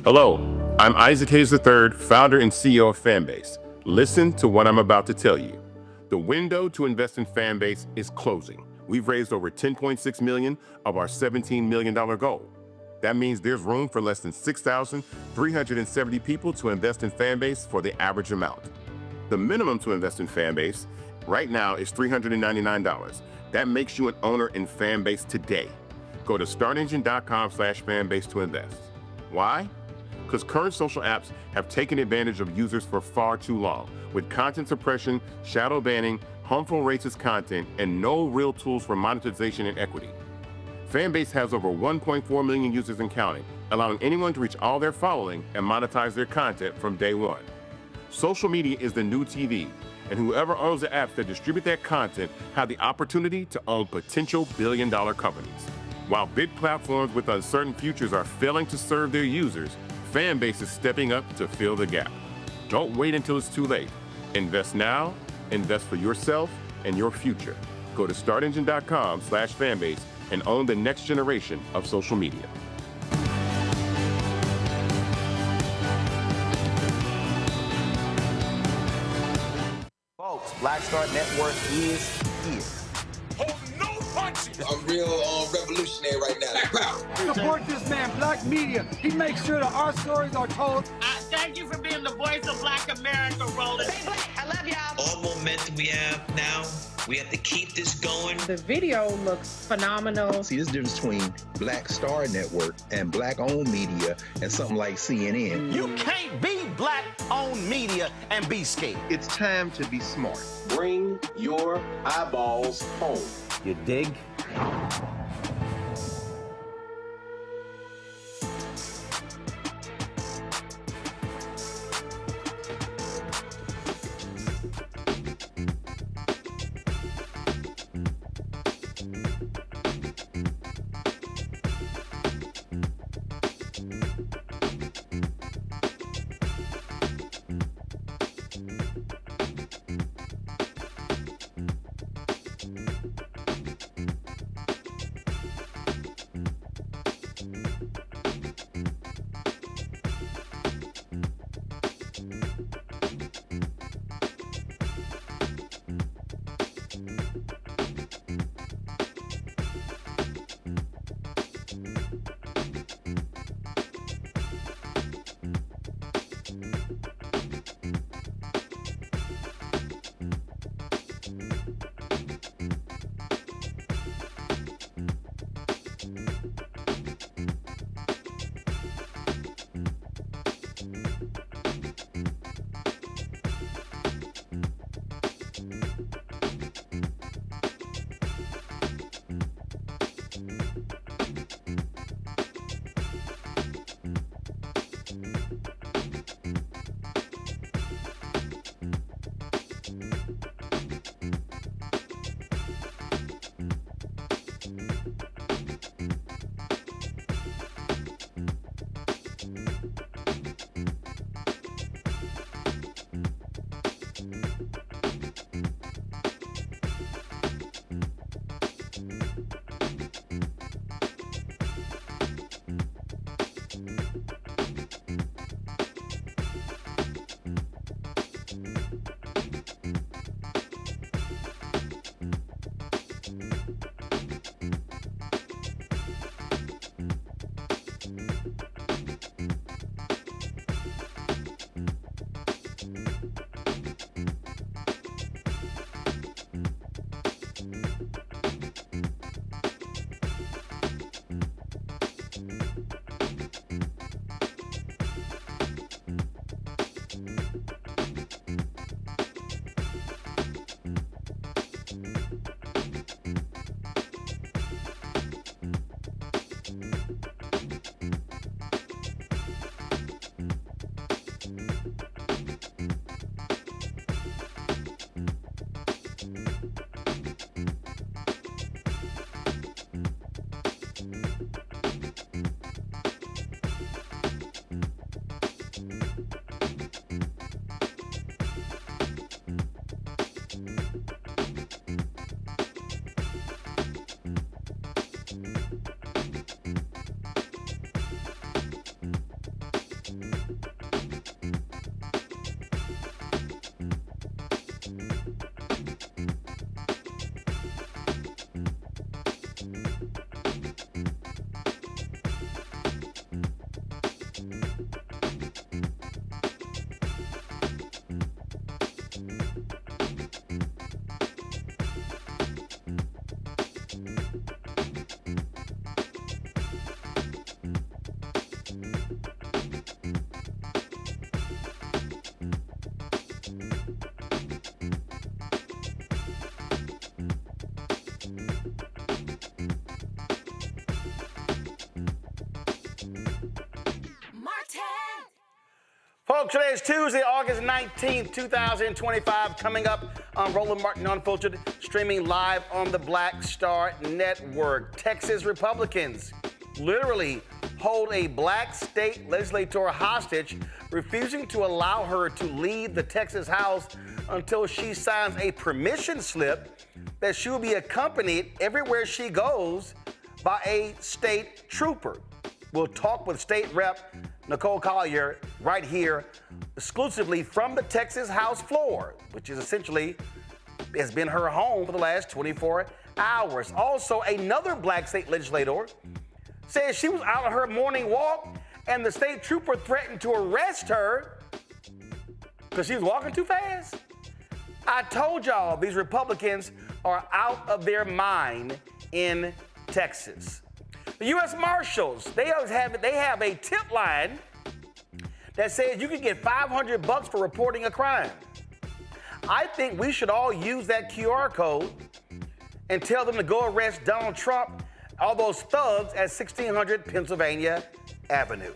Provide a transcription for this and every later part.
Hello, I'm Isaac Hayes III, founder and CEO of Fanbase. Listen to what I'm about to tell you. The window to invest in Fanbase is closing. We've raised over $10.6 million of our $17 million goal. That means there's room for less than 6,370 people to invest in Fanbase for the average amount. The minimum to invest in Fanbase right now is $399. That makes you an owner in Fanbase today. Go to startengine.com/fanbase to invest. Why? Because current social apps have taken advantage of users for far too long, with content suppression, shadow banning, harmful racist content, and no real tools for monetization and equity. Fanbase has over 1.4 million users and counting, allowing anyone to reach all their following and monetize their content from day one. Social media is the new TV, and whoever owns the apps that distribute that content have the opportunity to own potential billion-dollar companies. While big platforms with uncertain futures are failing to serve their users, Fanbase is stepping up to fill the gap. Don't wait until it's too late. Invest now, invest for yourself, and your future. Go to startengine.com/fanbase and own the next generation of social media. Folks, Black Star Network is here. Hold no punches. I'm real revolutionary right now. Support this man, Black Media. He makes sure that our stories are told. Thank you for being the voice of Black America, Roland. Stay black. I love y'all. All momentum we have now, we have to keep this going. The video looks phenomenal. See, this difference between Black Star Network and Black-owned media and something like CNN. You can't be Black-owned media and be scared. It's time to be smart. Bring your eyeballs home. You dig? Folks, today is Tuesday, August 19th, 2025. Coming up on Roland Martin Unfiltered, streaming live on the Black Star Network. Texas Republicans literally hold a black state legislator hostage, refusing to allow her to lead the Texas House until she signs a permission slip that she will be accompanied everywhere she goes by a state trooper. We'll talk with State Rep Nicole Collier right here, exclusively from the Texas House floor, which is essentially has been her home for the last 24 hours. Also, another black state legislator says she was out on her morning walk and the state trooper threatened to arrest her because she was walking too fast. I told y'all these Republicans are out of their mind in Texas. The U.S. Marshals, they have a tip line that says you can get $500 for reporting a crime. I think we should all use that QR code and tell them to go arrest Donald Trump, all those thugs at 1600 Pennsylvania Avenue.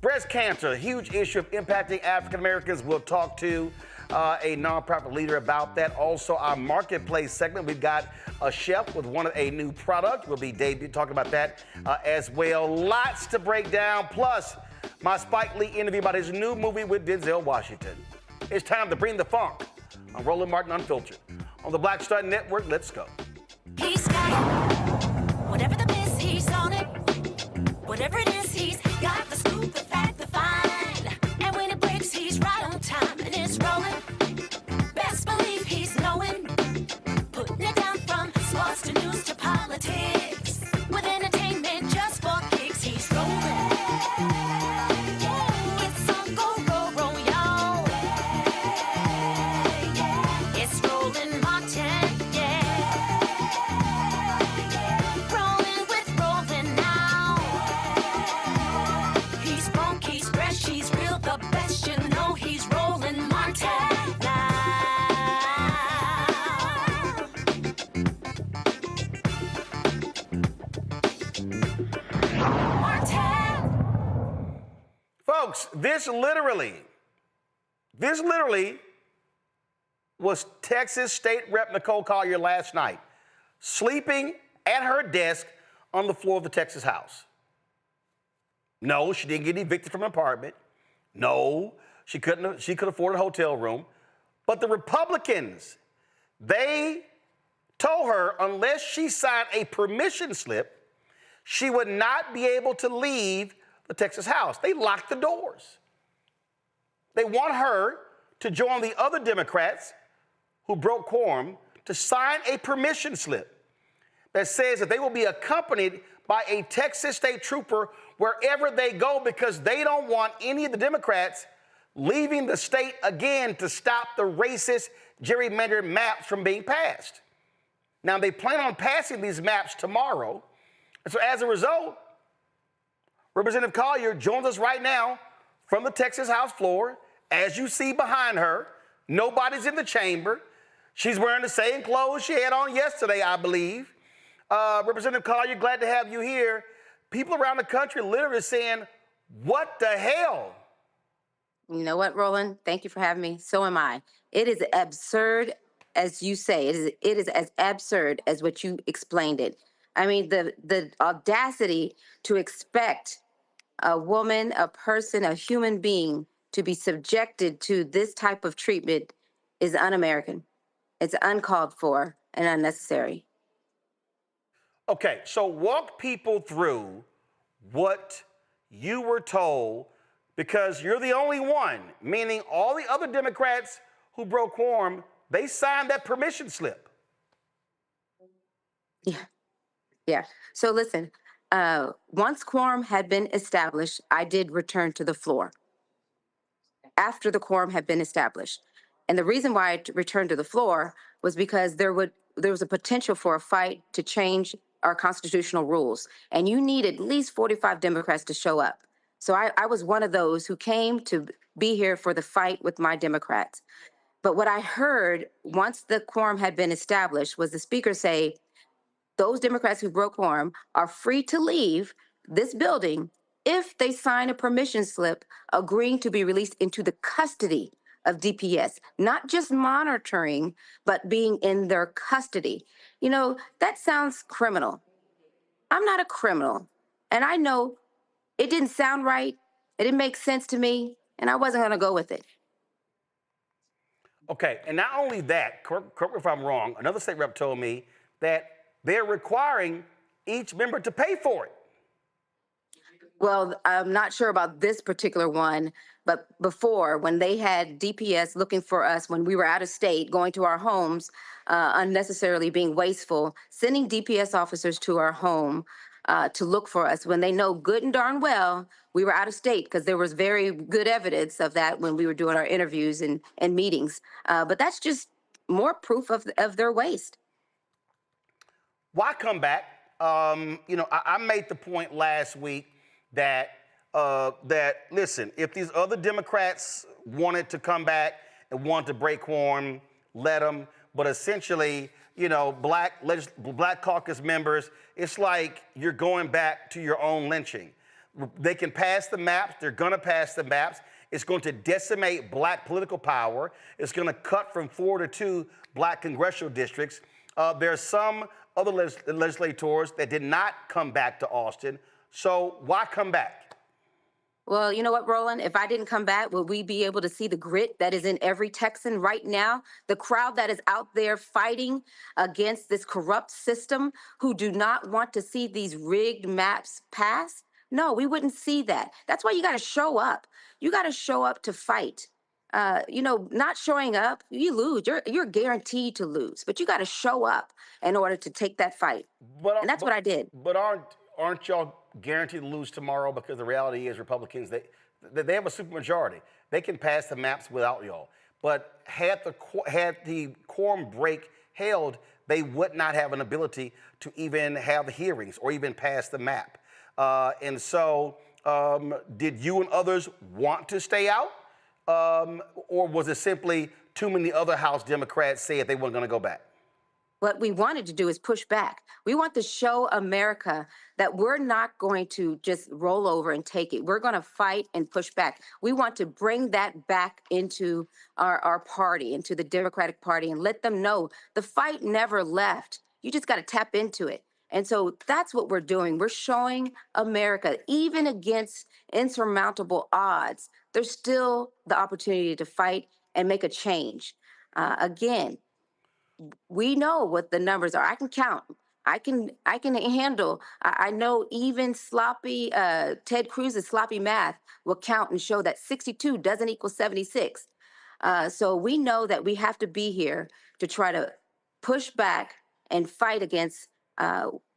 Breast cancer, a huge issue of impacting African Americans. We'll talk to a nonprofit leader about that. Also, our marketplace segment, we've got a chef with a new product. We'll be talking about that as well. Lots to break down. Plus, my Spike Lee interview about his new movie with Denzel Washington. It's time to bring the funk on Roland Martin Unfiltered. On the Black Star Network, let's go. He's got whatever the miss, he's on it. Whatever it is, he's got the scoop, the fact, the find. And when it breaks, he's right on time and it's rolling. Best believe he's knowing. Putting it down from sports to news to politics. With entertainment just for kicks, he's rolling. It's on go, roll, roll, y'all. It's Roland Martin, yeah. Rolling with Roland now. He's funk, he's fresh, he's real, the best, you know he's Roland Martin now. Martin. Folks, this literally was Texas State Rep Nicole Collier last night, sleeping at her desk on the floor of the Texas House. No, she didn't get evicted from an apartment. No, she could afford a hotel room. But the Republicans, they told her unless she signed a permission slip, she would not be able to leave the Texas House. They locked the doors. They want her to join the other Democrats who broke quorum to sign a permission slip that says that they will be accompanied by a Texas state trooper wherever they go because they don't want any of the Democrats leaving the state again to stop the racist gerrymandered maps from being passed. Now, they plan on passing these maps tomorrow. And so as a result, Representative Collier joins us right now from the Texas House floor. As you see behind her, nobody's in the chamber. She's wearing the same clothes she had on yesterday, I believe. Representative Collier, glad to have you here. People around the country literally saying, what the hell? You know what, Roland? Thank you for having me. So am I. It is absurd, as you say. It is as absurd as what you explained it. I mean, the audacity to expect a woman, a person, a human being to be subjected to this type of treatment is un-American. It's uncalled for and unnecessary. Okay, so walk people through what you were told, because you're the only one, meaning all the other Democrats who broke quorum, they signed that permission slip. Yeah. So listen, once quorum had been established, I did return to the floor after the quorum had been established. And the reason why I returned to the floor was because there was a potential for a fight to change our constitutional rules. And you need at least 45 Democrats to show up. So I was one of those who came to be here for the fight with my Democrats. But what I heard once the quorum had been established was the speaker say, those Democrats who broke quorum are free to leave this building if they sign a permission slip agreeing to be released into the custody of DPS, not just monitoring, but being in their custody. You know, that sounds criminal. I'm not a criminal. And I know it didn't sound right. It didn't make sense to me. And I wasn't going to go with it. Okay, and not only that, correct me if I'm wrong, another state rep told me that they're requiring each member to pay for it. Well, I'm not sure about this particular one, but before, when they had DPS looking for us when we were out of state, going to our homes, unnecessarily being wasteful, sending DPS officers to our home to look for us when they know good and darn well we were out of state, because there was very good evidence of that when we were doing our interviews and meetings. But that's just more proof of their waste. Why come back? I made the point last week that listen, if these other Democrats wanted to come back and wanted to break quorum, let them. But essentially, Black caucus members, it's like you're going back to your own lynching. They can pass the maps. They're going to pass the maps. It's going to decimate Black political power. It's going to cut from 4 to 2 Black congressional districts. There's some other legislators that did not come back to Austin. So why come back? Well, you know what, Roland? If I didn't come back, would we be able to see the grit that is in every Texan right now? The crowd that is out there fighting against this corrupt system, who do not want to see these rigged maps pass? No, we wouldn't see that. That's why you got to show up. You got to show up to fight. Not showing up, you lose. You're guaranteed to lose, but you got to show up in order to take that fight. And that's what I did. But aren't y'all guaranteed to lose tomorrow? Because the reality is Republicans, they have a supermajority. They can pass the maps without y'all. But had the quorum break held, they would not have an ability to even have the hearings or even pass the map. And so did you and others want to stay out? Or was it simply too many other House Democrats said they weren't going to go back? What we wanted to do is push back. We want to show America that we're not going to just roll over and take it. We're going to fight and push back. We want to bring that back into our party, into the Democratic Party, and let them know the fight never left. You just got to tap into it. And so that's what we're doing. We're showing America, even against insurmountable odds, there's still the opportunity to fight and make a change. Again, we know what the numbers are. I can count. I can handle. I know even sloppy Ted Cruz's sloppy math will count and show that 62 doesn't equal 76. So we know that we have to be here to try to push back and fight against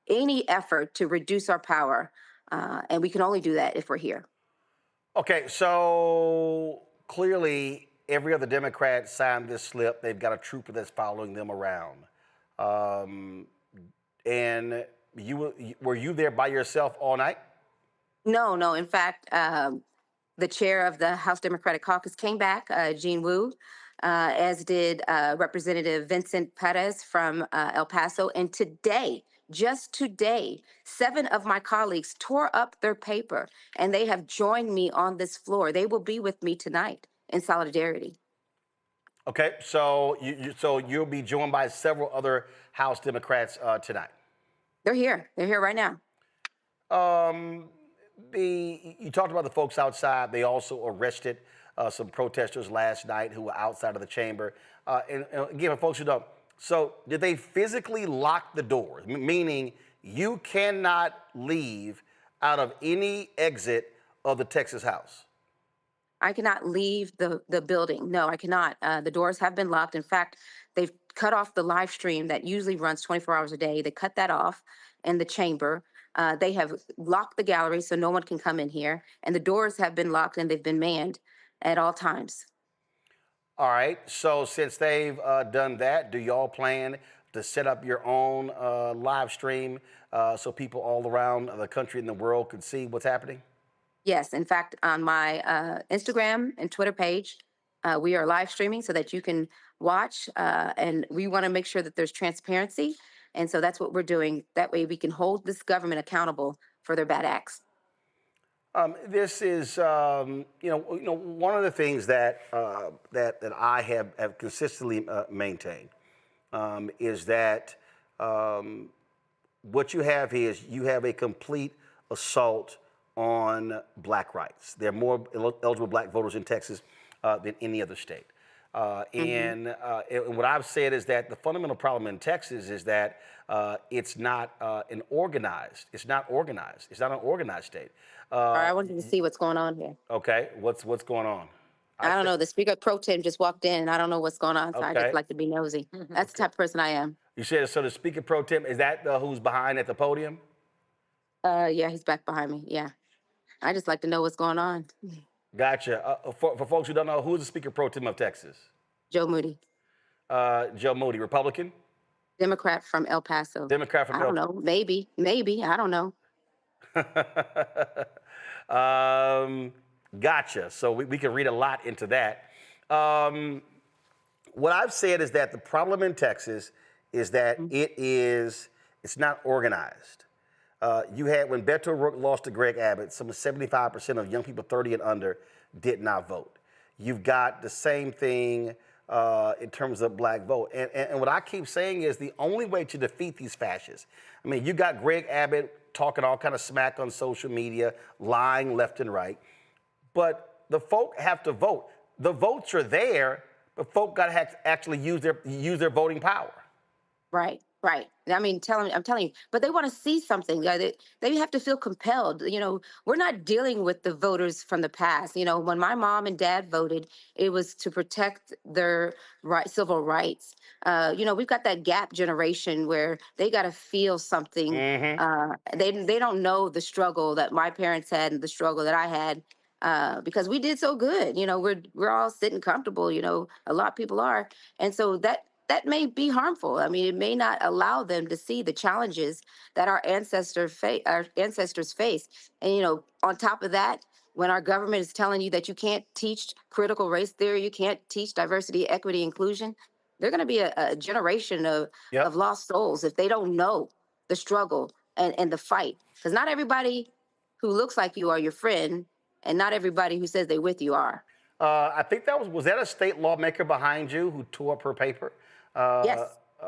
any effort to reduce our power. And we can only do that if we're here. Okay, so clearly every other Democrat signed this slip. They've got a trooper that's following them around. And were you there by yourself all night? No. In fact, the chair of the House Democratic Caucus came back, Jean Wu, as did Representative Vincent Perez from El Paso. And today, just today, 7 of my colleagues tore up their paper, and they have joined me on this floor. They will be with me tonight in solidarity. Okay, so you'll be joined by several other House Democrats tonight. They're here. They're here right now. You talked about the folks outside. They also arrested some protesters last night who were outside of the chamber. And again, for folks who don't, so did they physically lock the doors? Meaning you cannot leave out of any exit of the Texas House? I cannot leave the building. No, I cannot. The doors have been locked. In fact, they've cut off the live stream that usually runs 24 hours a day. They cut that off in the chamber. They have locked the gallery so no one can come in here. And the doors have been locked and they've been manned at all times. All right. So since they've done that, do y'all plan to set up your own live stream so people all around the country and the world could see what's happening? Yes. In fact, on my Instagram and Twitter page, we are live streaming so that you can watch. And we want to make sure that there's transparency. And so that's what we're doing. That way we can hold this government accountable for their bad acts. This is, one of the things that I have consistently maintained is that what you have here is you have a complete assault on Black rights. There are more eligible Black voters in Texas than any other state. And what I've said is that the fundamental problem in Texas is that it's not an organized. It's not organized. It's not an organized state. All right, I wanted to see what's going on here. Okay, what's going on? I don't know. The speaker pro tem just walked in, and I don't know what's going on, so I Okay. just like to be nosy. That's the type of person I am. You said so. The speaker pro tem, is that who's behind at the podium? Yeah, he's back behind me. Yeah, I just like to know what's going on. Gotcha. For folks who don't know, who's the speaker pro tem of Texas? Joe Moody, Joe Moody, Republican? Democrat from El Paso. Democrat from I don't know. Maybe. I don't know. Gotcha. So we can read a lot into that. What I've said is that the problem in Texas is that it's not organized. You had, when Beto O'Rourke lost to Greg Abbott, some 75% of young people 30 and under did not vote. You've got the same thing in terms of black vote. And what I keep saying is the only way to defeat these fascists, I mean, you got Greg Abbott talking all kind of smack on social media, lying left and right, but the folk have to vote. The votes are there, but folk got to actually use their voting power. Right. I mean, I'm telling you, but they want to see something. They have to feel compelled. You know, we're not dealing with the voters from the past. You know, when my mom and dad voted, it was to protect their civil rights. You know, we've got that gap generation where they got to feel something. They don't know the struggle that my parents had and the struggle that I had. Because we did so good. You know, we're all sitting comfortable. You know, a lot of people are, and so that may be harmful. I mean, it may not allow them to see the challenges that our ancestors face. And, you know, on top of that, when our government is telling you that you can't teach critical race theory, you can't teach diversity, equity, inclusion, they're going to be a generation of lost souls if they don't know the struggle and the fight. Because not everybody who looks like you are your friend, and not everybody who says they're with you are. I think that was that a state lawmaker behind you who tore up her paper?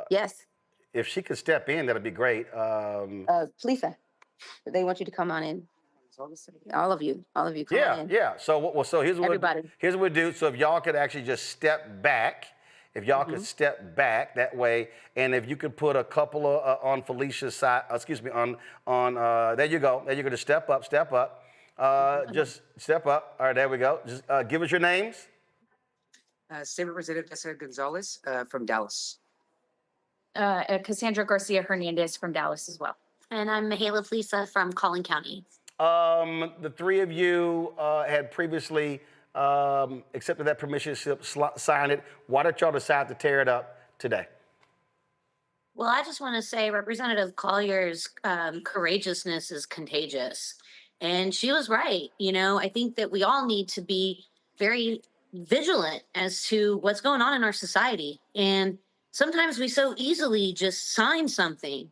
Yes. If she could step in, that'd be great. Lisa, they want you to come on in. All of you, come on in. Yeah. So here's what we do. So if y'all could actually just step back, could step back that way, and if you could put a couple of on Felicia's side, on there you go. Just step up. Just step up. All right, there we go. Just give us your names. State Representative Jessica Gonzalez from Dallas. Cassandra Garcia Hernandez from Dallas as well. And I'm Mihaela Lisa from Collin County. The three of you had previously accepted that permission slip, signed it. Why did y'all decide to tear it up today? Well, I just want to say Representative Collier's courageousness is contagious. And she was right. You know, I think that we all need to be very vigilant as to what's going on in our society. And sometimes we so easily just sign something,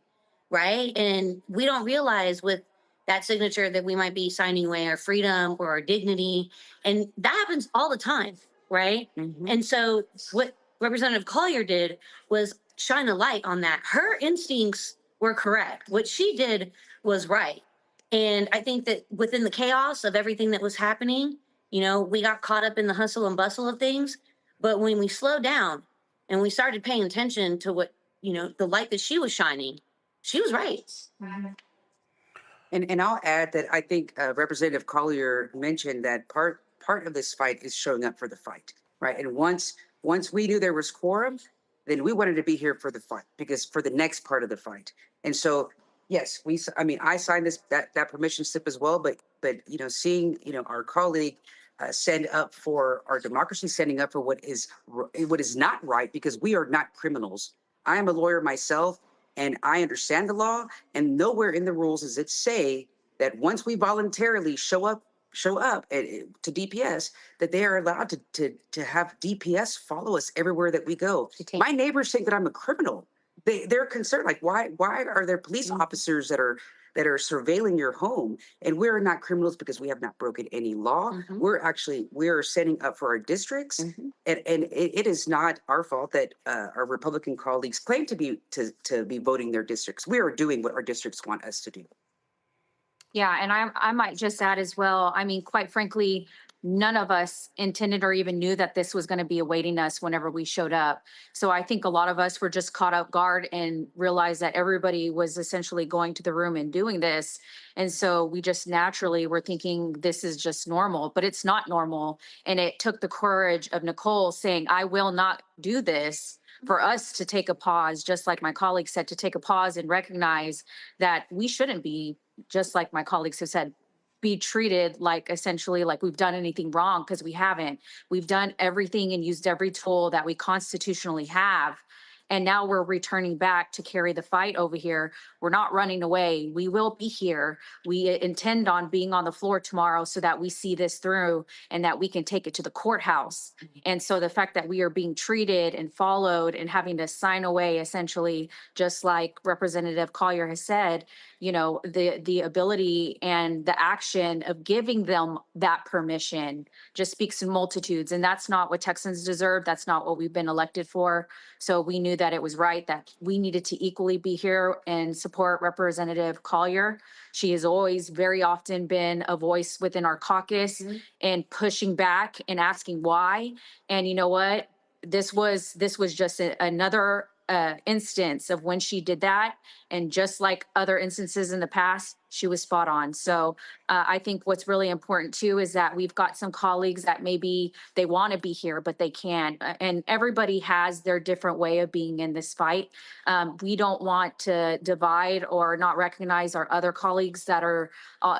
right? And we don't realize with that signature that we might be signing away our freedom or our dignity. And that happens all the time, right? And so what Representative Collier did was shine a light on that. Her instincts were correct. What she did was right. And I think that within the chaos of everything that was happening, you know, we got caught up in the hustle and bustle of things. But when we slowed down and we started paying attention to what, you know, the light that she was shining, she was right. And I'll add that I think Representative Collier mentioned that part of this fight is showing up for the fight, right? And once we knew there was quorum, then we wanted to be here for the fight, because for the next part of the fight. And so, yes, I signed that permission slip as well, but you know, seeing, you know, our colleague stand up for our democracy, standing up for what is not right, because we are not criminals. I am a lawyer myself, and I understand the law, and nowhere in the rules does it say that once we voluntarily show up to DPS, that they are allowed to have DPS follow us everywhere that we go. My neighbors think that I'm a criminal. They're concerned, like, why are there police officers that are surveilling your home? And we're not criminals because we have not broken any law. We're setting up for our districts, and it is not our fault that our Republican colleagues claim to be voting their districts. We are doing what our districts want us to do. Yeah, and I might just add as well, I mean, quite frankly, none of us intended or even knew that this was going to be awaiting us whenever we showed up. So I think a lot of us were just caught off guard and realized that everybody was essentially going to the room and doing this. And so we just naturally were thinking this is just normal, but it's not normal. And it took the courage of Nicole saying, I will not do this, for us to take a pause, just like my colleagues said, to take a pause and recognize that we shouldn't be, just like my colleagues have said, be treated like essentially like we've done anything wrong, because we haven't. We've done everything and used every tool that we constitutionally have. And now we're returning back to carry the fight over here. We're not running away. We will be here. We intend on being on the floor tomorrow so that we see this through and that we can take it to the courthouse. And so the fact that we are being treated and followed and having to sign away, essentially, just like Representative Collier has said, you know, the ability and the action of giving them that permission just speaks in multitudes. And that's not what Texans deserve. That's not what we've been elected for. So we knew that it was right that we needed to equally be here and support Representative Collier. She has always very often been a voice within our caucus and pushing back and asking why. And you know what? This was just another instance of when she did that. And just like other instances in the past, she was spot on. So I think what's really important too is that we've got some colleagues that maybe they want to be here, but they can't. And everybody has their different way of being in this fight. We don't want to divide or not recognize our other colleagues that are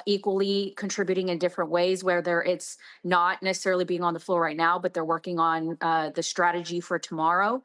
equally contributing in different ways, whether it's not necessarily being on the floor right now, but they're working on the strategy for tomorrow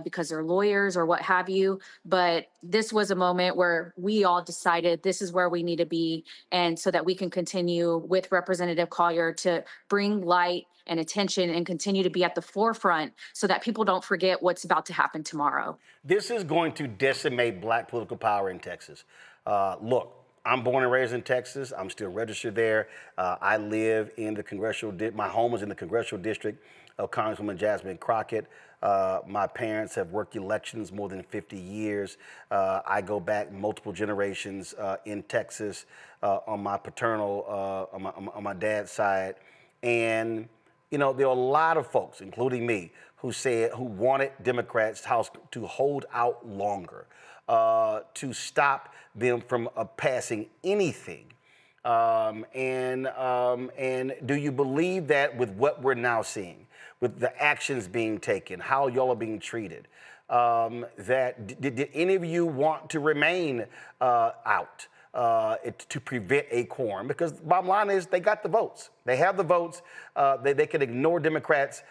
because they're lawyers or what have you. But this was a moment where we all decided this is where we need to be, and so that we can continue with Representative Collier to bring light and attention and continue to be at the forefront so that people don't forget what's about to happen tomorrow. This is going to decimate black political power in Texas. Look, I'm born and raised in Texas. I'm still registered there. I live in the my home is in the congressional district of Congresswoman Jasmine Crockett. My parents have worked elections more than 50 years. I go back multiple generations in Texas on my paternal, on my dad's side. And, you know, there are a lot of folks, including me, who wanted Democrats to hold out longer, to stop them from passing anything. And do you believe that with what we're now seeing, with the actions being taken, how y'all are being treated, that did any of you want to remain out to prevent a quorum? Because the bottom line is they got the votes. They have the votes. They can ignore Democrats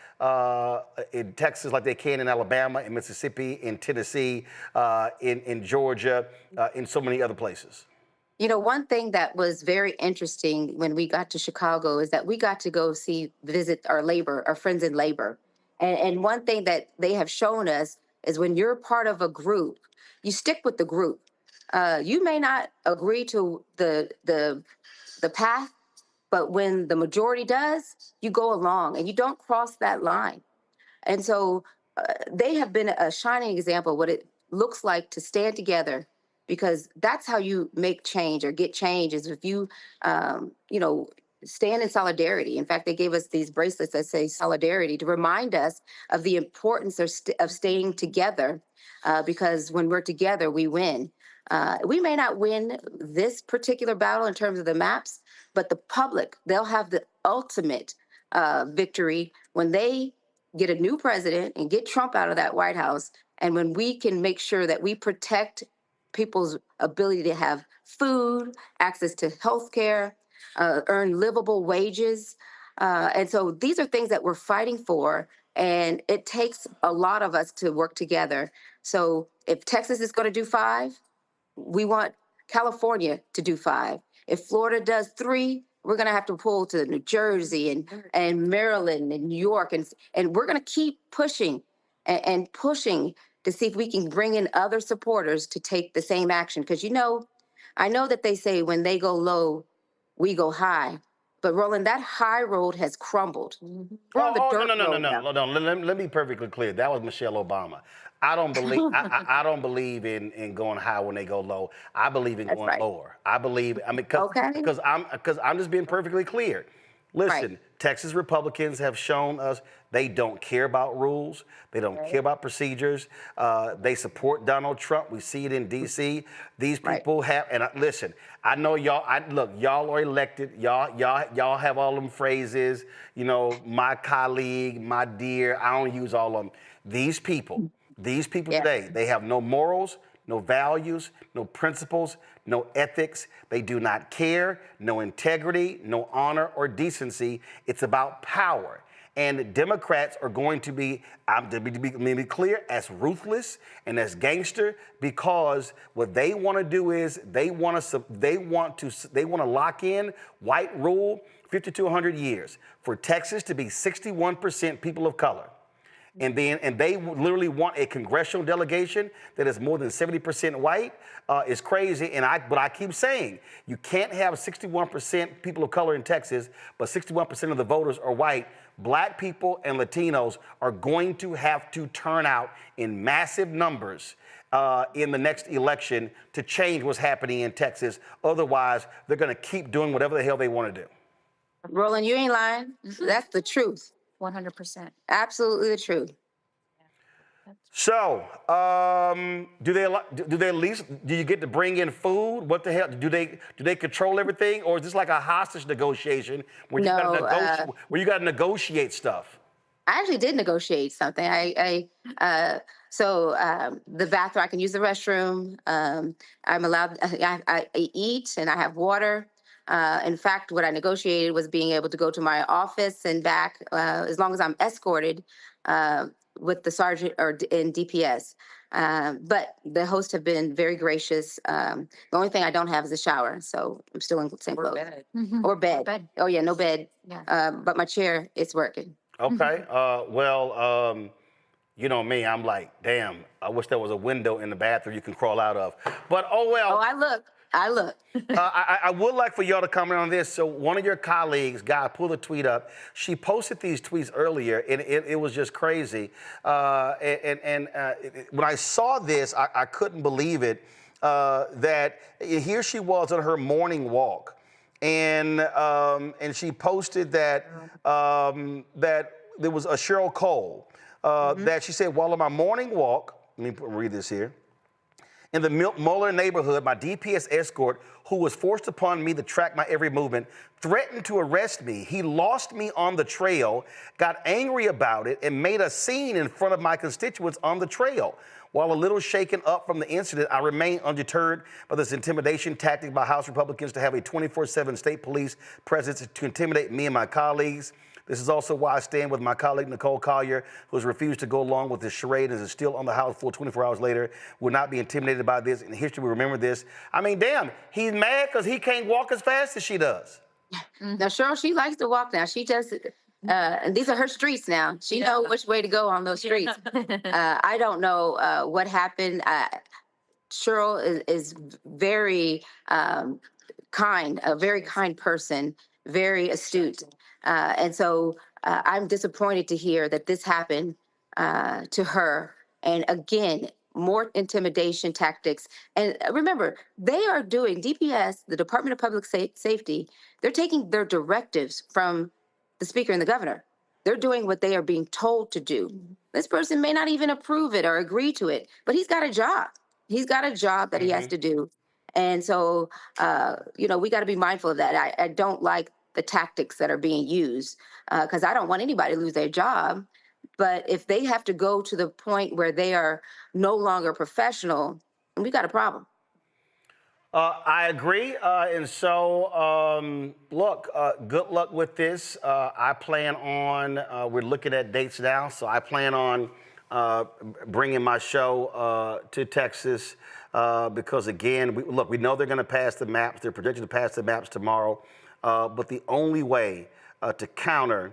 in Texas like they can in Alabama, in Mississippi, in Tennessee, in Georgia, in so many other places. You know, one thing that was very interesting when we got to Chicago is that we got to go visit our friends in labor. And one thing that they have shown us is when you're part of a group, you stick with the group. You may not agree to the path, but when the majority does, you go along and you don't cross that line. And so they have been a shining example of what it looks like to stand together, because that's how you make change or get change, is if you, stand in solidarity. In fact, they gave us these bracelets that say solidarity to remind us of the importance of staying together, because when we're together, we win. We may not win this particular battle in terms of the maps, but the public, they'll have the ultimate victory when they get a new president and get Trump out of that White House. And when we can make sure that we protect people's ability to have food, access to health care, earn livable wages. And so these are things that we're fighting for. And it takes a lot of us to work together. So if Texas is going to do 5, we want California to do 5. If Florida does 3, we're going to have to pull to New Jersey and Maryland and New York. And we're going to keep pushing and pushing to see if we can bring in other supporters to take the same action. Because, I know that they say when they go low, we go high. But Roland, that high road has crumbled. We're on the dirt road now. No. Let me be perfectly clear. That was Michelle Obama. I don't believe I don't believe in going high when they go low. I believe in going lower. I believe because I'm just being perfectly clear. Listen, Texas Republicans have shown us they don't care about rules. They don't care about procedures. They support Donald Trump. We see it in D.C. These people have, and listen, I know y'all. Look, y'all are elected. Y'all have all them phrases. You know, my colleague, my dear. I don't use all of them. These people today, they have no morals, no values, no principles, no ethics. They do not care, no integrity, no honor or decency. It's about power. And Democrats are going to be, to be clear, as ruthless and as gangster, because what they want to do is they want to lock in white rule 50 to 100 years for Texas to be 61% people of color. And they literally want a congressional delegation that is more than 70% white. Is crazy. But I keep saying, you can't have 61% people of color in Texas, but 61% of the voters are white. Black people and Latinos are going to have to turn out in massive numbers in the next election to change what's happening in Texas. Otherwise, they're going to keep doing whatever the hell they want to do. Roland, you ain't lying. That's the truth. 100%. Absolutely the truth. So, do they at least, do you get to bring in food? What the hell? Do they control everything, or is this like a hostage negotiation where you got to negotiate stuff? I actually did negotiate something. So the bathroom, I can use the restroom. I'm allowed. I eat and I have water. In fact, what I negotiated was being able to go to my office and back as long as I'm escorted with the sergeant or in DPS. But the hosts have been very gracious. The only thing I don't have is a shower, so I'm still in the same clothes. Bed. Or bed. Bed. Oh yeah, no bed. Yeah. But my chair is working. Okay. You know me, I'm like, damn, I wish there was a window in the bathroom you can crawl out of. But oh well. Oh, I look. I would like for y'all to comment on this. So one of your colleagues, Guy, pulled a tweet up. She posted these tweets earlier, and it was just crazy. When I saw this, I couldn't believe it, that here she was on her morning walk. And she posted that that there was a Cheryl Cole, that she said, while on my morning walk, let me read this here. In the Muller neighborhood, my DPS escort, who was forced upon me to track my every movement, threatened to arrest me. He lost me on the trail, got angry about it, and made a scene in front of my constituents on the trail. While a little shaken up from the incident, I remain undeterred by this intimidation tactic by House Republicans to have a 24/7 state police presence to intimidate me and my colleagues. This is also why I stand with my colleague, Nicole Collier, who has refused to go along with this charade and is still on the House floor 24 hours later, will not be intimidated by this. In history, we remember this. I mean, damn, he's mad because he can't walk as fast as she does. Now, Cheryl, she likes to walk now. She just, and these are her streets now. She knows which way to go on those streets. I don't know what happened. Cheryl is very kind, a very kind person, very astute. And so I'm disappointed to hear that this happened to her. And again, more intimidation tactics. And remember, they are doing DPS, the Department of Public Safety, they're taking their directives from the Speaker and the Governor. They're doing what they are being told to do. This person may not even approve it or agree to it, but he's got a job. He's got a job that he has to do. And so, we got to be mindful of that. I don't like the tactics that are being used because I don't want anybody to lose their job. But if they have to go to the point where they are no longer professional, we got a problem. I agree. And so, look, good luck with this. I plan on, we're looking at dates now, so I plan on bringing my show to Texas because, again, we know they're going to pass the maps. They're projected to pass the maps tomorrow. But the only way to counter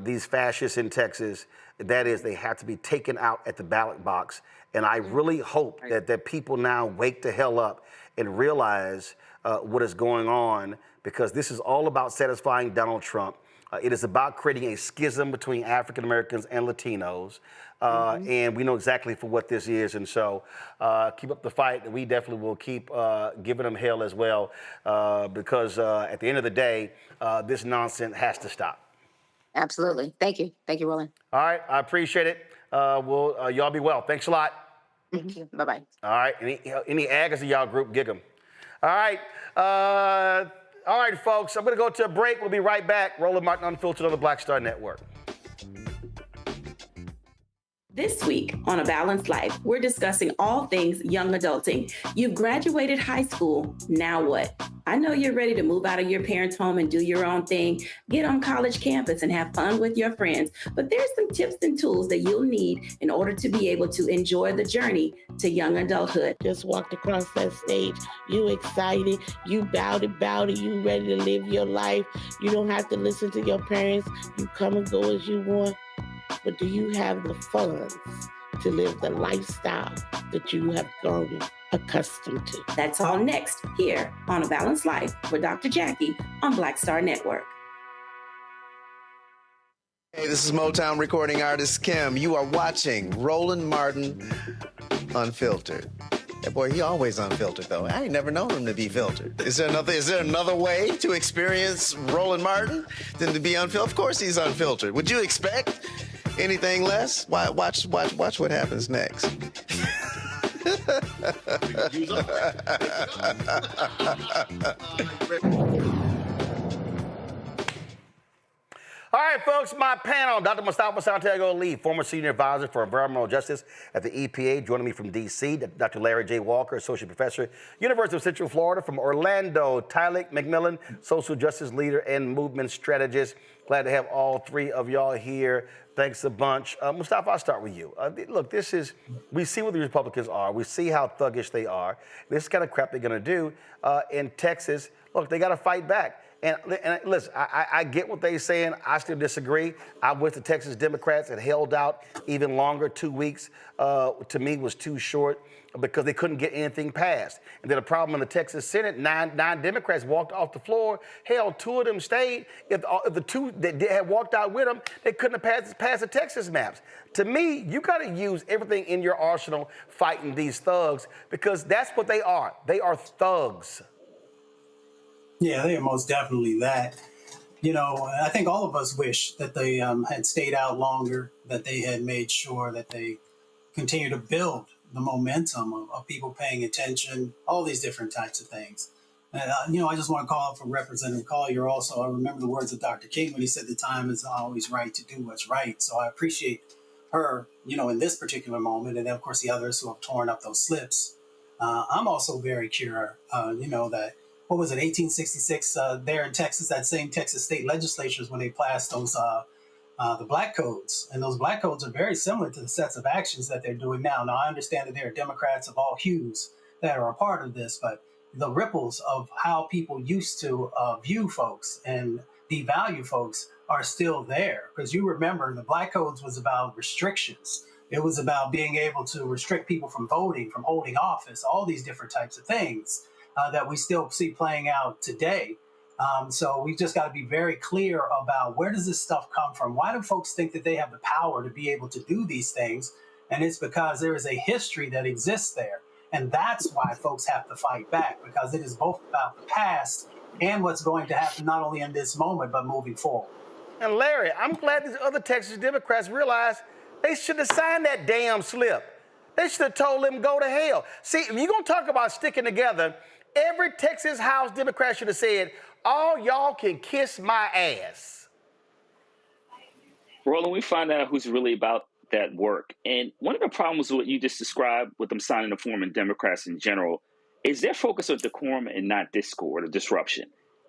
these fascists in Texas, that is, they have to be taken out at the ballot box. And I really hope that people now wake the hell up and realize what is going on, because this is all about satisfying Donald Trump. It is about creating a schism between African Americans and Latinos. and we know exactly for what this is. And so keep up the fight, and we definitely will keep giving them hell as well, because at the end of the day, this nonsense has to stop. Absolutely. Thank you. Thank you, Roland. All right, I appreciate it. Y'all be well. Thanks a lot. Thank you. Bye-bye. All right, any aggers in y'all group, gig 'em. All right, folks, I'm gonna go to a break. We'll be right back. Roland Martin Unfiltered on the Black Star Network. This week on A Balanced Life, we're discussing all things young adulting. You've graduated high school, now what? I know you're ready to move out of your parents' home and do your own thing, get on college campus and have fun with your friends, but there's some tips and tools that you'll need in order to be able to enjoy the journey to young adulthood. Just walked across that stage, you excited, you bout it, you ready to live your life. You don't have to listen to your parents, you come and go as you want. But do you have the funds to live the lifestyle that you have grown accustomed to? That's all next here on A Balanced Life with Dr. Jackie on Black Star Network. Hey, this is Motown recording artist Kim. You are watching Roland Martin Unfiltered. That boy, he always unfiltered though. I ain't never known him to be filtered. Is there another way to experience Roland Martin than to be unfiltered? Of course he's unfiltered. Would you expect anything less? Watch what happens next. All right, folks, my panel, Dr. Mustafa Santiago Lee, former senior advisor for environmental justice at the EPA, joining me from D.C., Dr. Larry J. Walker, associate professor, University of Central Florida, from Orlando, Tylik McMillan, social justice leader and movement strategist. Glad to have all three of y'all here. Thanks a bunch. Mustafa, I'll start with you. Look, we see what the Republicans are. We see how thuggish they are. This is kind of crap they're going to do in Texas. Look, they got to fight back. And listen, I get what they're saying. I still disagree. I wish the Texas Democrats had held out even longer. 2 weeks, to me, was too short because they couldn't get anything passed. And then the problem in the Texas Senate, nine Democrats walked off the floor. Hell, 2 of them stayed. If the 2 that had walked out with them, they couldn't have passed the Texas maps. To me, you got to use everything in your arsenal fighting these thugs because that's what they are. They are thugs. Yeah, they are most definitely that. You know, I think all of us wish that they had stayed out longer, that they had made sure that they continue to build the momentum of people paying attention, all these different types of things. And, I just want to call out for Representative Collier also. I remember the words of Dr. King when he said the time is always right to do what's right. So I appreciate her, in this particular moment. And then, of course, the others who have torn up those slips. I'm also very curious, that what was it, 1866 there in Texas, that same Texas state legislatures when they passed those the black codes. And those black codes are very similar to the sets of actions that they're doing now. Now, I understand that there are Democrats of all hues that are a part of this, but the ripples of how people used to view folks and devalue folks are still there. Because you remember the black codes was about restrictions. It was about being able to restrict people from voting, from holding office, all these different types of things. That we still see playing out today. So we've just got to be very clear about where does this stuff come from? Why do folks think that they have the power to be able to do these things? And it's because there is a history that exists there. And that's why folks have to fight back, because it is both about the past and what's going to happen not only in this moment, but moving forward. And Larry, I'm glad these other Texas Democrats realized they should have signed that damn slip. They should have told them go to hell. See, if you're going to talk about sticking together, every Texas House Democrat should have said, all y'all can kiss my ass. Roland, we find out who's really about that work. And one of the problems with what you just described with them signing the form and Democrats in general is their focus on decorum and not discord or disruption.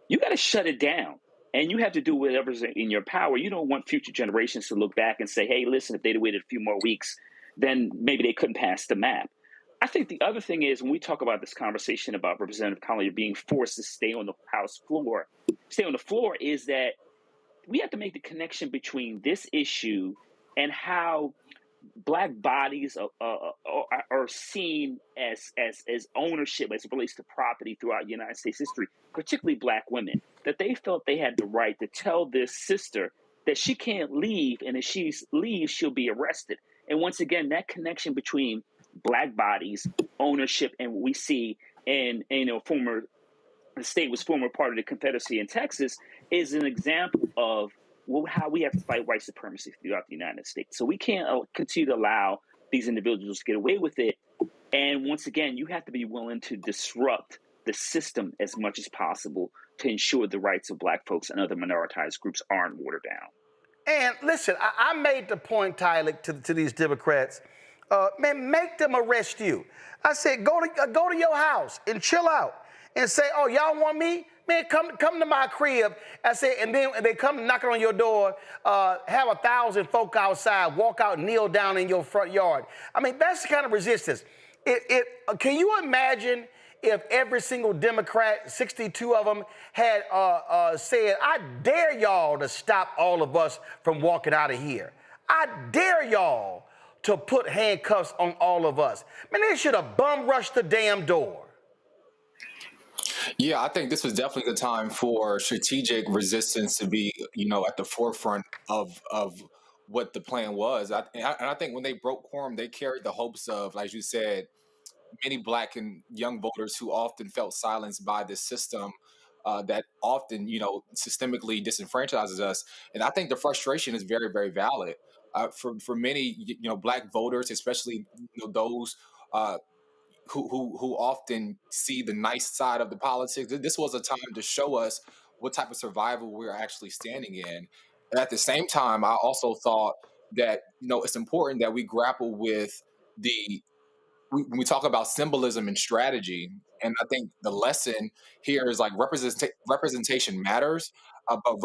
You got to shut it down. And you have to do whatever's in your power. You don't want future generations to look back and say, hey, listen, if they'd waited a few more weeks, then maybe they couldn't pass the map. I think the other thing is when we talk about this conversation about Representative Collier being forced to stay on the House floor, is that we have to make the connection between this issue and how Black bodies are seen as ownership as it relates to property throughout United States history, particularly Black women, that they felt they had the right to tell their sister that she can't leave, and if she leaves, she'll be arrested. And once again, that connection between Black bodies, ownership, and what we see in the state was former part of the Confederacy in Texas is an example of how we have to fight white supremacy throughout the United States. So we can't continue to allow these individuals to get away with it. And once again, you have to be willing to disrupt the system as much as possible to ensure the rights of Black folks and other minoritized groups aren't watered down. And listen, I made the point, Tyler, to these Democrats, man, make them arrest you. I said, go to your house and chill out and say, oh, y'all want me? Man, come to my crib. I said, and then they come knocking on your door, have 1,000 folk outside, walk out, kneel down in your front yard. I mean, that's the kind of resistance. Can you imagine if every single Democrat, 62 of them, had said, I dare y'all to stop all of us from walking out of here. I dare y'all to put handcuffs on all of us. Man, they should have bum rushed the damn door. Yeah, I think this was definitely the time for strategic resistance to be, at the forefront of what the plan was. And I think when they broke quorum, they carried the hopes of, like you said, many Black and young voters who often felt silenced by this system that often, systemically disenfranchises us. And I think the frustration is very, very valid for many, Black voters, especially those who often see the nice side of the politics. This was a time to show us what type of survival we're actually standing in. And at the same time, I also thought that, it's important that we grapple with when we talk about symbolism and strategy. And I think the lesson here is like representation matters, but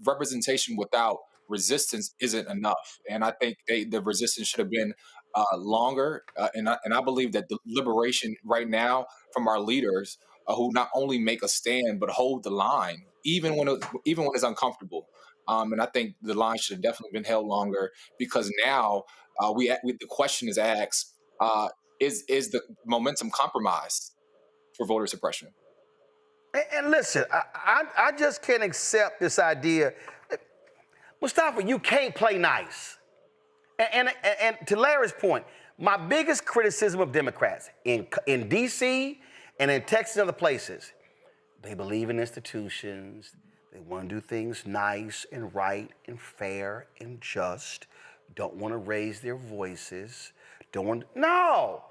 representation without resistance isn't enough. And I think the resistance should have been longer. And I believe that the liberation right now from our leaders who not only make a stand, but hold the line, even when it's uncomfortable. And I think the line should have definitely been held longer, because now the question is asked, is the momentum compromised for voter suppression? And listen, I just can't accept this idea. Mustafa, you can't play nice. And to Larry's point, my biggest criticism of Democrats in D.C. and in Texas and other places, they believe in institutions. They want to do things nice and right and fair and just. Don't want to raise their voices. No.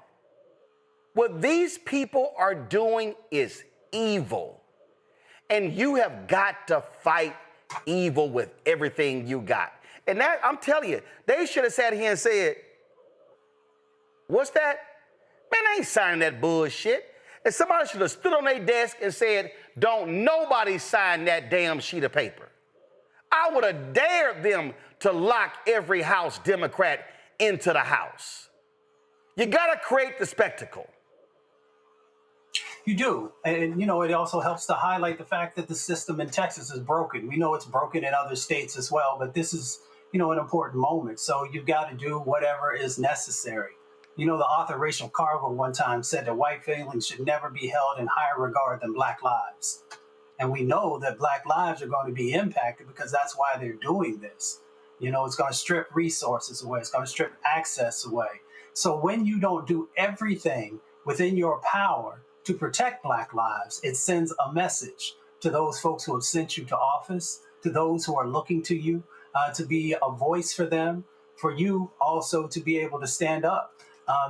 What these people are doing is evil. And you have got to fight evil with everything you got. And that, I'm telling you, they should have sat here and said, what's that? Man, I ain't signing that bullshit. And somebody should have stood on their desk and said, don't nobody sign that damn sheet of paper. I would have dared them to lock every House Democrat into the House. You got to create the spectacle. You do. And, it also helps to highlight the fact that the system in Texas is broken. We know it's broken in other states as well, but this is, an important moment. So you've got to do whatever is necessary. The author Rachel Carver one time said that white feelings should never be held in higher regard than Black lives. And we know that Black lives are going to be impacted because that's why they're doing this. It's going to strip resources away. It's going to strip access away. So when you don't do everything within your power to protect Black lives, it sends a message to those folks who have sent you to office, to those who are looking to you to be a voice for them, for you also to be able to stand up.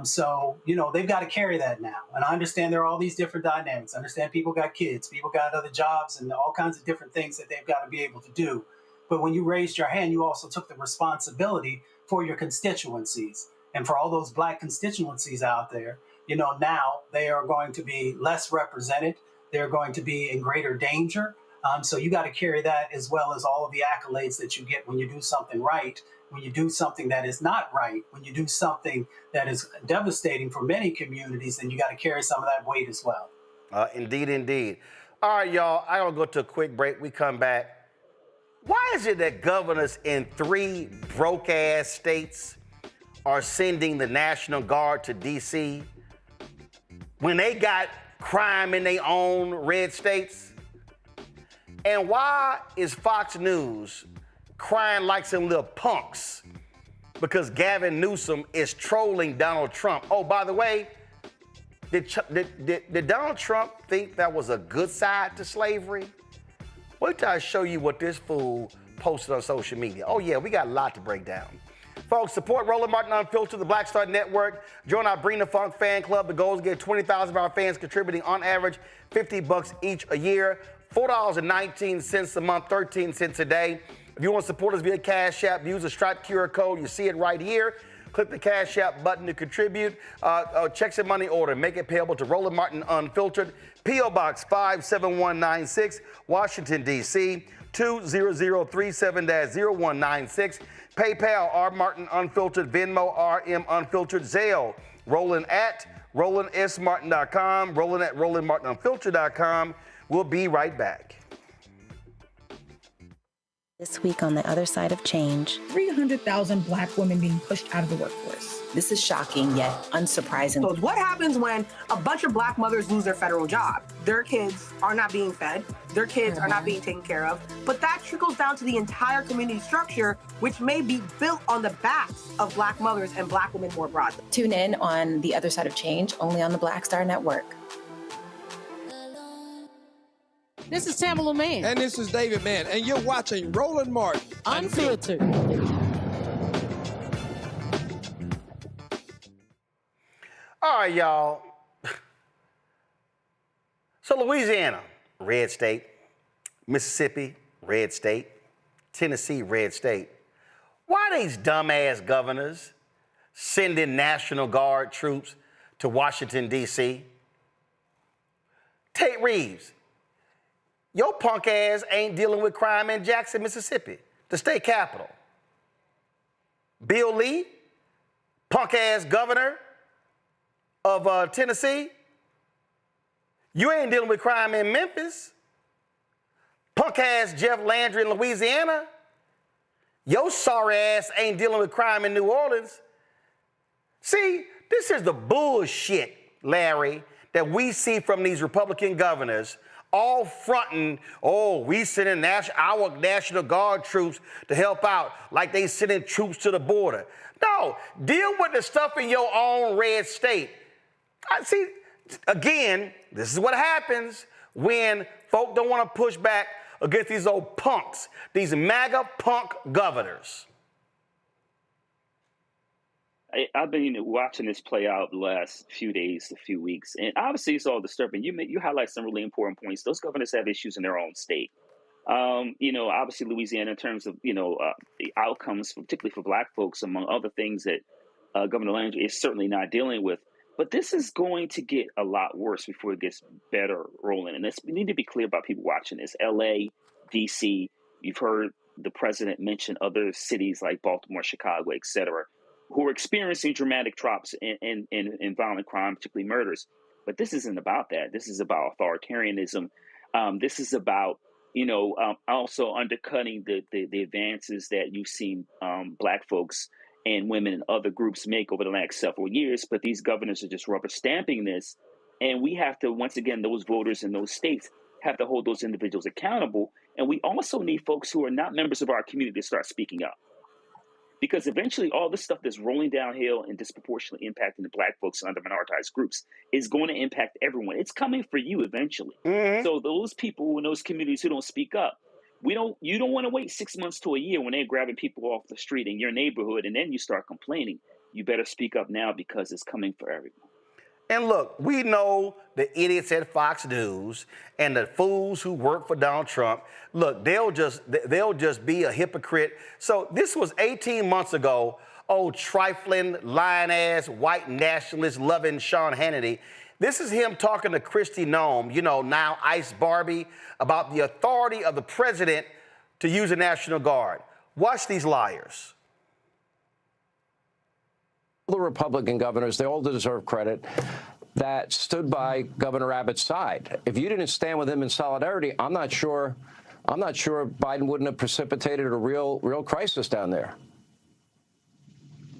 So, they've got to carry that now. And I understand there are all these different dynamics. I understand people got kids, people got other jobs, and all kinds of different things that they've got to be able to do. But when you raised your hand, you also took the responsibility for your constituencies. And for all those Black constituencies out there, now they are going to be less represented. They're going to be in greater danger. So you got to carry that, as well as all of the accolades that you get when you do something right, when you do something that is not right, when you do something that is devastating for many communities, then you got to carry some of that weight as well. Indeed, indeed. All right, y'all, I gotta go to a quick break. We come back. Why is it that governors in 3 broke-ass states are sending the National Guard to D.C. when they got crime in their own red states? And why is Fox News crying like some little punks because Gavin Newsom is trolling Donald Trump. Oh, by the way, did Donald Trump think that was a good side to slavery? Wait till I show you what this fool posted on social media. Oh yeah, we got a lot to break down. Folks, support Roland Martin Unfiltered, the Black Star Network. Join our Bring the Funk fan club. The goal is to get 20,000 of our fans contributing on average $50 each a year, $4.19 a month, 13 cents a day. If you want to support us via Cash App, use the Stripe QR code. You see it right here. Click the Cash App button to contribute. Checks and money order. Make it payable to Roland Martin Unfiltered. P.O. Box 57196, Washington, D.C. 20037-0196. PayPal, R. Martin Unfiltered. Venmo, RM Unfiltered. Zelle, Roland at RolandSMartin.com. Roland at RolandMartinUnfiltered.com. We'll be right back. This week on the other side of change, 300,000 Black women being pushed out of the workforce. this is shocking yet unsurprising. So what happens when a bunch of Black mothers lose their federal job? Their kids are not being fed, their kids are not being taken care of, but that trickles down to the entire community structure, which may be built on the backs of Black mothers and Black women more broadly. Tune in on The Other Side of Change, only on the Black Star Network. This is Tamala Mann. And this is David Mann. And you're watching Roland Martin Unfiltered. All right, y'all. So Louisiana, red state. Mississippi, red state. Tennessee, red state. Why these dumbass governors sending National Guard troops to Washington, D.C.? Tate Reeves, your punk ass ain't dealing with crime in Jackson, Mississippi, the state capital. Bill Lee, punk ass governor of Tennessee, you ain't dealing with crime in Memphis. Punk ass Jeff Landry in Louisiana, your sorry ass ain't dealing with crime in New Orleans. See, this is the bullshit, Larry, that we see from these Republican governors, all fronting, oh, we sending our National Guard troops to help out like they sending troops to the border. No, deal with the stuff in your own red state. See, again, this is what happens when folk don't want to push back against these old punks, these MAGA punk governors. I've been watching this play out the last few days, a few weeks, and obviously it's all disturbing. You highlight some really important points. Those governors have issues in their own state. Obviously Louisiana, in terms of the outcomes, particularly for Black folks, among other things that Governor Landry is certainly not dealing with. But this is going to get a lot worse before it gets better rolling. And we need to be clear about people watching this. L.A., D.C., you've heard the president mention other cities like Baltimore, Chicago, et cetera, who are experiencing dramatic drops in violent crime, particularly murders. But this isn't about that. This is about authoritarianism. This is about, also undercutting the advances that you've seen Black folks and women and other groups make over the last several years. But these governors are just rubber stamping this. And we have to, once again, those voters in those states have to hold those individuals accountable. And we also need folks who are not members of our community to start speaking up. Because eventually all this stuff that's rolling downhill and disproportionately impacting the Black folks and other minoritized groups is going to impact everyone. It's coming for you eventually. Mm-hmm. So those people in those communities who don't speak up, you don't want to wait 6 months to a year when they're grabbing people off the street in your neighborhood and then you start complaining. You better speak up now because it's coming for everyone. And look, we know the idiots at Fox News and the fools who work for Donald Trump. Look, they'll just be a hypocrite. So this was 18 months ago. Old trifling, lying-ass, white nationalist loving Sean Hannity. This is him talking to Kristi Noem, now Ice Barbie, about the authority of the president to use a National Guard. Watch these liars. The Republican governors, they all deserve credit, that stood by Governor Abbott's side. If you didn't stand with him in solidarity, I'm not sure Biden wouldn't have precipitated a real crisis down there.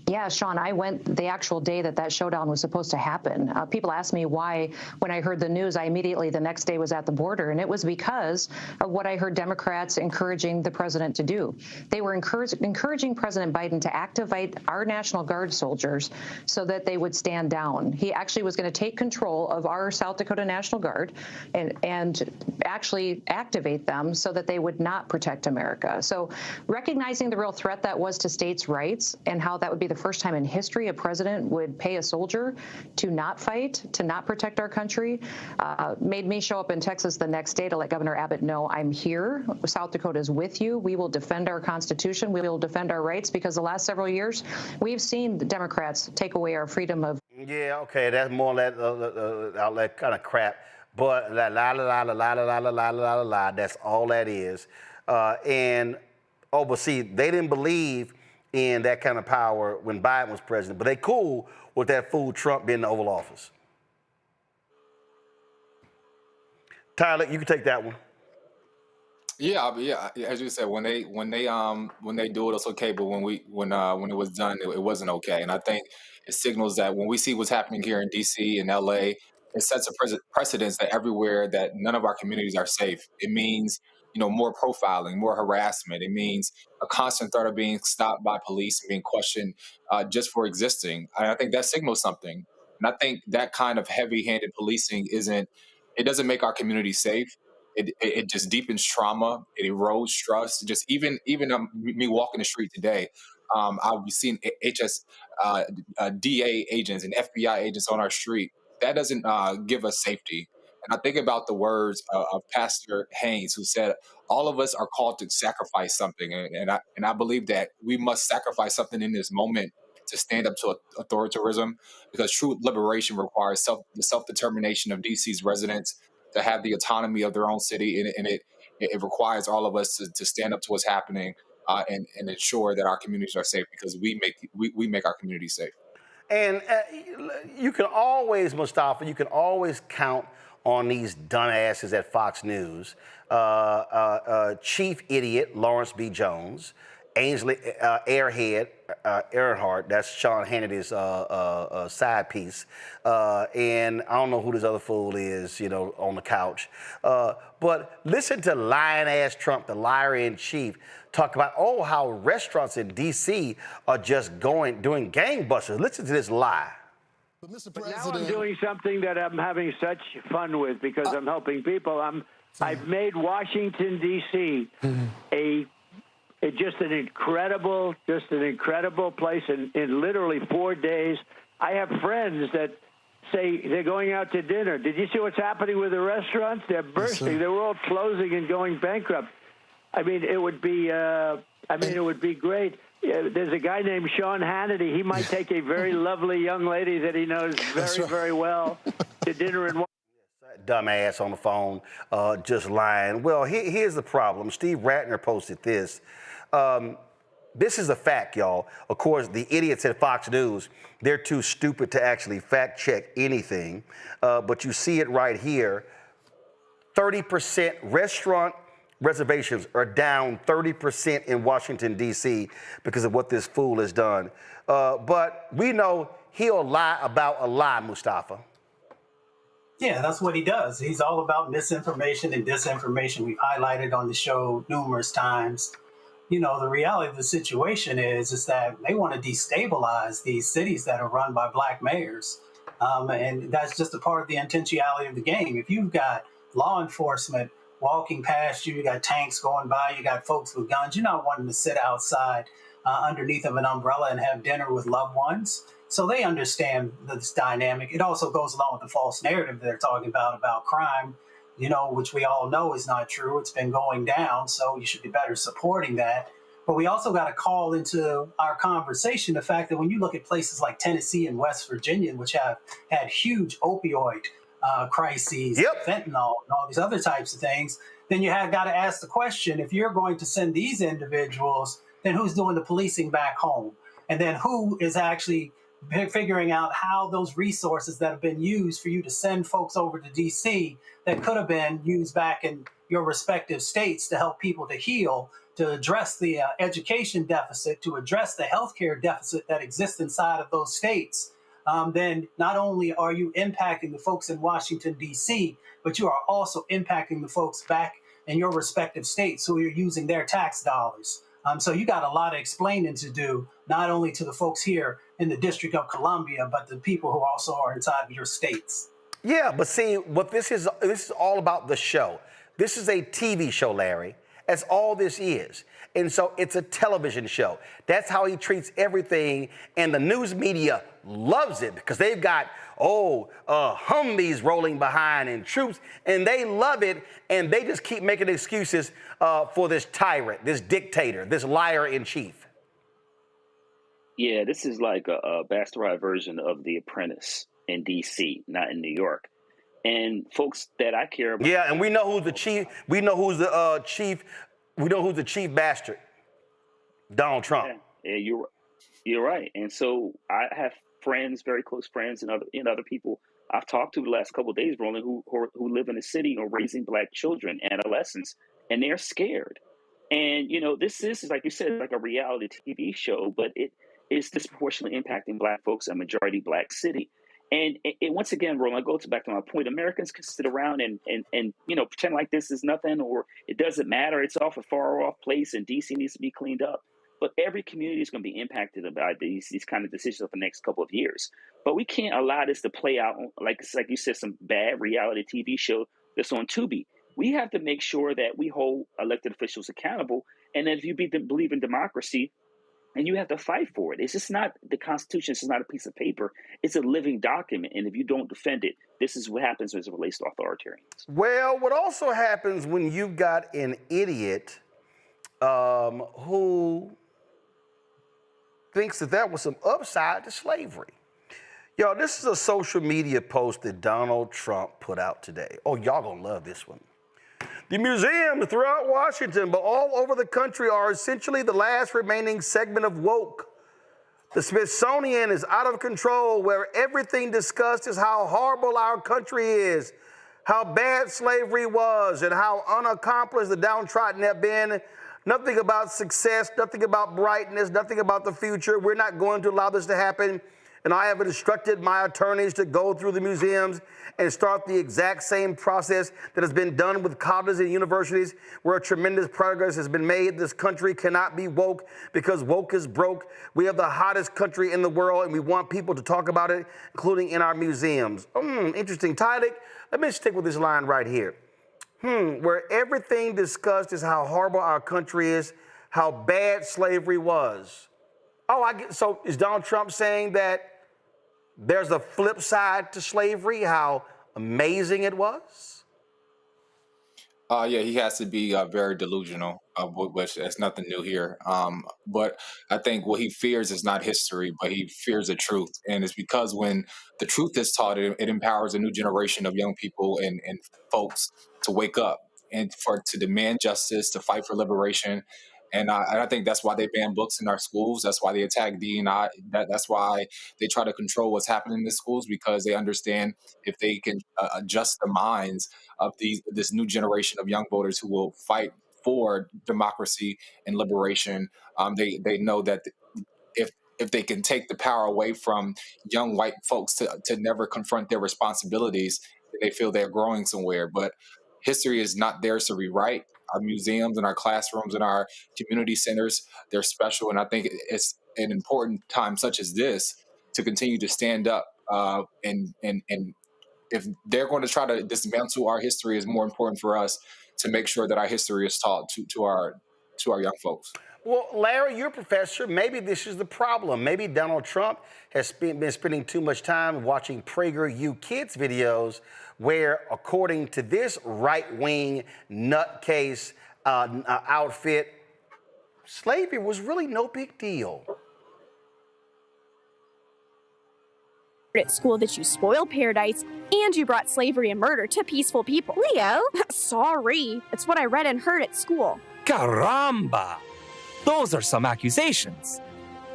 Yeah, Sean, I went the actual day that showdown was supposed to happen. People asked me why, when I heard the news, I immediately the next day was at the border. And it was because of what I heard Democrats encouraging the president to do. They were encouraging President Biden to activate our National Guard soldiers so that they would stand down. He actually was going to take control of our South Dakota National Guard and actually activate them so that they would not protect America. So recognizing the real threat that was to states' rights and how that would be the first time in history a president would pay a soldier to not fight, to not protect our country, made me show up in Texas the next day to let Governor Abbott know, I'm here. South Dakota is with you. We will defend our Constitution. We will defend our rights, because the last several years we've seen the Democrats take away our freedom of. Yeah, okay, that's more that all that kind of crap. But la la la la la la la la la la la. That's all that is. But see, they didn't believe in that kind of power when Biden was president, but they cool with that fool Trump being in the Oval Office. Tyler, you can take that one. Yeah. As you said, when they do it, it's okay. But when it was done, it wasn't okay. And I think it signals that when we see what's happening here in D.C. and L.A., it sets a precedence that everywhere that none of our communities are safe. It means more profiling, more harassment. It means a constant threat of being stopped by police and being questioned just for existing. And I think that signals something. And I think that kind of heavy-handed policing doesn't make our community safe. It just deepens trauma. It erodes trust. Just even me walking the street today, I've seen DA agents and FBI agents on our street. That doesn't give us safety. And I think about the words of Pastor Haynes, who said, all of us are called to sacrifice something. And I believe that we must sacrifice something in this moment to stand up to authoritarianism, because true liberation requires the self-determination of DC's residents to have the autonomy of their own city. And it requires all of us to stand up to what's happening and ensure that our communities are safe, because we make our communities safe. And you can always, Mustafa, you can always count on these dumbasses at Fox News. Chief idiot Lawrence B. Jones, Ainsley Airhead Earhart, that's Sean Hannity's side piece, and I don't know who this other fool is, on the couch. But listen to lying-ass Trump, the liar in chief, talk about how restaurants in D.C. are just doing gangbusters. Listen to this lie. But Mr. President, now I'm doing something that I'm having such fun with, because I'm helping people. I've made Washington D.C. just an incredible place. In literally 4 days, I have friends that say they're going out to dinner. Did you see what's happening with the restaurants? They're bursting. Yes, they're all closing and going bankrupt. I mean, it would be. It would be great. There's a guy named Sean Hannity. He might take a very lovely young lady that he knows very well to dinner and. Dumbass on the phone, just lying. Well, here's the problem. Steve Ratner posted this. This is a fact, y'all. Of course, the idiots at Fox News, they're too stupid to actually fact check anything. But you see it right here. 30% restaurant reservations are down 30% in Washington, D.C. because of what this fool has done. But we know he'll lie about a lie, Mustafa. Yeah, that's what he does. He's all about misinformation and disinformation. We've highlighted on the show numerous times. The reality of the situation is that they want to destabilize these cities that are run by black mayors. And that's just a part of the intentionality of the game. If you've got law enforcement walking past you, you got tanks going by, you got folks with guns, you're not wanting to sit outside underneath of an umbrella and have dinner with loved ones. So they understand this dynamic. It also goes along with the false narrative they're talking about crime, which we all know is not true. It's been going down, so you should be better supporting that. But we also got to call into our conversation the fact that when you look at places like Tennessee and West Virginia, which have had huge opioid crises, fentanyl, and all these other types of things, then you have got to ask the question, if you're going to send these individuals, then who's doing the policing back home? And then who is actually figuring out how those resources that have been used for you to send folks over to D.C. that could have been used back in your respective states to help people to heal, to address the education deficit, to address the healthcare deficit that exists inside of those states, then not only are you impacting the folks in Washington, D.C., but you are also impacting the folks back in your respective states who are using their tax dollars. So you got a lot of explaining to do, not only to the folks here in the District of Columbia, but the people who also are inside of your states. Yeah, but see, what this is all about the show. This is a TV show, Larry. That's all this is. And so it's a television show. That's how he treats everything. And the news media loves it because they've got, Humvees rolling behind and troops, and they love it. And they just keep making excuses for this tyrant, this dictator, this liar in chief. Yeah, this is like a bastardized version of The Apprentice in D.C., not in New York. And folks that I care about. Yeah, and we know who's the chief. We know who's the chief. We know who's the chief bastard. Donald Trump. Yeah, you're right. And so I have friends, very close friends, and other people I've talked to the last couple of days, Roland, who live in the city or raising Black children, adolescents, and they're scared. And this is, like you said, like a reality TV show, but it is disproportionately impacting Black folks, a majority Black city. And once again, Roland, I go back to my point. Americans can sit around and pretend like this is nothing or it doesn't matter. It's off a far off place and DC needs to be cleaned up. But every community is going to be impacted by these kind of decisions over the next couple of years. But we can't allow this to play out like you said, some bad reality TV show that's on Tubi. We have to make sure that we hold elected officials accountable. And if you believe in democracy, and you have to fight for it. It's just not the Constitution. It's not a piece of paper. It's a living document. And if you don't defend it, this is what happens as it relates to authoritarians. Well, what also happens when you've got an idiot who thinks that there was some upside to slavery. Y'all, this is a social media post that Donald Trump put out today. Oh, y'all gonna love this one. The museums throughout Washington, but all over the country, are essentially the last remaining segment of woke. The Smithsonian is out of control, where everything discussed is how horrible our country is, how bad slavery was, and how unaccomplished the downtrodden have been. Nothing about success, nothing about brightness, nothing about the future. We're not going to allow this to happen. And I have instructed my attorneys to go through the museums and start the exact same process that has been done with colleges and universities, where tremendous progress has been made. This country cannot be woke because woke is broke. We have the hottest country in the world, and we want people to talk about it, including in our museums. Interesting. Tyler, let me stick with this line right here. Where everything discussed is how horrible our country is, how bad slavery was. So is Donald Trump saying that there's a flip side to slavery, how amazing it was? Yeah, he has to be very delusional, which is nothing new here. But I think what he fears is not history, but he fears the truth. And it's because when the truth is taught, it empowers a new generation of young people and folks to wake up and to demand justice, to fight for liberation. And I think that's why they ban books in our schools. That's why they attack D&I. That's why they try to control what's happening in the schools, because they understand if they can adjust the minds of this new generation of young voters who will fight for democracy and liberation, they know that if they can take the power away from young white folks to never confront their responsibilities, they feel they're growing somewhere. But history is not theirs to rewrite. Our museums and our classrooms and our community centers, they're special. And I think it's an important time such as this to continue to stand up. And if they're going to try to dismantle our history, it's more important for us to make sure that our history is taught to our young folks. Well, Larry, you're a professor. Maybe this is the problem. Maybe Donald Trump has been spending too much time watching PragerU Kids videos where, according to this right-wing nutcase outfit, slavery was really no big deal. At school that you spoiled paradise and you brought slavery and murder to peaceful people. Leo? Sorry. It's what I read and heard at school. Caramba! Those are some accusations.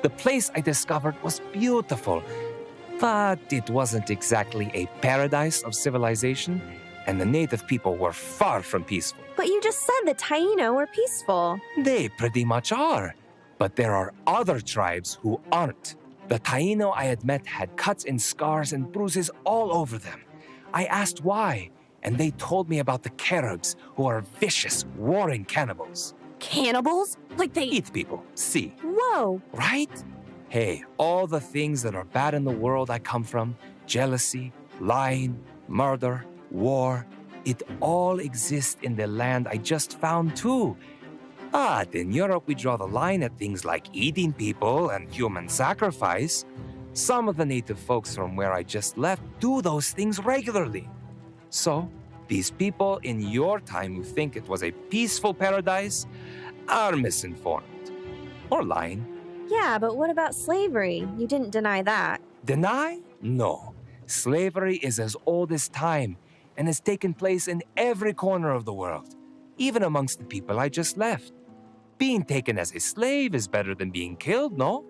The place I discovered was beautiful, but it wasn't exactly a paradise of civilization. And the native people were far from peaceful. But you just said the Taino were peaceful. They pretty much are. But there are other tribes who aren't. The Taino I had met had cuts and scars and bruises all over them. I asked why, and they told me about the Caribs, who are vicious, warring cannibals. Cannibals? Like they eat people, see. Whoa. Right? Hey, all the things that are bad in the world I come from, jealousy, lying, murder, war, it all exists in the land I just found too. But in Europe, we draw the line at things like eating people and human sacrifice. Some of the native folks from where I just left do those things regularly. So, these people in your time who think it was a peaceful paradise are misinformed. Or lying. Yeah, but what about slavery? You didn't deny that. Deny? No. Slavery is as old as time and has taken place in every corner of the world, even amongst the people I just left. Being taken as a slave is better than being killed, no?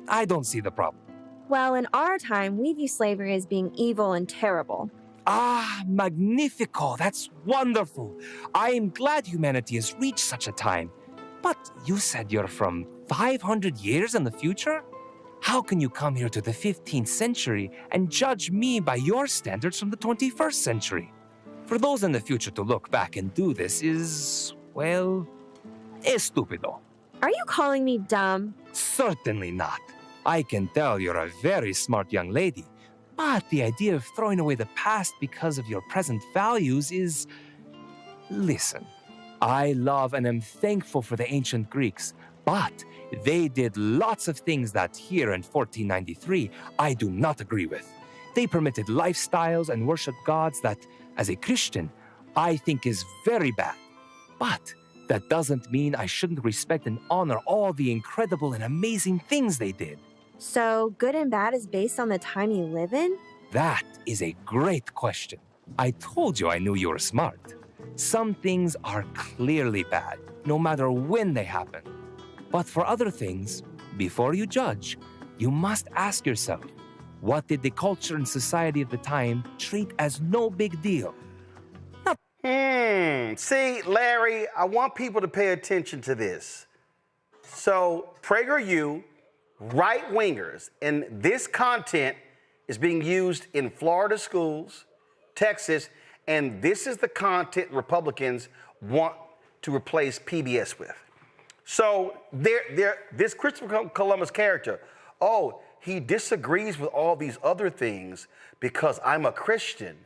I don't see the problem. Well, in our time, we view slavery as being evil and terrible. Ah, magnifico. That's wonderful. I am glad humanity has reached such a time. But you said you're from 500 years in the future? How can you come here to the 15th century and judge me by your standards from the 21st century? For those in the future to look back and do this is, well, estúpido. Are you calling me dumb? Certainly not. I can tell you're a very smart young lady. But the idea of throwing away the past because of your present values is... Listen, I love and am thankful for the ancient Greeks, but they did lots of things that here in 1493 I do not agree with. They permitted lifestyles and worshiped gods that, as a Christian, I think is very bad. But that doesn't mean I shouldn't respect and honor all the incredible and amazing things they did. So, good and bad is based on the time you live in? That is a great question. I told you I knew you were smart. Some things are clearly bad, no matter when they happen. But for other things, before you judge, you must ask yourself, what did the culture and society of the time treat as no big deal? See, Larry, I want people to pay attention to this. So, PragerU, right-wingers, and this content is being used in Florida schools, Texas, and this is the content Republicans want to replace PBS with. So this Christopher Columbus character, oh, he disagrees with all these other things because I'm a Christian.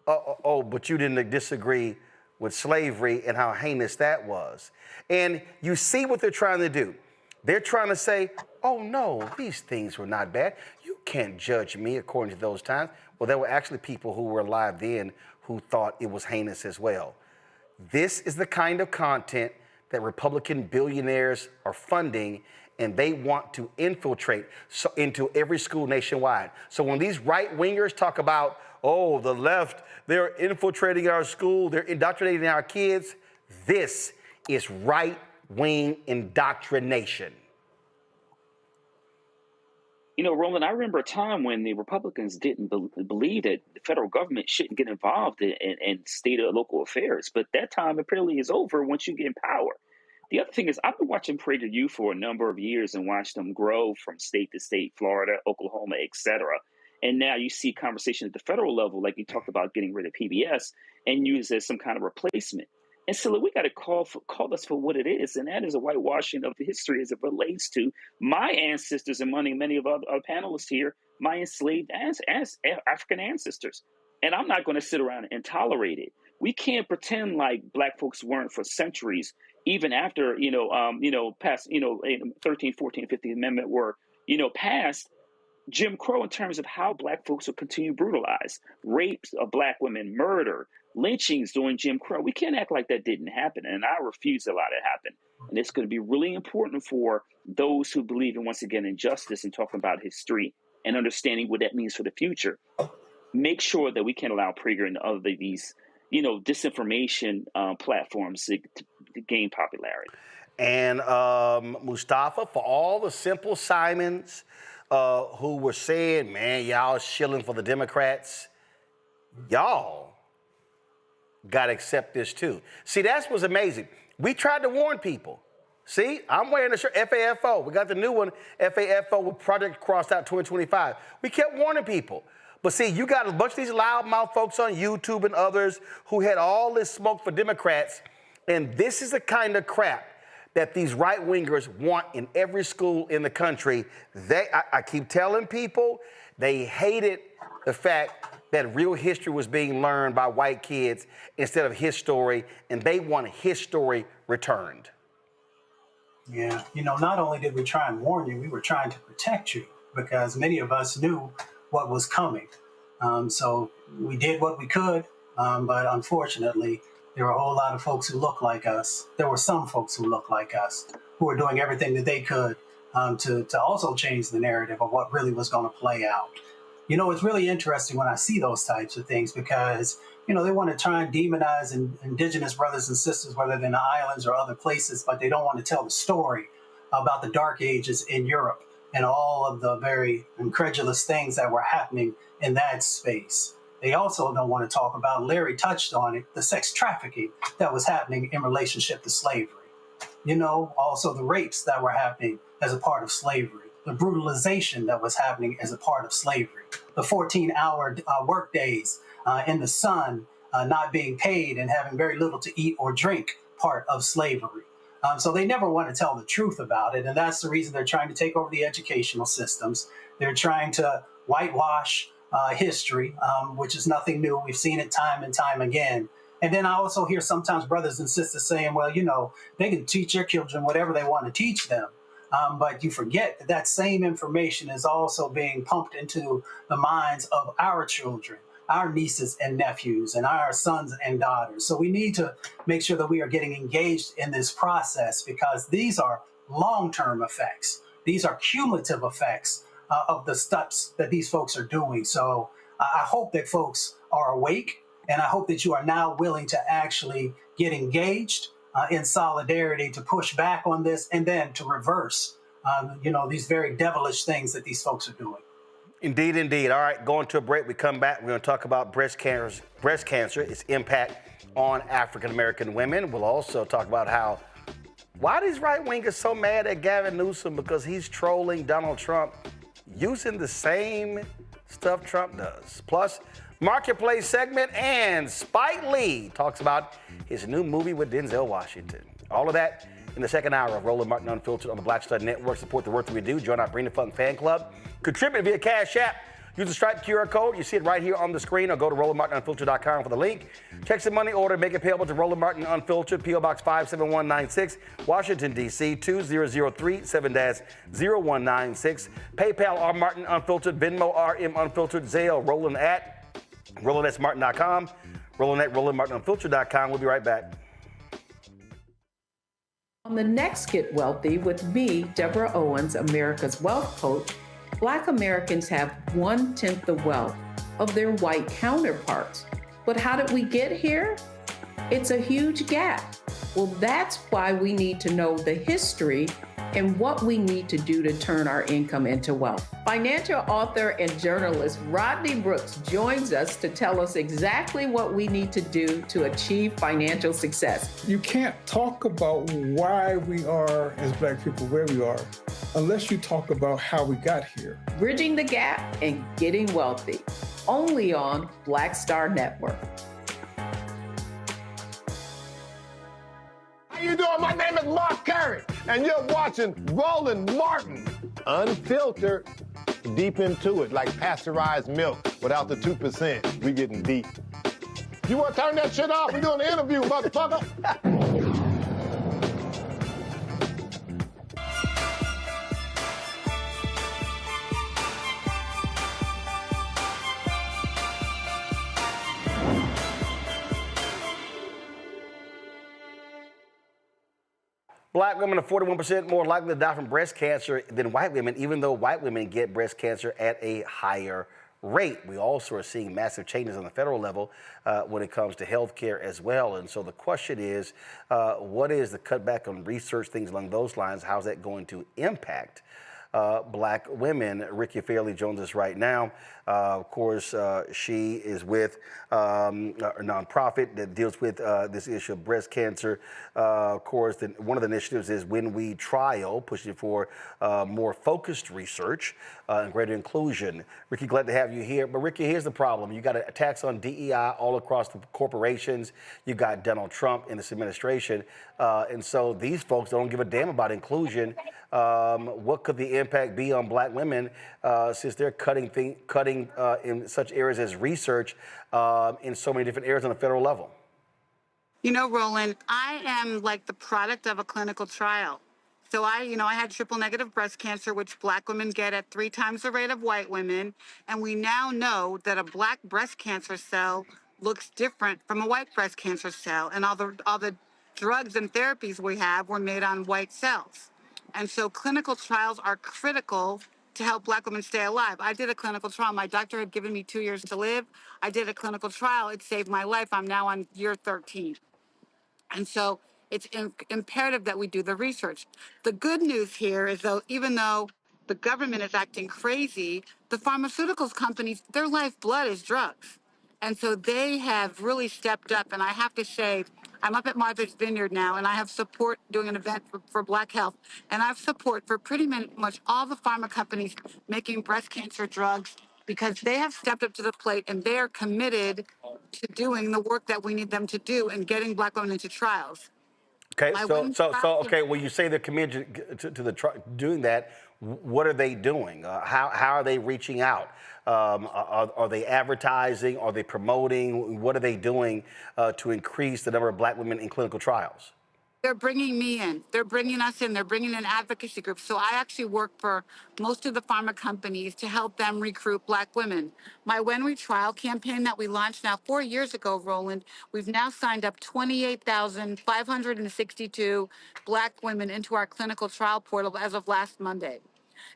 Oh, but you didn't disagree with slavery and how heinous that was. And you see what they're trying to do. They're trying to say, oh, no, these things were not bad. You can't judge me according to those times. Well, there were actually people who were alive then who thought it was heinous as well. This is the kind of content that Republican billionaires are funding, and they want to infiltrate into every school nationwide. So when these right-wingers talk about, oh, the left, they're infiltrating our school, they're indoctrinating our kids, this is right-wing indoctrination. You know, Roland, I remember a time when the Republicans didn't believe that the federal government shouldn't get involved in state or local affairs. But that time apparently is over once you get in power. The other thing is, I've been watching PragerU for a number of years and watched them grow from state to state, Florida, Oklahoma, et cetera. And now you see conversation at the federal level, like you talked about getting rid of PBS and use it as some kind of replacement. And so we got to call this for what it is, and that is a whitewashing of history as it relates to my ancestors and many of our panelists here, my enslaved African ancestors. And I'm not going to sit around and tolerate it. We can't pretend like Black folks weren't for centuries, even after, past, 13th, 14th, 15th Amendment were, passed. Jim Crow in terms of how Black folks will continue brutalized, rapes of Black women, murder, lynchings during Jim Crow. We can't act like that didn't happen, and I refuse to allow that to happen. And it's going to be really important for those who believe in, once again, in justice and talking about history and understanding what that means for the future. Make sure that we can't allow Prager and other these, disinformation platforms to gain popularity. And Mustafa, for all the Simple Simons who were saying, man, y'all shilling for the Democrats, y'all got to accept this too. See, that's what's amazing. We tried to warn people. See, I'm wearing the shirt, FAFO. We got the new one, FAFO with Project Crossed Out 2025. We kept warning people. But see, you got a bunch of these loudmouth folks on YouTube and others who had all this smoke for Democrats. And this is the kind of crap that these right-wingers want in every school in the country. I keep telling people, they hated the fact that real history was being learned by white kids instead of his story, and they want his story returned. Yeah, not only did we try and warn you, we were trying to protect you because many of us knew what was coming. So we did what we could, but unfortunately, there were a whole lot of folks who look like us. There were some folks who look like us who were doing everything that they could to also change the narrative of what really was going to play out. It's really interesting when I see those types of things because, they want to try and demonize indigenous brothers and sisters, whether they're in the islands or other places, but they don't want to tell the story about the dark ages in Europe and all of the very incredulous things that were happening in that space. They also don't want to talk about, Larry touched on it, the sex trafficking that was happening in relationship to slavery. Also the rapes that were happening as a part of slavery, the brutalization that was happening as a part of slavery, the 14-hour work days in the sun, not being paid and having very little to eat or drink, part of slavery. So they never want to tell the truth about it. And that's the reason they're trying to take over the educational systems. They're trying to whitewash history, which is nothing new. We've seen it time and time again. And then I also hear sometimes brothers and sisters saying, well, they can teach their children whatever they want to teach them. But you forget that that same information is also being pumped into the minds of our children, our nieces and nephews, and our sons and daughters. So we need to make sure that we are getting engaged in this process because these are long-term effects. These are cumulative effects of the steps that these folks are doing. So I hope that folks are awake, and I hope that you are now willing to actually get engaged in solidarity to push back on this and then to reverse, these very devilish things that these folks are doing. Indeed, indeed. All right, going to a break. We come back. We're going to talk about breast cancer, its impact on African-American women. We'll also talk about why these right-wingers so mad at Gavin Newsom because he's trolling Donald Trump using the same stuff Trump does. Plus, Marketplace segment, and Spike Lee talks about his new movie with Denzel Washington. All of that in the second hour of Roland Martin Unfiltered on the Black Star Network. Support the work that we do. Join our Bring the Funk fan club. Contribute via Cash App. Use the Stripe QR code. You see it right here on the screen, or go to RolandMartinUnfiltered.com for the link. Check the money order. Make it payable to Roland Martin Unfiltered, P.O. Box 57196, Washington, D.C. 20037-0196. PayPal R Martin Unfiltered, Venmo RM Unfiltered, Zelle Roland at RolandSMartin.com, Roland at RolandMartinUnfiltered.com. We'll be right back. On the next Get Wealthy with me, Deborah Owens, America's Wealth Coach, Black Americans have 1/10 the wealth of their white counterparts. But how did we get here? It's a huge gap. Well, that's why we need to know the history and what we need to do to turn our income into wealth. Financial author and journalist Rodney Brooks joins us to tell us exactly what we need to do to achieve financial success. You can't talk about why we are, as Black people, where we are, unless you talk about how we got here. Bridging the Gap and Getting Wealthy, only on Black Star Network. How you doing? My name is Mark Curry, and you're watching Roland Martin Unfiltered. Deep into it, like pasteurized milk without the 2%. We getting deep. You want to turn that shit off? We're doing the interview, motherfucker. Black women are 41% more likely to die from breast cancer than white women, even though white women get breast cancer at a higher rate. We also are seeing massive changes on the federal level when it comes to health care as well. And so the question is, what is the cutback on research, things along those lines? How's that going to impact Black women? Ricki Fairley joins us right now. Of course, she is with a nonprofit that deals with this issue of breast cancer. Of course, one of the initiatives is When We Trial, pushing for more focused research and greater inclusion. Ricki, glad to have you here. But Ricki, here's the problem. You got attacks on DEI all across the corporations. You got Donald Trump in this administration. And so these folks don't give a damn about inclusion. What could the impact be on black women since they're cutting in such areas as research in so many different areas on a federal level? You know, Roland, I am like the product of a clinical trial. So I had triple negative breast cancer, which black women get at 3 times the rate of white women. And we now know that a black breast cancer cell looks different from a white breast cancer cell. And all the drugs and therapies we have were made on white cells. And so clinical trials are critical to help black women stay alive. I did a clinical trial. My doctor had given me 2 years to live. I did a clinical trial. It saved my life. I'm now on year 13. And so it's imperative that we do the research. The good news here is, though, even though the government is acting crazy, the pharmaceuticals companies, their lifeblood is drugs. And so they have really stepped up. And I have to say, I'm up at Martha's Vineyard now, and I have support doing an event for Black Health. And I have support for pretty much all the pharma companies making breast cancer drugs, because they have stepped up to the plate and they are committed to doing the work that we need them to do and getting black women into trials. Okay, okay. When you say they're committed to doing that, what are they doing? How are they reaching out? Are they advertising? Are they promoting? What are they doing to increase the number of black women in clinical trials? They're bringing me in. They're bringing us in. They're bringing in advocacy groups. So I actually work for most of the pharma companies to help them recruit black women. My When We Trial campaign that we launched now 4 years ago, Roland, we've now signed up 28,562 black women into our clinical trial portal as of last Monday.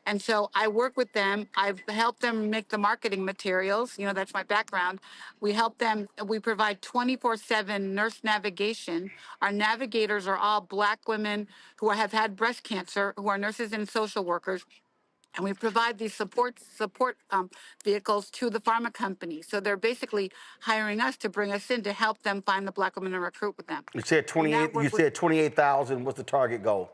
And so I work with them. I've helped them make the marketing materials. You know, that's my background. We help them. We provide 24/7 nurse navigation. Our navigators are all black women who have had breast cancer, who are nurses and social workers. And we provide these support vehicles to the pharma companies. So they're basically hiring us to bring us in to help them find the black women and recruit with them. You said 28. You said 28,000. What's the target goal?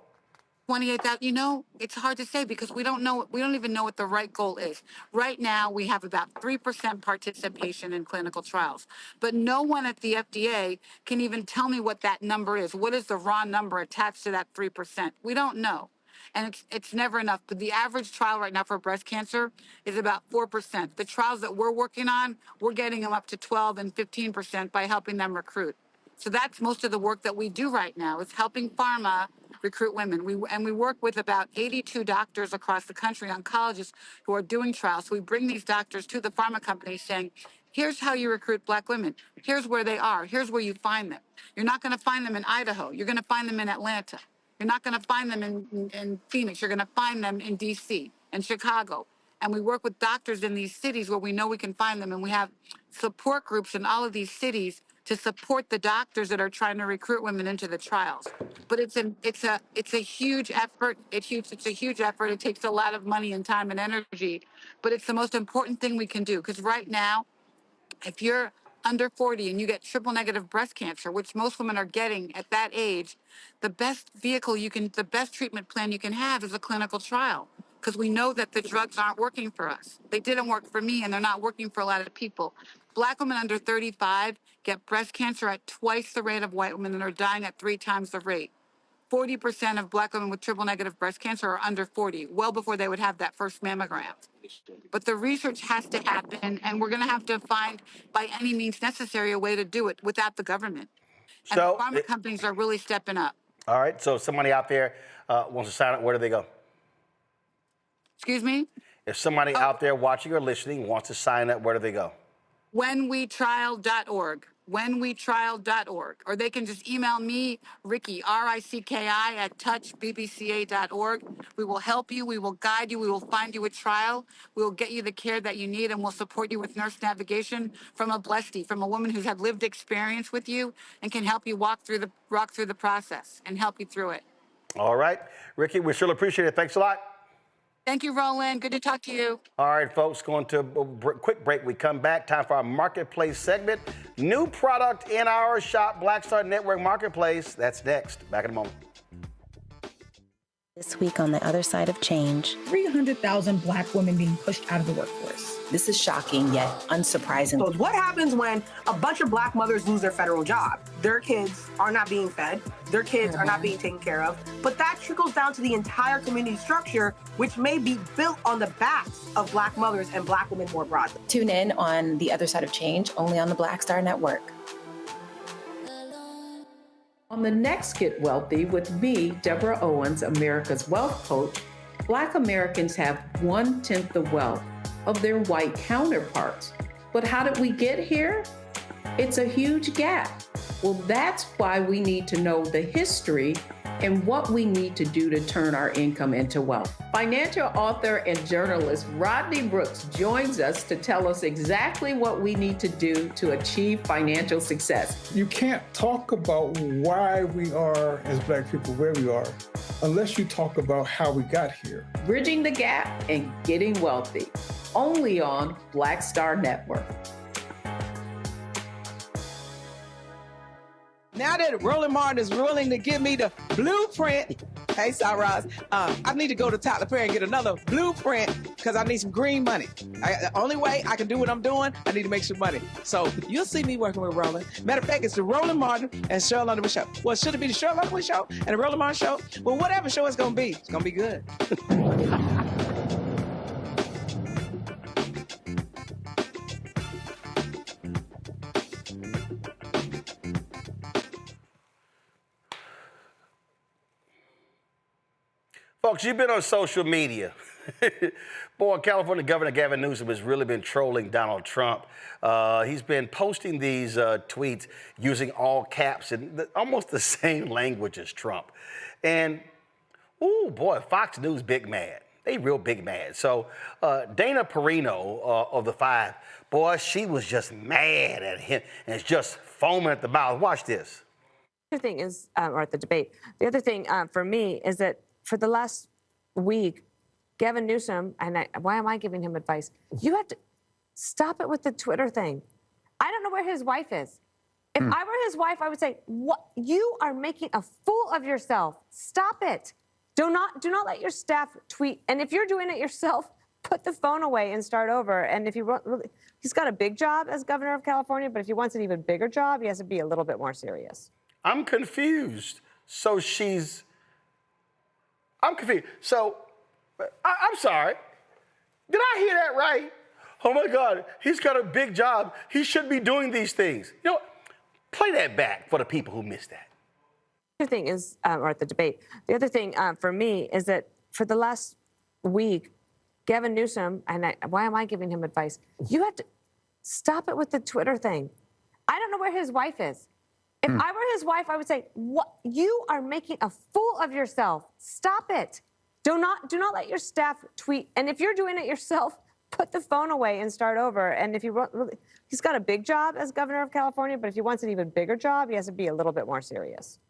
28,000. You know, it's hard to say because we don't know. We don't even know what the right goal is. Right now, we have about 3% participation in clinical trials, but no one at the FDA can even tell me what that number is. What is the raw number attached to that 3%? We don't know. And it's never enough. But the average trial right now for breast cancer is about 4%. The trials that we're working on, we're getting them up to 12 and 15% by helping them recruit. So that's most of the work that we do right now, is helping pharma recruit women. We work with about 82 doctors across the country, oncologists who are doing trials. So we bring these doctors to the pharma companies saying, here's how you recruit black women. Here's where they are. Here's where you find them. You're not going to find them in Idaho. You're going to find them in Atlanta. You're not going to find them in Phoenix. You're going to find them in D.C. and Chicago. And we work with doctors in these cities where we know we can find them. And we have support groups in all of these cities to support the doctors that are trying to recruit women into the trials. But it's a huge effort. It's a huge effort. It takes a lot of money and time and energy. But it's the most important thing we can do. Because right now, if you're under 40 and you get triple negative breast cancer, which most women are getting at that age, the best treatment plan you can have is a clinical trial. Because we know that the drugs aren't working for us. They didn't work for me, and they're not working for a lot of people. Black women under 35 get breast cancer at twice the rate of white women and are dying at 3 times the rate. 40% of black women with triple negative breast cancer are under 40, well before they would have that first mammogram. But the research has to happen, and we're going to have to find, by any means necessary, a way to do it without the government. And the pharma companies are really stepping up. All right. So somebody out there wants to sign up. Where do they go? Excuse me? If somebody out there watching or listening wants to sign up, where do they go? whenwetrial.org. whenwetrial.org. Or they can just email me, Ricki, RICKI, at touchbbca.org. We will help you. We will guide you. We will find you a trial. We will get you the care that you need, and we'll support you with nurse navigation from a blessee, from a woman who's had lived experience with you and can help you walk through the process and help you through it. All right. Ricki, we sure appreciate it. Thanks a lot. Thank you, Roland. Good to talk to you. All right, folks, going to a quick break. We come back. Time for our marketplace segment. New product in our shop, Black Star Network Marketplace. That's next. Back in a moment. This week on the other side of change, 300,000 Black women being pushed out of the workforce. this is shocking yet unsurprising. So what happens when a bunch of Black mothers lose their federal job? Their kids are not being fed. Their kids are not being taken care of. But that trickles down to the entire community structure, which may be built on the backs of Black mothers and Black women more broadly. Tune in on The Other Side of Change, only on the Black Star Network. On the next Get Wealthy with me, Deborah Owens, America's Wealth Coach, Black Americans have 1/10 the wealth of their white counterparts. But how did we get here? It's a huge gap. Well, that's why we need to know the history and what we need to do to turn our income into wealth. Financial author and journalist Rodney Brooks joins us to tell us exactly what we need to do to achieve financial success. You can't talk about why we are, as Black people, where we are, unless you talk about how we got here. Bridging the Gap and Getting Wealthy, only on Black Star Network. Now that Roland Martin is willing to give me the blueprint, hey, Cyrus, I need to go to Tyler Perry and get another blueprint because I need some green money. The only way I can do what I'm doing, I need to make some money. So you'll see me working with Roland. Matter of fact, it's the Roland Martin and Cheryl Underwood show. Well, should it be the Cheryl Underwood show and the Roland Martin show? Well, whatever show it's going to be good. Folks, you've been on social media. Boy, California Governor Gavin Newsom has really been trolling Donald Trump. He's been posting these tweets using all caps and almost the same language as Trump. And, oh boy, Fox News big mad. They real big mad. So Dana Perino of The Five, boy, she was just mad at him and just foaming at the mouth. Watch this. The other thing is, or at the debate, the other thing for me is that for the last week, Gavin Newsom, and why am I giving him advice? You have to stop it with the Twitter thing. I don't know where his wife is. If I were his wife, I would say, "What? You are making a fool of yourself. Stop it. Do not let your staff tweet. And if you're doing it yourself, put the phone away and start over. And if you really, he's got a big job as governor of California, but if he wants an even bigger job, he has to be a little bit more serious." I'm confused. I'm confused. So, I'm sorry. Did I hear that right? Oh my God, he's got a big job. He should be doing these things. You know what? Play that back for the people who missed that. The other thing is, or at the debate, the other thing for me is that for the last week, Gavin Newsom, and why am I giving him advice? You have to stop it with the Twitter thing. I don't know where his wife is. If I were his wife, I would say, "What? You are making a fool of yourself. Stop it. Do not let your staff tweet. And if you're doing it yourself, put the phone away and start over. And if you really, he's got a big job as governor of California, but if he wants an even bigger job, he has to be a little bit more serious."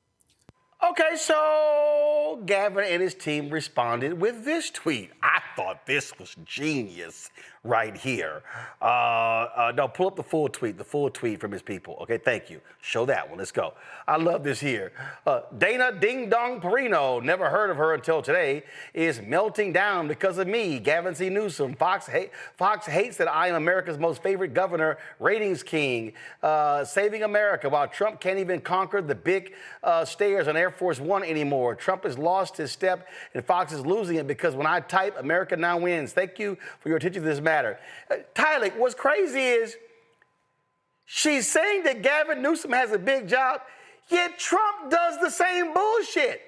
Okay, so Gavin and his team responded with this tweet. I thought this was genius right here. No, pull up the full tweet from his people. Okay, thank you. Show that one. Let's go. I love this here. Dana Ding Dong Perino, never heard of her until today, is melting down because of me, Gavin C. Newsom. Fox hates that I am America's most favorite governor, ratings king, saving America, while Trump can't even conquer the big stairs on Air Force One anymore. Trump has lost his step and Fox is losing it because when I type, America now wins. Thank you for your attention to this matter. Tyler, what's crazy is she's saying that Gavin Newsom has a big job, yet Trump does the same bullshit.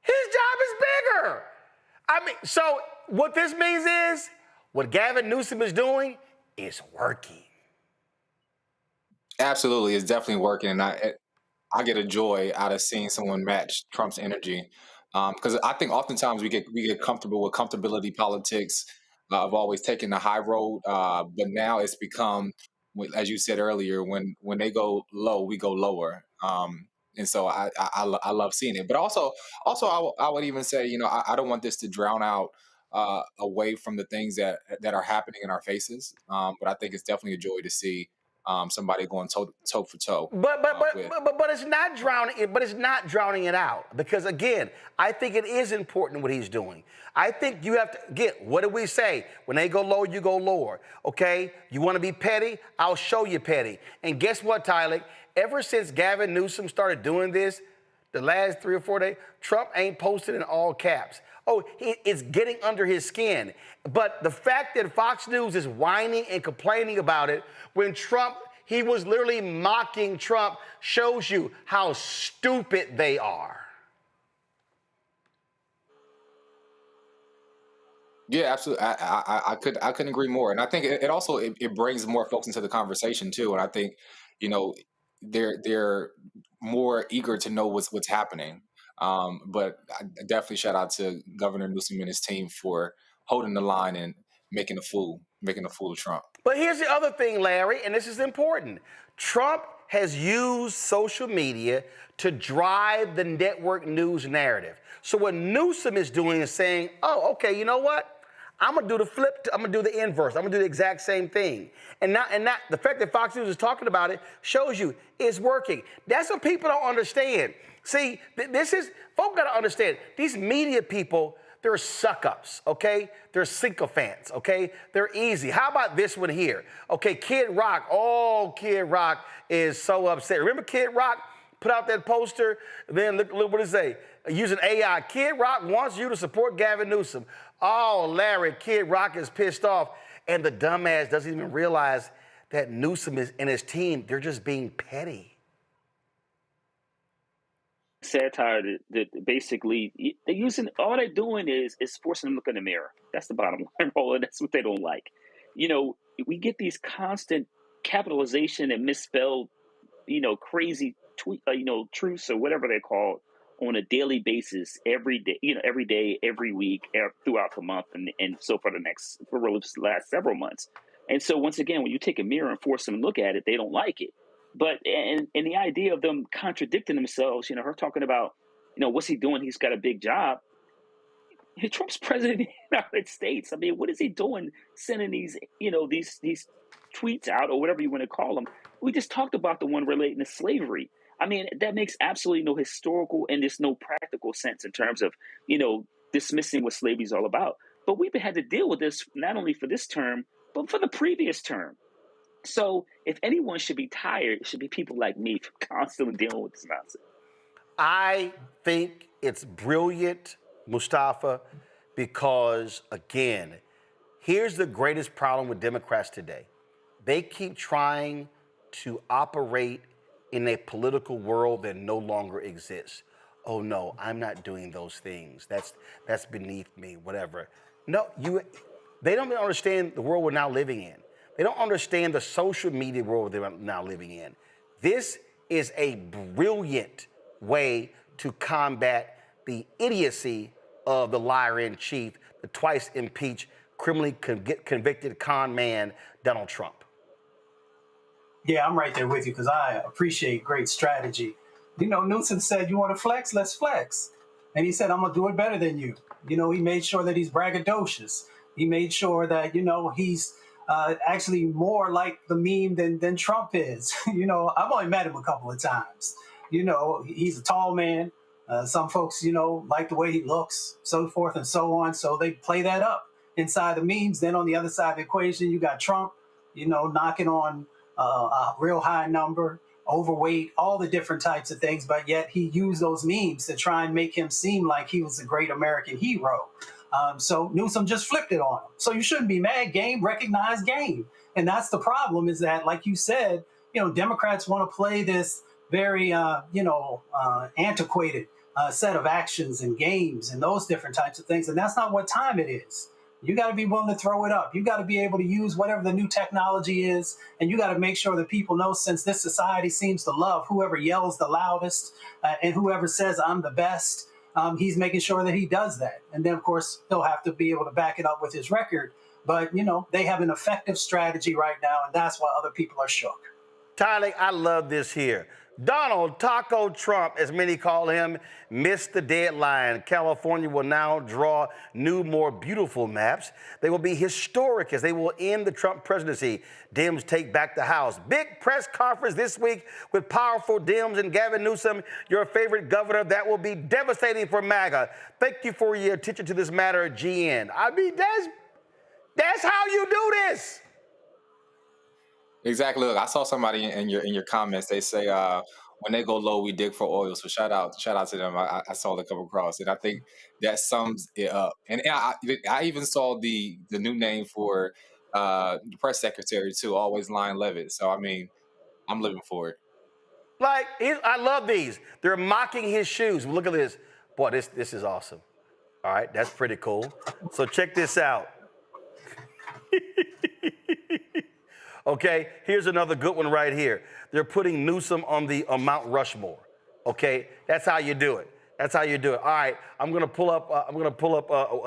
His job is bigger. I mean, so what this means is what Gavin Newsom is doing is working. Absolutely, it's definitely working, and I get a joy out of seeing someone match Trump's energy, because I think oftentimes we get comfortable with comfortability politics of always taking the high road, but now it's become, as you said earlier, when they go low, we go lower, and so I love seeing it. But also I would even say, I don't want this to drown out away from the things that are happening in our faces. But I think it's definitely a joy to see somebody going toe for toe. But it's not drowning it. But it's not drowning it out, because again, I think it is important what he's doing. I think you have to get. What do we say? When they go low, you go lower. Okay? You want to be petty? I'll show you petty. And guess what, Tyler? Ever since Gavin Newsom started doing this, the last 3 or 4 days, Trump ain't posted in all caps. Oh, it's getting under his skin. But the fact that Fox News is whining and complaining about it when Trump, he was literally mocking Trump, shows you how stupid they are. Yeah, absolutely. I couldn't agree more. And I think it also it brings more folks into the conversation too. And I think, you know, they're more eager to know what's happening. But I definitely shout out to Governor Newsom and his team for holding the line and making a fool of Trump. But here's the other thing, Larry, and this is important. Trump has used social media to drive the network news narrative. So what Newsom is doing is saying, oh, okay, you know what? I'm gonna do the flip. I'm gonna do the inverse. I'm gonna do the exact same thing. And the fact that Fox News is talking about it shows you it's working. That's what people don't understand. See, folk gotta understand, these media people, they're suck-ups, okay? They're sycophants, okay? They're easy. How about this one here? Okay, Kid Rock. Oh, Kid Rock is so upset. Remember Kid Rock put out that poster? Then look what it say. Using AI. Kid Rock wants you to support Gavin Newsom. Oh, Larry, Kid Rock is pissed off. And the dumbass doesn't even realize that Newsom and his team, they're just being petty. Satire that basically they're using, all they're doing is forcing them to look in the mirror. That's the bottom line, Roland. That's what they don't like. You know, we get these constant capitalization and misspelled, crazy tweet, truths or whatever they're called on a daily basis, every day, every week, throughout the month, and so for the last several months. And so once again, when you take a mirror and force them to look at it, they don't like it. But and the idea of them contradicting themselves, her talking about, what's he doing? He's got a big job. Trump's president of the United States. I mean, what is he doing sending these, these tweets out or whatever you want to call them? We just talked about the one relating to slavery. I mean, that makes absolutely no historical and there's no practical sense in terms of, dismissing what slavery is all about. But we've had to deal with this not only for this term, but for the previous term. So if anyone should be tired, it should be people like me constantly dealing with this nonsense. I think it's brilliant, Mustafa, because, again, here's the greatest problem with Democrats today. They keep trying to operate in a political world that no longer exists. Oh, no, I'm not doing those things. That's beneath me, whatever. No, they don't understand the world we're now living in. They don't understand the social media world they're now living in. This is a brilliant way to combat the idiocy of the liar-in-chief, the twice impeached, criminally convicted con man, Donald Trump. Yeah, I'm right there with you because I appreciate great strategy. Newsom said, you want to flex? Let's flex. And he said, I'm going to do it better than you. He made sure that he's braggadocious. He made sure that, he's actually more like the meme than Trump is. I've only met him a couple of times. He's a tall man. Some folks, like the way he looks, so forth and so on. So they play that up inside the memes. Then on the other side of the equation, you got Trump, knocking on a real high number, overweight, all the different types of things. But yet he used those memes to try and make him seem like he was a great American hero. So Newsom just flipped it on him. So you shouldn't be mad. Game, recognize game. And that's the problem is that, like you said, Democrats want to play this very, antiquated set of actions and games and those different types of things. And that's not what time it is. You got to be willing to throw it up. You got to be able to use whatever the new technology is. And you got to make sure that people know, since this society seems to love whoever yells the loudest and whoever says I'm the best, he's making sure that he does that. And then, of course, he'll have to be able to back it up with his record. But, they have an effective strategy right now, and that's why other people are shook. Tyler, I love this here. Donald Taco Trump, as many call him, missed the deadline. California will now draw new, more beautiful maps. They will be historic as they will end the Trump presidency. Dems take back the House. Big press conference this week with powerful Dems and Gavin Newsom, your favorite governor. That will be devastating for MAGA. Thank you for your attention to this matter, GN. I mean, that's how you do this. Exactly. Look, I saw somebody in your comments. They say when they go low, we dig for oil. So shout out to them. I saw that come across, and I think that sums it up. And I even saw the new name for the press secretary too. Always Lion Levitt. So I mean, I'm living for it. Like, I love these. They're mocking his shoes. Look at this. Boy, this is awesome. All right, that's pretty cool. So check this out. Okay, here's another good one right here. They're putting Newsom on the Mount Rushmore. Okay, that's how you do it. That's how you do it. All right, I'm gonna pull up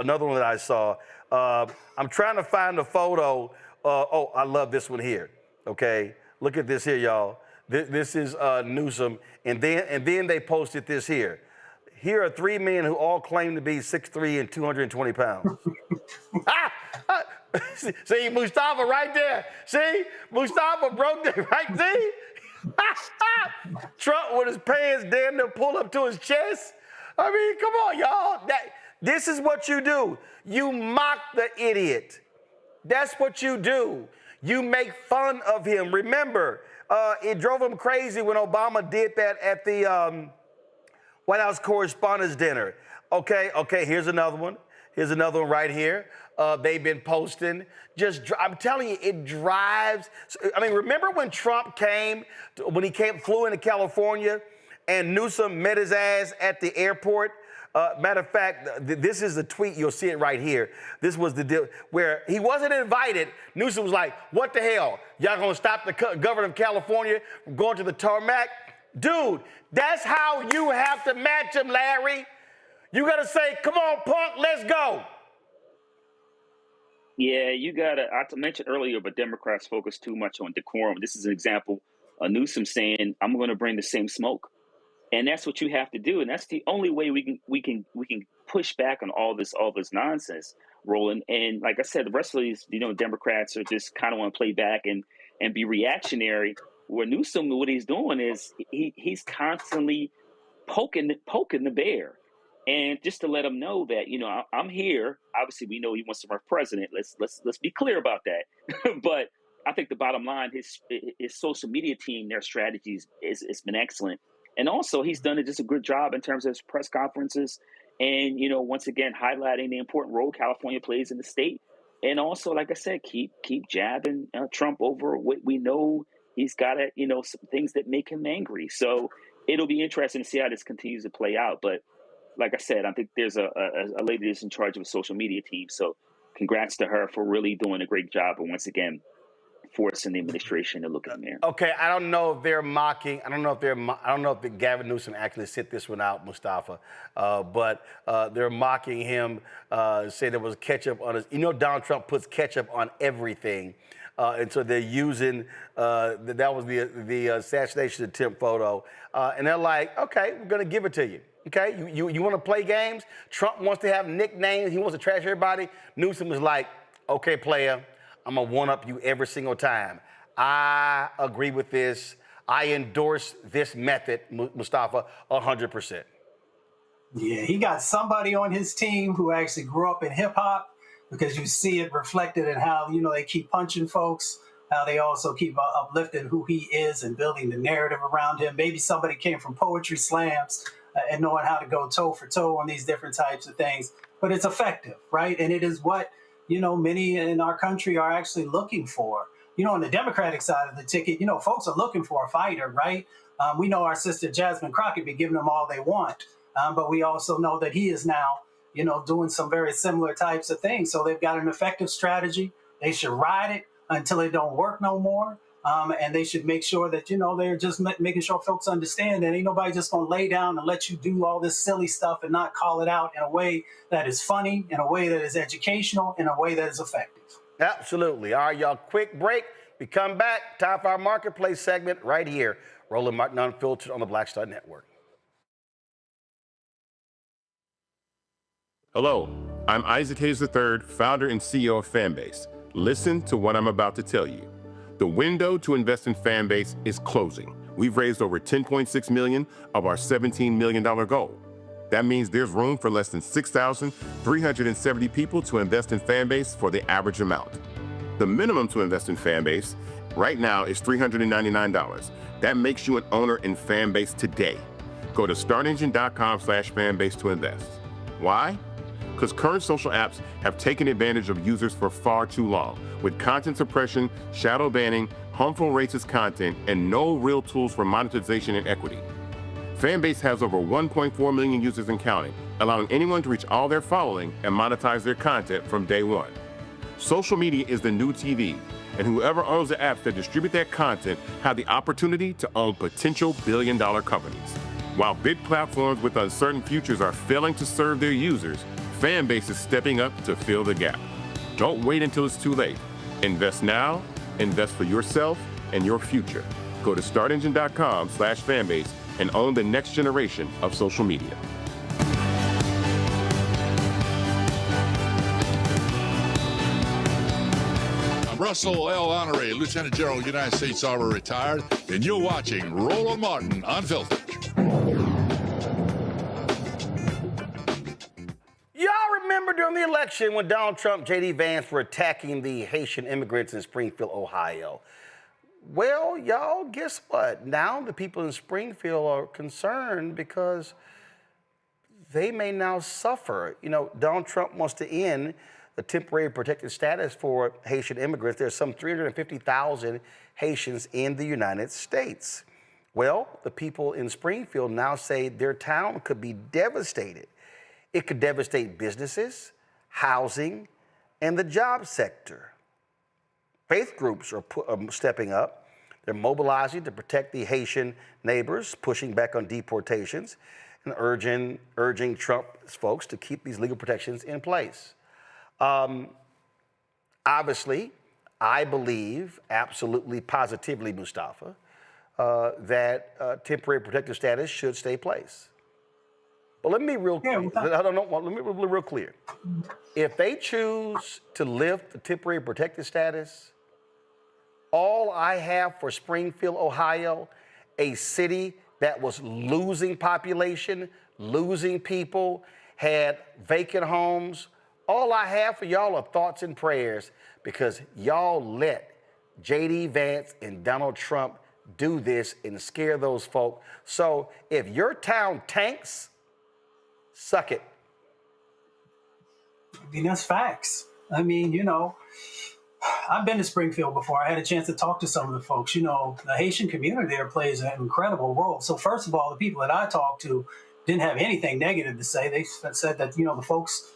another one that I saw. I'm trying to find a photo. Oh, I love this one here. Okay, look at this here, y'all. This is Newsom, and then they posted this here. Here are three men who all claim to be 6'3" and 220 pounds. See, Mustafa right there. See, Mustafa broke that right there. Trump with his pants damn near pull up to his chest. I mean, come on, y'all. This is what you do. You mock the idiot. That's what you do. You make fun of him. Remember, it drove him crazy when Obama did that at the White House Correspondents' Dinner. Okay, here's another one. Here's another one right here. They've been posting. I'm telling you, it drives. I mean, remember when Trump flew into California and Newsom met his ass at the airport? Matter of fact, this is the tweet. You'll see it right here. This was the deal where he wasn't invited. Newsom was like, what the hell? Y'all gonna stop the governor of California from going to the tarmac? Dude, that's how you have to match him, Larry. You gotta say, come on, punk, let's go. Yeah, you gotta. I mentioned earlier, but Democrats focus too much on decorum. This is an example of Newsom saying, "I'm going to bring the same smoke," and that's what you have to do. And that's the only way we can push back on all this nonsense, Roland. And like I said, the rest of these, Democrats are just kind of want to play back and be reactionary. Where Newsom, what he's doing is he's constantly poking the bear. And just to let him know that, I'm here. Obviously, we know he wants to run president. Let's be clear about that. But I think the bottom line, his social media team, their strategies has been excellent. And also, he's done just a good job in terms of his press conferences and, once again, highlighting the important role California plays in the state. And also, like I said, keep jabbing Trump over what we know he's got some things that make him angry. So it'll be interesting to see how this continues to play out. But like I said, I think there's a lady that's in charge of a social media team. So congrats to her for really doing a great job. And once again, forcing the administration to look in there. Okay, I don't know if they're mocking. I don't know if Gavin Newsom actually sit this one out, Mustafa. But they're mocking him, say there was ketchup on his. Donald Trump puts ketchup on everything. And so they're using, that was the assassination attempt photo. And they're like, okay, we're going to give it to you. Okay, you want to play games? Trump wants to have nicknames. He wants to trash everybody. Newsom is like, okay, player, I'm going to one-up you every single time. I agree with this. I endorse this method, Mustafa, 100%. Yeah, he got somebody on his team who actually grew up in hip-hop, because you see it reflected in how, they keep punching folks, how they also keep uplifting who he is and building the narrative around him. Maybe somebody came from poetry slams and knowing how to go toe for toe on these different types of things. But it's effective, right? And it is what, many in our country are actually looking for. On the Democratic side of the ticket, folks are looking for a fighter, right? We know our sister Jasmine Crockett be giving them all they want. But we also know that he is now, doing some very similar types of things. So they've got an effective strategy. They should ride it until it don't work no more. And they should make sure that, they're just making sure folks understand that ain't nobody just going to lay down and let you do all this silly stuff and not call it out in a way that is funny, in a way that is educational, in a way that is effective. Absolutely. All right, y'all, quick break. We come back. Time for our marketplace segment right here. Roland Martin Unfiltered on the Black Star Network. Hello, I'm Isaac Hayes III, founder and CEO of Fanbase. Listen to what I'm about to tell you. The window to invest in Fanbase is closing. We've raised over $10.6 million of our $17 million goal. That means there's room for less than 6,370 people to invest in Fanbase for the average amount. The minimum to invest in Fanbase right now is $399. That makes you an owner in Fanbase today. Go to startengine.com/fanbase to invest. Why? Because current social apps have taken advantage of users for far too long, with content suppression, shadow banning, harmful racist content, and no real tools for monetization and equity. Fanbase has over 1.4 million users and counting, allowing anyone to reach all their following and monetize their content from day one. Social media is the new TV, and whoever owns the apps that distribute that content have the opportunity to own potential billion-dollar companies. While big platforms with uncertain futures are failing to serve their users, Fanbase is stepping up to fill the gap. Don't wait until it's too late. Invest now, invest for yourself and your future. Go to startengine.com/fanbase and own the next generation of social media. I'm Russell L. Honoré, Lieutenant General, United States Army, retired, and you're watching Roland Martin Unfiltered. Y'all remember during the election when Donald Trump, J.D. Vance were attacking the Haitian immigrants in Springfield, Ohio? Well, y'all, guess what? Now the people in Springfield are concerned because they may now suffer. You know, Donald Trump wants to end the temporary protected status for Haitian immigrants. There's some 350,000 Haitians in the United States. Well, the people in Springfield now say their town could be devastated. It could devastate businesses, housing, and the job sector. Faith groups are stepping up. They're mobilizing to protect the Haitian neighbors, pushing back on deportations, and urging Trump's folks to keep these legal protections in place. Obviously, I believe absolutely, positively, Mustafa, that temporary protective status should stay place. But let me be real clear. Let me be real clear. If they choose to lift the temporary protected status, all I have for Springfield, Ohio, a city that was losing population, losing people, had vacant homes, all I have for y'all are thoughts and prayers because y'all let J.D. Vance and Donald Trump do this and scare those folk. So if your town tanks, suck it. I mean, that's facts. I mean, you know, I've been to Springfield before. I had a chance to talk to some of the folks. You know, the Haitian community there plays an incredible role. So first of all, the people that I talked to didn't have anything negative to say. They said that, you know, the folks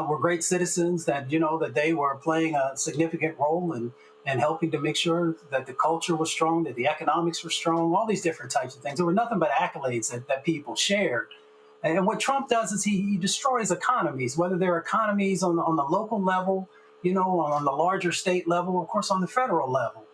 were great citizens, that, you know, that they were playing a significant role in helping to make sure that the culture was strong, that the economics were strong, all these different types of things. There were nothing but accolades that people shared. And what Trump does is he destroys economies, whether they're economies on the local level, you know, on the larger state level, of course, on the federal level,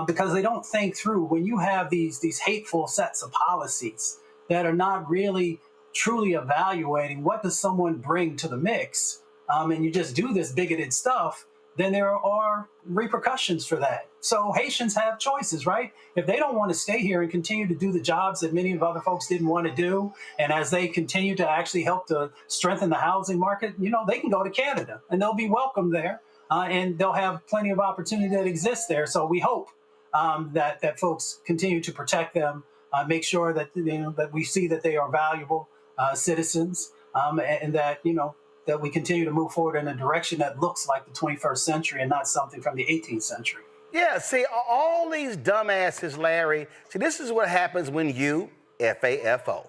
because they don't think through. When you have these hateful sets of policies that are not really truly evaluating what does someone bring to the mix, and you just do this bigoted stuff, then there are repercussions for that. So Haitians have choices, right? If they don't want to stay here and continue to do the jobs that many of other folks didn't want to do, and as they continue to actually help to strengthen the housing market, you know, they can go to Canada and they'll be welcome there, and they'll have plenty of opportunity that exists there. So we hope that folks continue to protect them, make sure that, you know, that we see that they are valuable citizens, and that, you know, that we continue to move forward in a direction that looks like the 21st century and not something from the 18th century. Yeah, see, all these dumbasses, Larry, see, this is what happens when you FAFO.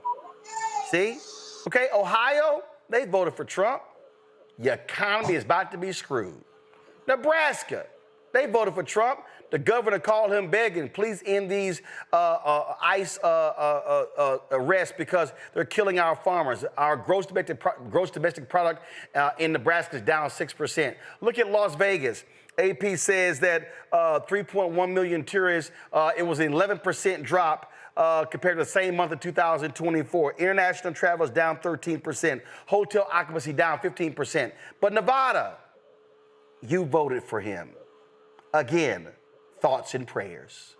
See? Okay, Ohio, they voted for Trump. Your economy is about to be screwed. Nebraska, they voted for Trump. The governor called him begging, please end these ICE arrests because they're killing our farmers. Our gross domestic product in Nebraska is down 6%. Look at Las Vegas. AP says that 3.1 million tourists, it was an 11% drop compared to the same month of 2024. International travel is down 13%. Hotel occupancy down 15%. But Nevada, you voted for him. Again, thoughts and prayers.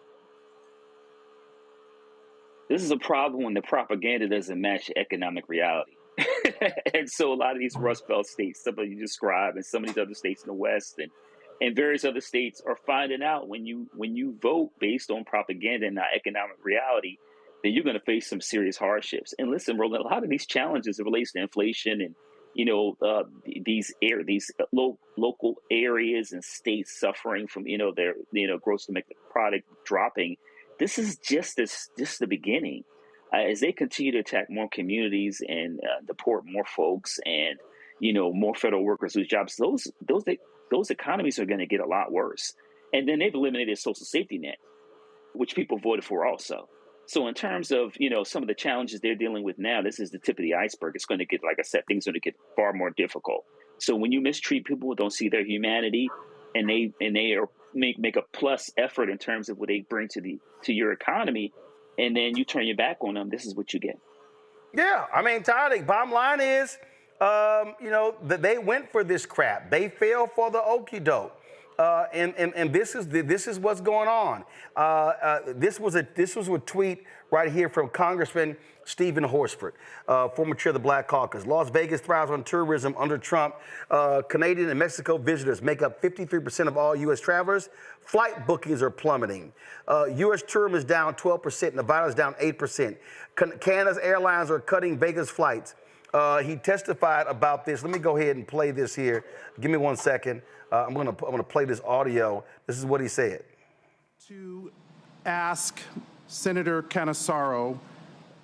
This is a problem when the propaganda doesn't match economic reality. And so a lot of these Rust Belt states, some of you described, and some of these other states in the West and various other states are finding out when you vote based on propaganda and not economic reality, then you're going to face some serious hardships. And listen, Roland, a lot of these challenges, it relates to inflation and these local areas and states suffering from their gross domestic product dropping. This is just the beginning. As they continue to attack more communities and deport more folks and more federal workers lose jobs, those economies are going to get a lot worse. And then they've eliminated a social safety net, which people voted for also. So in terms of some of the challenges they're dealing with now, this is the tip of the iceberg. It's going to get, like I said, things are going to get far more difficult. So when you mistreat people, don't see their humanity, and they make a plus effort in terms of what they bring to your economy, and then you turn your back on them, this is what you get. Yeah, I mean, Tyler, bottom line is, that they went for this crap. They fell for the okie doke. And this is what's going on. This was a tweet right here from Congressman Stephen Horsford, former chair of the Black Caucus. Las Vegas thrives on tourism under Trump. Canadian and Mexico visitors make up 53% of all U.S. travelers. Flight bookings are plummeting. U.S. tourism is down 12%. Nevada is down 8%. Canada's airlines are cutting Vegas flights. He testified about this. Let me go ahead and play this here. Give me 1 second. I'm gonna play this audio. This is what he said. To ask Senator Cannizzaro,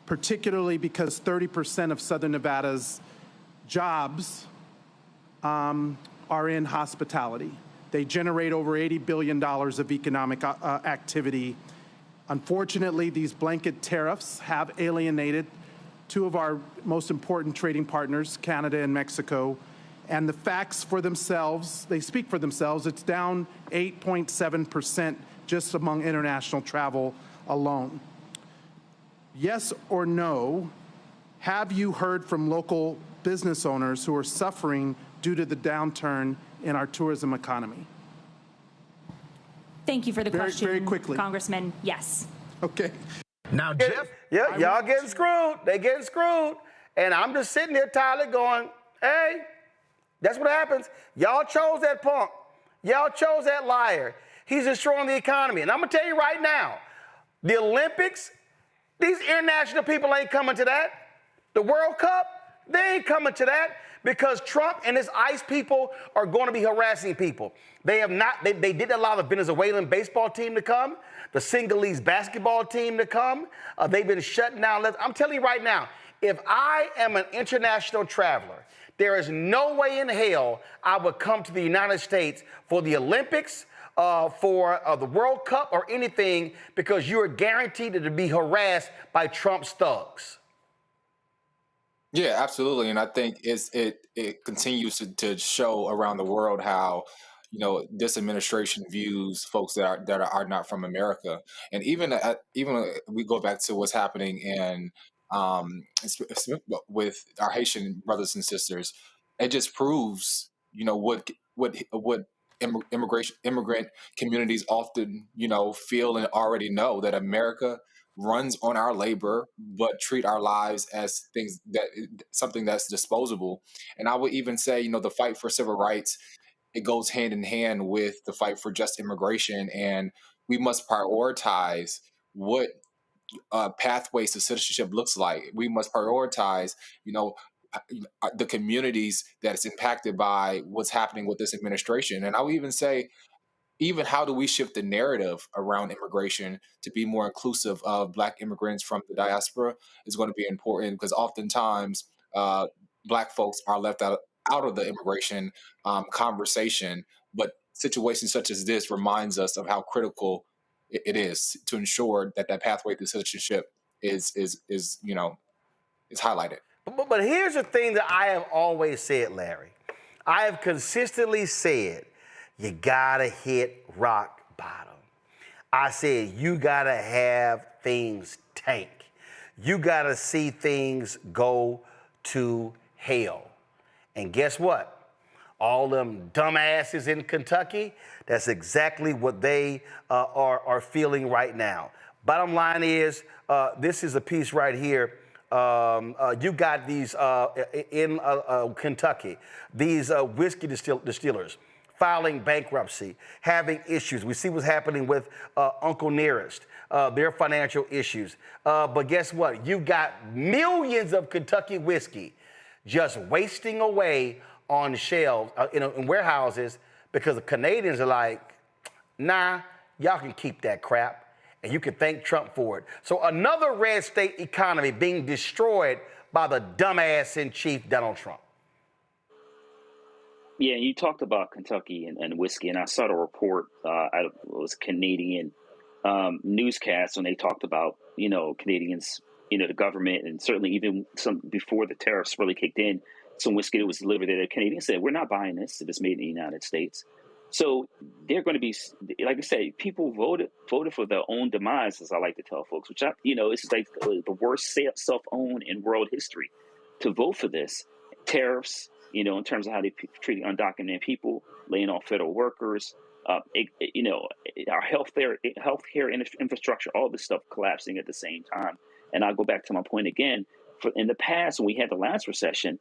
particularly because 30% of Southern Nevada's jobs are in hospitality. They generate over $80 billion of economic activity. Unfortunately, these blanket tariffs have alienated two of our most important trading partners, Canada and Mexico. And the facts for themselves, they speak for themselves. It's down 8.7% just among international travel alone. Yes or no, have you heard from local business owners who are suffering due to the downturn in our tourism economy? Thank you for the question, very quickly. Congressman. Yes. Okay. Now, Jeff. Yeah, y'all getting screwed. They getting screwed. And I'm just sitting here, Tyler, going, hey, that's what happens. Y'all chose that punk. Y'all chose that liar. He's destroying the economy. And I'm going to tell you right now, the Olympics, these international people ain't coming to that. The World Cup, they ain't coming to that because Trump and his ICE people are going to be harassing people. They have not, they did allow the Venezuelan baseball team to come, the Senegalese basketball team to come. They've been shutting down. I'm telling you right now, if I am an international traveler, there is no way in hell I would come to the United States for the Olympics, for the World Cup or anything because you are guaranteed to be harassed by Trump's thugs. Yeah, absolutely. And I think it continues to show around the world how, this administration views folks that are not from America. And even we go back to what's happening in with our Haitian brothers and sisters, it just proves, what immigrant communities often, feel and already know, that America runs on our labor, but treat our lives as something that's disposable. And I would even say, the fight for civil rights, it goes hand in hand with the fight for just immigration. And we must prioritize what pathways to citizenship looks like. We must prioritize, the communities that is impacted by what's happening with this administration. And I would even say, how do we shift the narrative around immigration to be more inclusive of Black immigrants from the diaspora is going to be important, because oftentimes Black folks are left out of the immigration conversation. But situations such as this reminds us of how critical it is to ensure that pathway to citizenship is highlighted. But here's the thing that I have always said, Larry. I have consistently said, you gotta hit rock bottom. I said, you gotta have things tank. You gotta see things go to hell. And guess what? All them dumbasses in Kentucky, that's exactly what they are feeling right now. Bottom line is, this is a piece right here. You got these in Kentucky, these whiskey distillers filing bankruptcy, having issues. We see what's happening with Uncle Nearest, their financial issues. But guess what? You've got millions of Kentucky whiskey just wasting away on shelves, in warehouses, because the Canadians are like, nah, y'all can keep that crap. And you can thank Trump for it. So another red state economy being destroyed by the dumbass in chief, Donald Trump. Yeah, you talked about Kentucky and whiskey, and I saw the report out of it was Canadian newscast when they talked about, Canadians, the government, and certainly even some before the tariffs really kicked in, some whiskey that was delivered there. The Canadians said, we're not buying this if it's made in the United States. So they're going to be, like I said, people voted for their own demise, as I like to tell folks, which, it's like the worst self-own in world history to vote for this. Tariffs, in terms of how they treat undocumented people, laying off federal workers, our healthcare infrastructure, all this stuff collapsing at the same time. And I'll go back to my point again. In the past, when we had the last recession,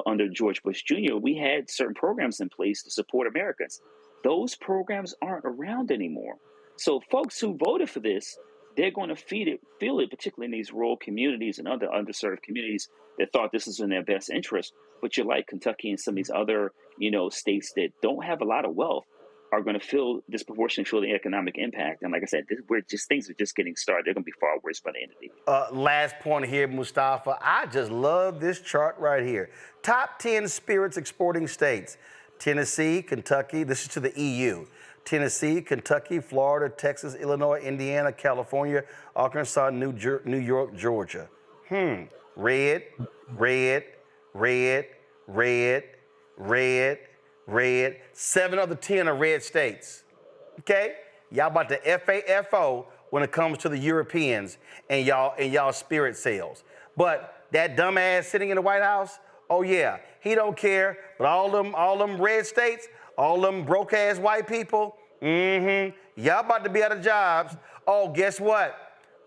under George Bush Jr., we had certain programs in place to support Americans. Those programs aren't around anymore. So folks who voted for this, they're going to feel it, particularly in these rural communities and other underserved communities that thought this was in their best interest. But you're like Kentucky and some of these other, states that don't have a lot of wealth are going to disproportionately feel the economic impact. And like I said, things are just getting started. They're going to be far worse by the end of the year. Last point here, Mustafa. I just love this chart right here. Top 10 spirits exporting states. Tennessee, Kentucky, this is to the EU. Tennessee, Kentucky, Florida, Texas, Illinois, Indiana, California, Arkansas, New York, Georgia. Red, red, red, red, red, red. 7 of the 10 are red states. Okay? Y'all about to FAFO when it comes to the Europeans and y'all spirit sales. But that dumbass sitting in the White House, oh yeah, he don't care. But all them red states, all them broke ass white people, y'all about to be out of jobs. Oh, guess what?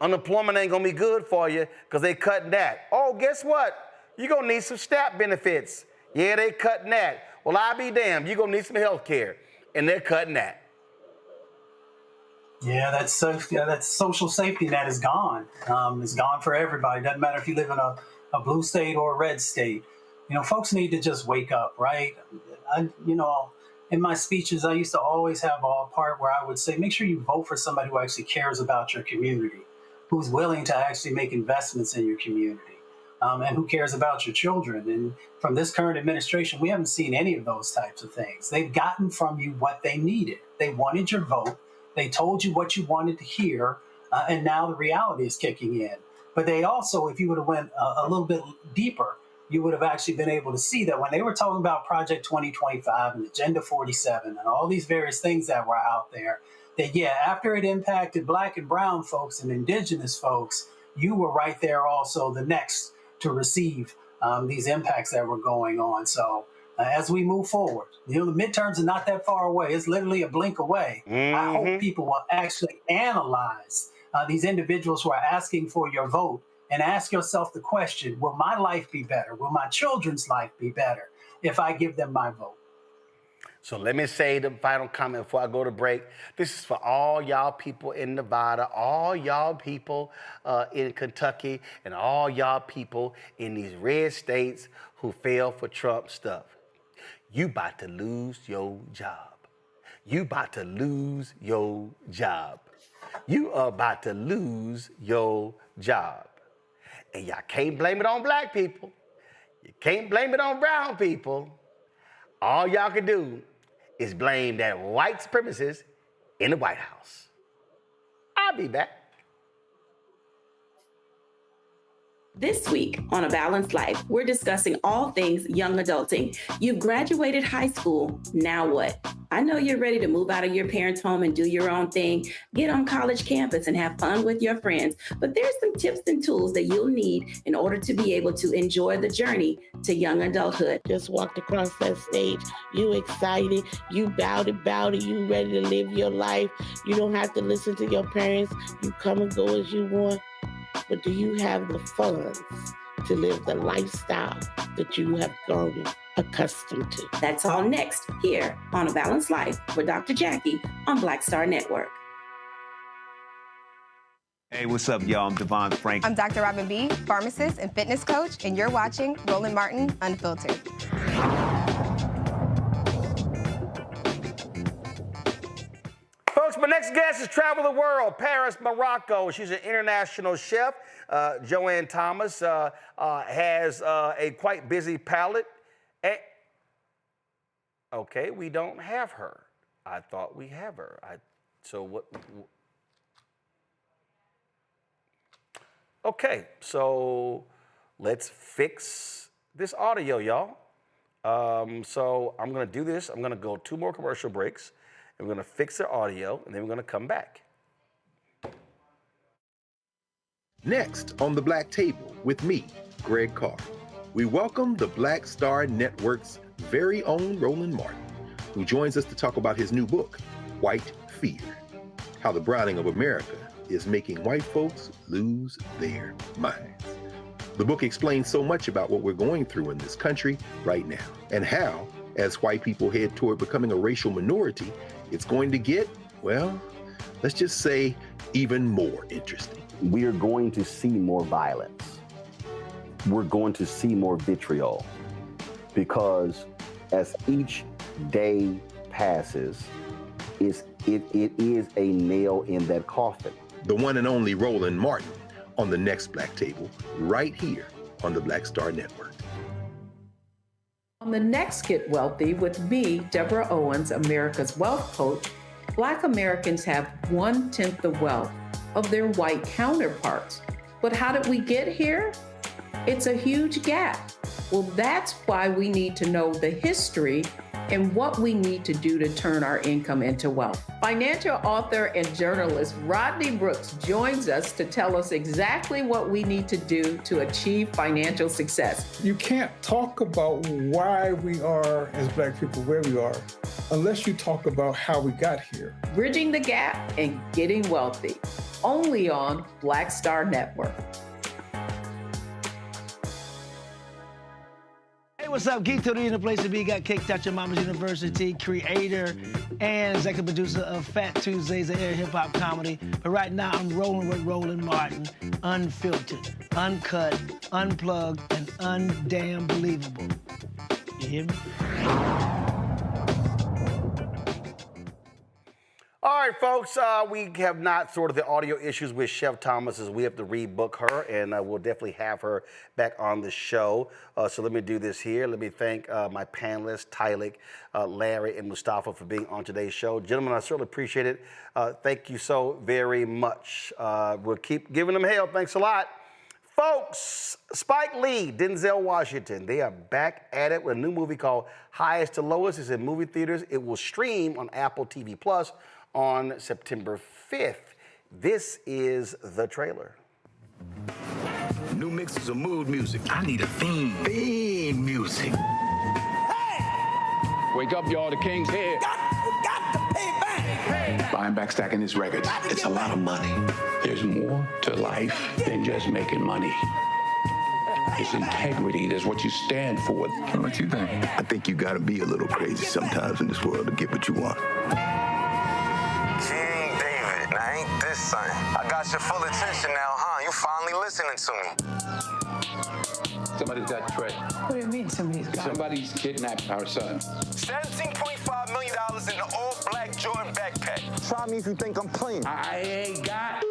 Unemployment ain't gonna be good for you because they cutting that. Oh, guess what? You're gonna need some SNAP benefits. Yeah, they cutting that. Well, I'll be damned. You're gonna need some health care. And they're cutting that. Yeah, that social safety net is gone. It's gone for everybody. Doesn't matter if you live in a blue state or a red state. Folks need to just wake up, right? In my speeches, I used to always have a part where I would say, make sure you vote for somebody who actually cares about your community, who's willing to actually make investments in your community, and who cares about your children. And from this current administration, we haven't seen any of those types of things. They've gotten from you what they needed. They wanted your vote. They told you what you wanted to hear, and now the reality is kicking in. But they also, if you would have went a little bit deeper, you would have actually been able to see that when they were talking about Project 2025 and Agenda 47 and all these various things that were out there, that, yeah, after it impacted Black and brown folks and indigenous folks, you were right there also the next to receive these impacts that were going on. So as we move forward, the midterms are not that far away. It's literally a blink away. I hope people will actually analyze these individuals who are asking for your vote and ask yourself the question, will my life be better? Will my children's life be better if I give them my vote? So let me say the final comment before I go to break. This is for all y'all people in Nevada, all y'all people in Kentucky, and all y'all people in these red states who fell for Trump stuff. You about to lose your job. You about to lose your job. You are about to lose your job. And y'all can't blame it on Black people. You can't blame it on brown people. All y'all can do is blame that white supremacist in the White House. I'll be back. This week on A Balanced Life, we're discussing all things young adulting. You've graduated high school, now what? I know you're ready to move out of your parents' home and do your own thing, get on college campus and have fun with your friends. But there's some tips and tools that you'll need in order to be able to enjoy the journey to young adulthood. Just walked across that stage. You excited, you about it, you ready to live your life. You don't have to listen to your parents. You come and go as you want. But do you have the funds to live the lifestyle that you have grown accustomed to? That's all next here on A Balanced Life with Dr. Jackie on Black Star Network. Hey, what's up, y'all? I'm Devon Frank. I'm Dr. Robin B., pharmacist and fitness coach, and you're watching Roland Martin Unfiltered. Folks, my next guest has traveled the world, Paris, Morocco. She's an international chef. Joanne Thomas has a quite busy palate. Okay, we don't have her. I thought we have her. So what? Okay, so let's fix this audio, y'all. So I'm gonna do this. I'm gonna go 2 more commercial breaks. And we're gonna fix the audio, and then we're gonna come back. Next on The Black Table with me, Greg Carr, we welcome the Black Star Network's very own Roland Martin, who joins us to talk about his new book, White Fear, How the Browning of America is Making White Folks Lose Their Minds. The book explains so much about what we're going through in this country right now, and how, as white people head toward becoming a racial minority, it's going to get, well, let's just say, even more interesting. We are going to see more violence. We're going to see more vitriol, because as each day passes, it is a nail in that coffin. The one and only Roland Martin on the next Black Table, right here on the Black Star Network. On the next Get Wealthy with me, Deborah Owens, America's Wealth Coach, Black Americans have 1/10 the wealth of their white counterparts. But how did we get here? It's a huge gap. Well, that's why we need to know the history and what we need to do to turn our income into wealth. Financial author and journalist Rodney Brooks joins us to tell us exactly what we need to do to achieve financial success. You can't talk about why we are, as Black people, where we are, unless you talk about how we got here. Bridging the gap and getting wealthy, only on Black Star Network. Hey, what's up? Geek Totally in the place to be. Got Kicked Out Your Mama's University, creator and executive producer of Fat Tuesdays, an air hip-hop comedy. But right now, I'm rolling with Roland Martin, unfiltered, uncut, unplugged, and undamn believable. You hear me? All right, folks, we have not sorted the audio issues with Chef Thomas, as we have to rebook her, and we'll definitely have her back on the show. So let me do this here. Let me thank my panelists, Tylik, Larry, and Mustafa for being on today's show. Gentlemen, I certainly appreciate it. Thank you so very much. We'll keep giving them hell. Thanks a lot. Folks, Spike Lee, Denzel Washington, they are back at it with a new movie called Highest to Lowest. It's in movie theaters. It will stream on Apple TV Plus on September 5th. This is the trailer. New mixes of mood music. I need a theme. Theme music. Hey! Wake up, y'all. The king's here. Got to pay back. Hey! Buying back, stacking his records. It's a lot of money. There's more to life than just making money. It's integrity. That's what you stand for. What you think? I think you gotta be a little crazy sometimes in this world to get what you want. King David, now ain't this something? I got your full attention now, huh? You finally listening to me. Somebody's got Trey. What do you mean somebody's got? Somebody's kidnapped our son. $17.5 million in an all-black Jordan backpack. Try me if you think I'm playing. I ain't got.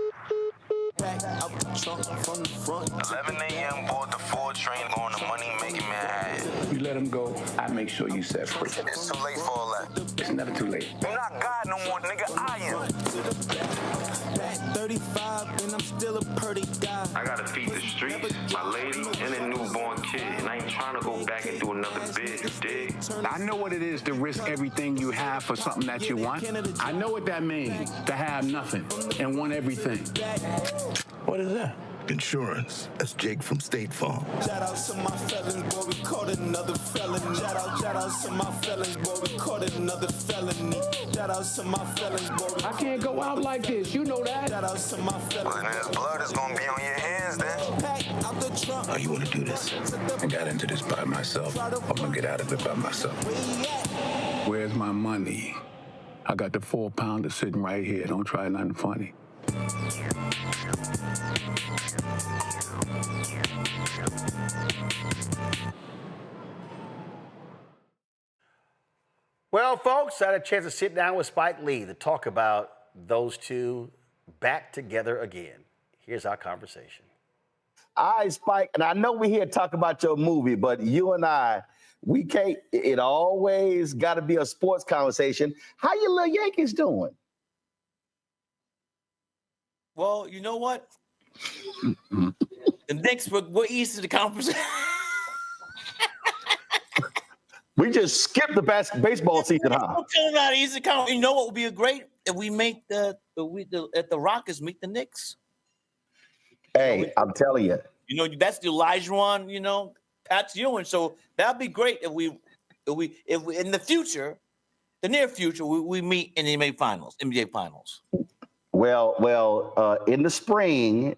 Up the trunk from the front. 11 a.m. board the 4 train going to money-making Manhattan. You let him go, I make sure you set free. It's too late for all that. It's never too late. You're not God no more, nigga. I am. 35 and I'm still a pretty guy. I gotta feed the streets, my lady, and a newborn kid. And I ain't trying to go back and do another bid, dig? I know what it is to risk everything you have for something that you want. I know what that means, to have nothing and want everything. What is that? Insurance. That's Jake from State Farm. Shout out to my felons, boy, we caught another felony. Shout out to my felons, boy, we caught another felony. Shout out to my felons, boy. I can't go out like this, you know that. Shout out to my felons. Well, then his blood is gonna be on your hands then. Pack out the trunk. Oh, you want to do this? I got into this by myself. I'm going to get out of it by myself. Where's my money? I got the 4-pounder sitting right here. Don't try nothing funny. Well, folks, I had a chance to sit down with Spike Lee to talk about those two back together again. Here's our conversation. All right, Spike, and I know we're here to talk about your movie, but you and I, we can't, it always got to be a sports conversation. How your little Yankees doing? Well, you know what? The Knicks we're east of the conference. We just skipped the baseball season, huh? East of the conference. You know what would be a great if we make the Rockets meet the Knicks. Hey, I'm telling you. You know, that's the Elijah, you know, Pat Ewing. So that'd be great if we in the future, the near future, we meet in the NBA Finals. Well, in the spring,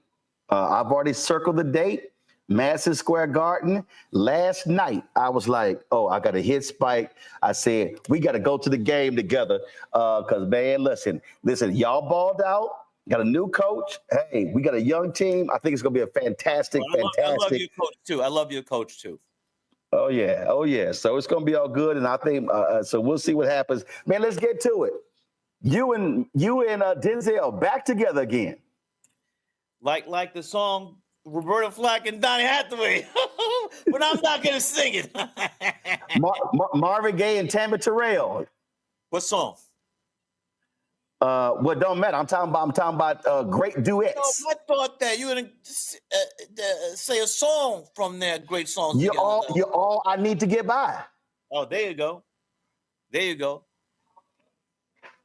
I've already circled the date, Madison Square Garden. Last night, I was like, oh, I got to hit Spike. I said, we got to go to the game together. Because, man, listen, y'all balled out. Got a new coach. Hey, we got a young team. I think it's going to be a fantastic. I love your coach, too. I love your coach, too. Oh, yeah. So it's going to be all good. And I think, so we'll see what happens. Man, let's get to it. You and Denzel back together again. Like the song Roberta Flack and Donny Hathaway. But I'm not going to sing it. Marvin Gaye and Tammy Terrell. What song? Well, don't matter. I'm talking about great duets. No, I thought that you were going to say a song from their great songs. You're all I need to get by. Oh, there you go.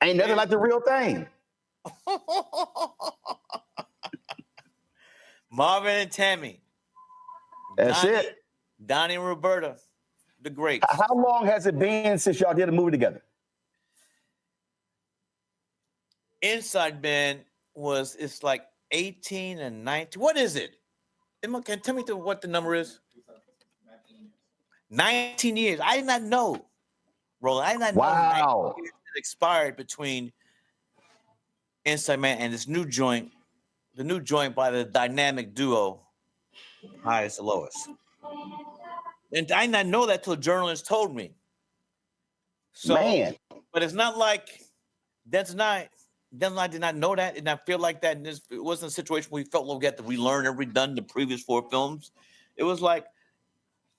Ain't nothing like the real thing. Marvin and Tammy. That's it. Donnie and Roberta, the greats. How long has it been since y'all did a movie together? Inside Man it's like 18 and 19. What is it? Can tell me what the number is? 19 years. I did not know, Roland. I did not know 19 years expired between Inside Man and this new joint, the new joint by the dynamic duo, Highest to Lowest. And I did not know that till a journalist told me. So, man. But it's not like that's not. Then I did not know that, and I feel like that. And it wasn't a situation where we felt like we had to relearn and redone the previous 4 films. It was like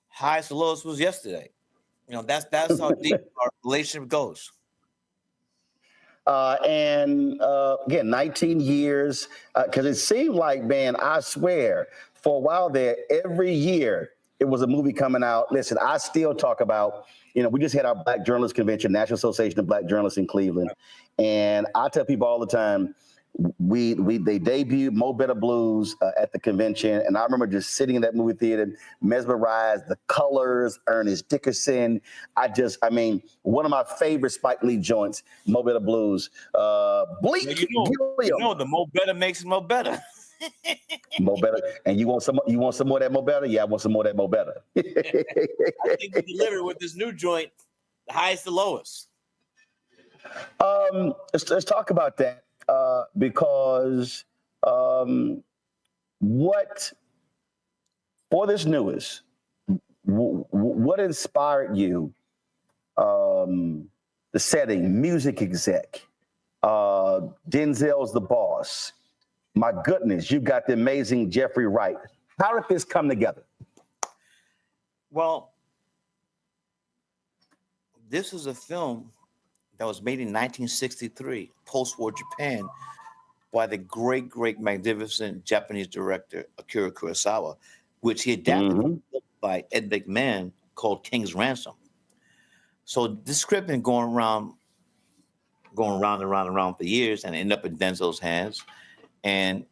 Highest to Lowest was yesterday. You know, that's how deep our relationship goes. And again, 19 years, because it seemed like, man, I swear, for a while there, every year it was a movie coming out. Listen, I still talk about, you know, we just had our Black Journalists Convention, National Association of Black Journalists in Cleveland. And I tell people all the time, they debuted Mo Better Blues at the convention. And I remember just sitting in that movie theater, mesmerized, the colors, Ernest Dickerson. One of my favorite Spike Lee joints, Mo Better Blues. Bleak. You know, the Mo Better makes it Mo Better. Mo Better. And you want some more of that Mo Better? Yeah, I want some more of that Mo Better. I think we delivered with this new joint, the Highest to Lowest. Let's talk about that because what for this newest, what inspired you? The setting, music exec, Denzel's the boss. My goodness, you got the amazing Jeffrey Wright. How did this come together? Well, this is a film that was made in 1963, post-war Japan, by the great, magnificent Japanese director Akira Kurosawa, which he adapted by Ed McMahon, called King's Ransom. So this script been going around and around for years, and end up in Denzel's hands. And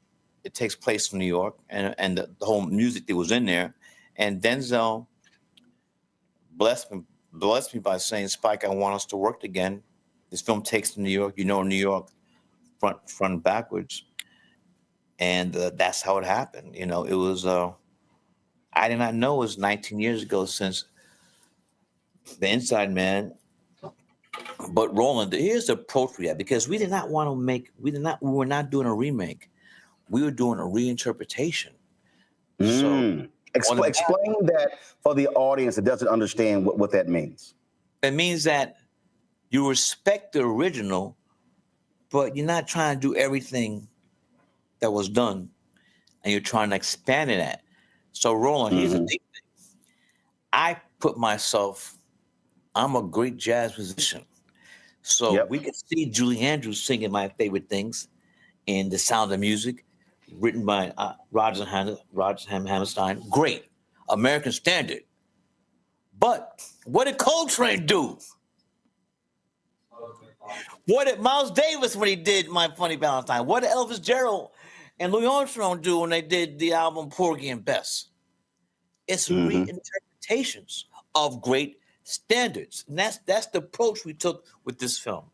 it takes place in New York, and the whole music that was in there. And Denzel blessed me by saying, "Spike, I want us to work again. This film takes to New York. You know, New York, front and backwards." And that's how it happened. You know, it was. I did not know it was 19 years ago since The Inside Man. But Roland, here's the approach we had, because we did not want to make. We were not doing a remake. We were doing a reinterpretation. So explain that for the audience that doesn't understand what that means. It means that you respect the original, but you're not trying to do everything that was done, and you're trying to expand it at. So, Roland, here's the deep thing. I put myself, I'm a great jazz musician. So we could see Julie Andrews singing my favorite things in The Sound of Music, written by Roger Hammerstein. Great. American standard. But what did Coltrane do? What did Miles Davis when he did My Funny Valentine? What did Elvis Gerald and Louis Armstrong do when they did the album Porgy and Bess? It's reinterpretations of great standards. And that's the approach we took with this film.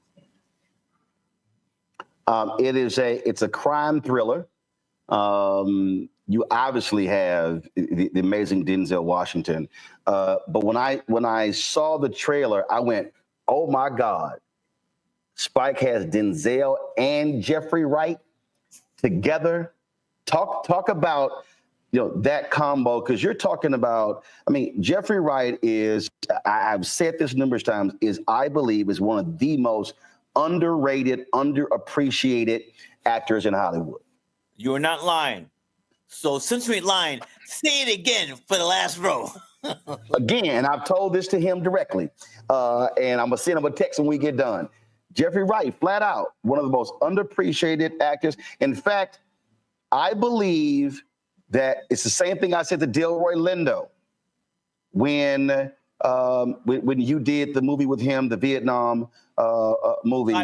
It's a crime thriller. You obviously have the amazing Denzel Washington. But when I saw the trailer, I went, oh my God. Spike has Denzel and Jeffrey Wright together. Talk about, that combo, because you're talking about, Jeffrey Wright is, I've said this numerous times, I believe is one of the most underrated, underappreciated actors in Hollywood. You're not lying. So since you ain't lying, say it again for the last row. Again, I've told this to him directly, and I'm going to send him a text when we get done. Jeffrey Wright, flat out, one of the most underappreciated actors. In fact, I believe that it's the same thing I said to Delroy Lindo when you did the movie with him, the Vietnam movie.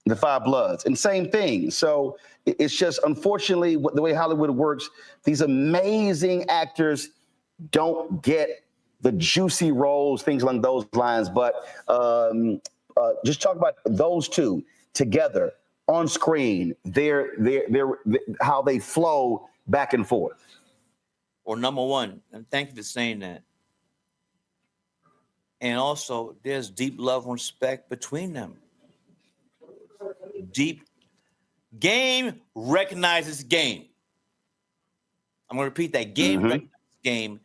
The Five Bloods, and same thing. So it's just, unfortunately, the way Hollywood works, these amazing actors don't get the juicy roles, things along those lines. But just talk about those two together on screen. They're how they flow back and forth. Well, number one, and thank you for saying that. And also, there's deep love and respect between them. Deep. Game recognizes game. I'm going to repeat that. Game recognizes game.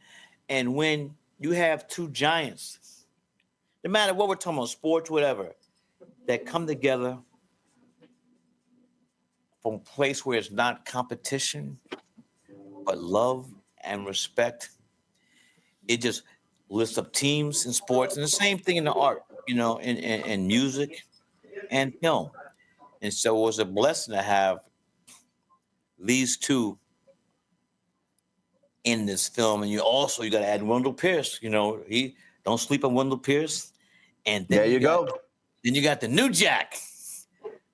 And when you have two giants, no matter what we're talking about, sports, whatever, that come together from a place where it's not competition, but love and respect, it just lifts up teams in sports. And the same thing in the art, in music and film. And so it was a blessing to have these two in this film. And you got to add Wendell Pierce. He don't sleep on Wendell Pierce. And then there you go. Then you got the new Jack,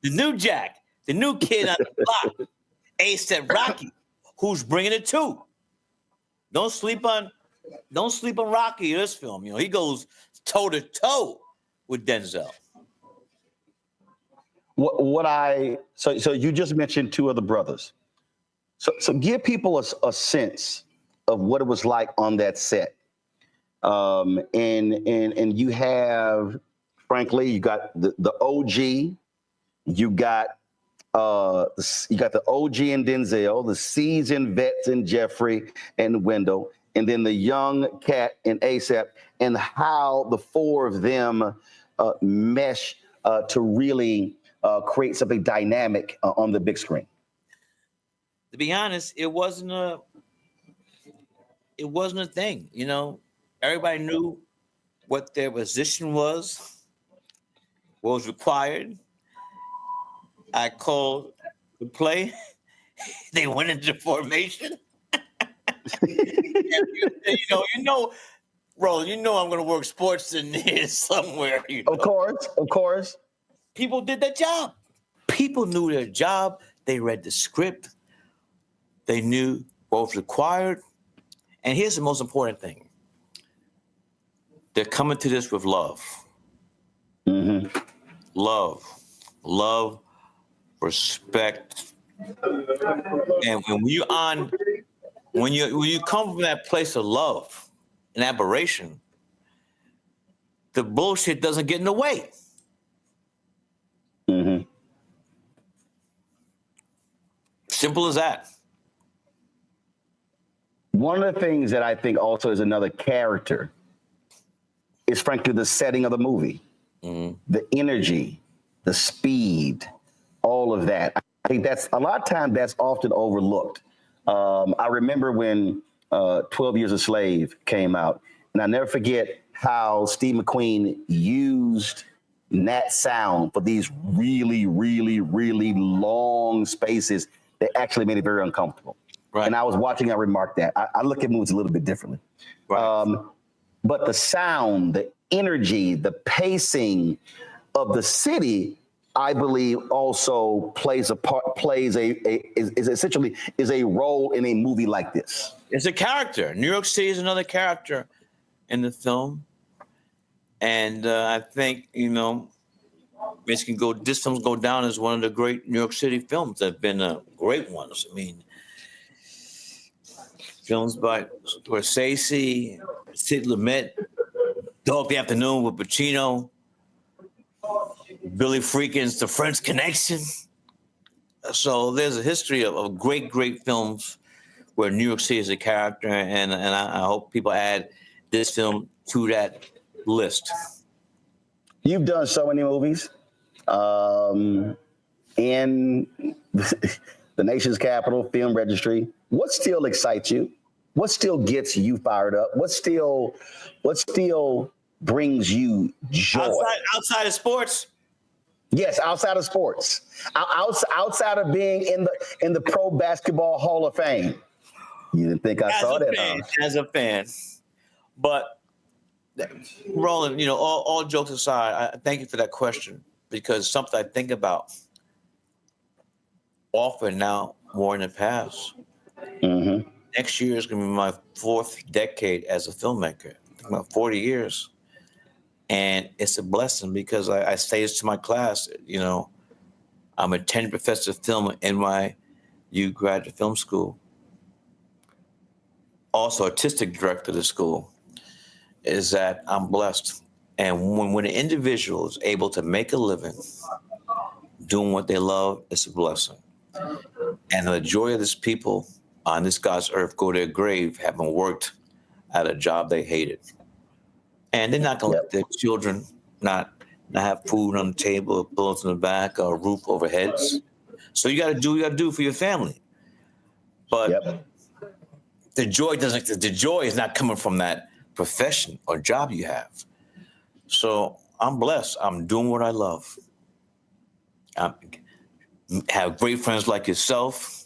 the new kid on the block, A$AP Rocky, who's bringing it too. Don't sleep on Rocky in this film. He goes toe to toe with Denzel. So you just mentioned two of the brothers. So give people a sense of what it was like on that set. And you have, frankly, you got the OG, you got the OG and Denzel, the seasoned vets in Jeffrey and Wendell, and then the young cat in A$AP, and how the four of them mesh to really create something dynamic on the big screen. To be honest, it wasn't a thing. Everybody knew what their position was, what was required. I called the play. They went into formation. Roland, you know I'm going to work sports in here somewhere. You know? Of course. People did their job. People knew their job. They read the script. They knew what was required. And here's the most important thing. They're coming to this with love. Mm-hmm. Love, respect. And when you come from that place of love and admiration, the bullshit doesn't get in the way. Mm-hmm. Simple as that. One of the things that I think also is another character is frankly the setting of the movie, the energy, the speed, all of that. I think that's a lot of times that's often overlooked. I remember when 12 Years a Slave came out, and I never forget how Steve McQueen used that sound for these really, really, really long spaces that actually made it very uncomfortable. Right. And I was watching, I remarked that. I look at movies a little bit differently. Right. But the sound, the energy, the pacing of the city, I believe also plays a role in a movie like this. It's a character. New York City is another character in the film. And I think, this film's go down as one of the great New York City films that have been great ones. I mean, films by Scorsese, Sid Lumet, Dog the Afternoon with Pacino, Billy Freakin's The French Connection. So there's a history of great, great films where New York City is a character, and I hope people add this film to that list. You've done so many movies in the nation's capital, Film Registry. What still excites you? What still gets you fired up? What still brings you joy? Outside of sports? Yes, outside of sports. Outside of being in the Pro Basketball Hall of Fame. You didn't think I saw that? As a fan. But Roland, all jokes aside, I thank you for that question, because something I think about often now more in the past. Mm-hmm. Next year is going to be my 4th decade as a filmmaker, about 40 years. And it's a blessing because I say this to my class, I'm a tenured professor of film at NYU Graduate Film School. Also artistic director of the school, is that I'm blessed. And when an individual is able to make a living doing what they love, it's a blessing. And the majority of these people on this God's earth go to their grave having worked at a job they hated. And they're not going to let their children not have food on the table, pillows in the back, or a roof over heads. So you got to do what you got to do for your family. But the joy is not coming from that profession or job you have. So I'm blessed. I'm doing what I love. I have great friends like yourself.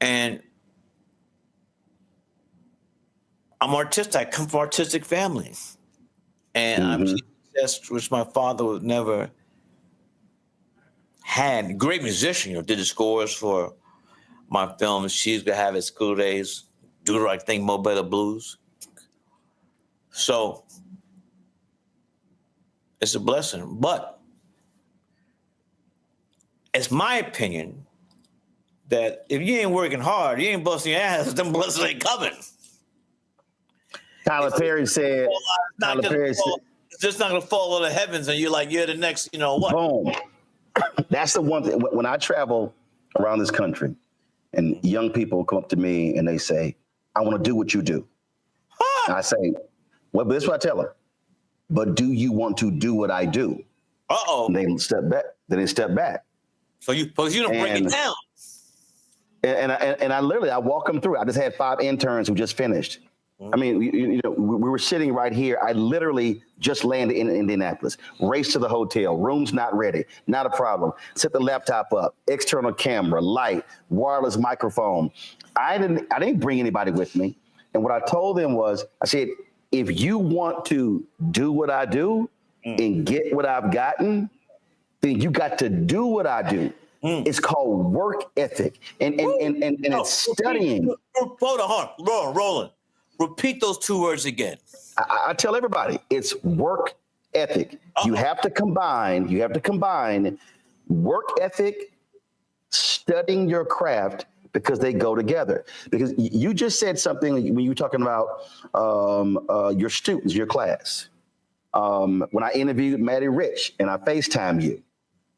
And I'm artistic. I come from an artistic family. And I'm success, which my father would never had. Great musician, did the scores for my films. She's gonna have his school days, Do the Right Thing, Mo Better Blues. So it's a blessing. But it's my opinion that if you ain't working hard, you ain't busting your ass, them blessings ain't coming. Tyler Perry said, it's just not going to fall out of the heavens and you're the next, what? Boom. That's the one thing. When I travel around this country and young people come up to me and they say, I want to do what you do. And I say, well, but this is what I tell them. But do you want to do what I do? Uh-oh. And they step back. Then they step back. So you don't bring it down. And I walk them through. I just had 5 interns who just finished. I mean, we were sitting right here. I literally just landed in Indianapolis, raced to the hotel, room's not ready, not a problem. Set the laptop up, external camera, light, wireless microphone. I didn't bring anybody with me. And what I told them was, I said, if you want to do what I do and get what I've gotten, then you got to do what I do. It's called work ethic and it's studying. Hold on, Roland. Repeat those 2 words again. I tell everybody, it's work ethic. You have to combine work ethic, studying your craft, because they go together. Because you just said something when you were talking about your students, your class. When I interviewed Maddie Rich and I FaceTime you,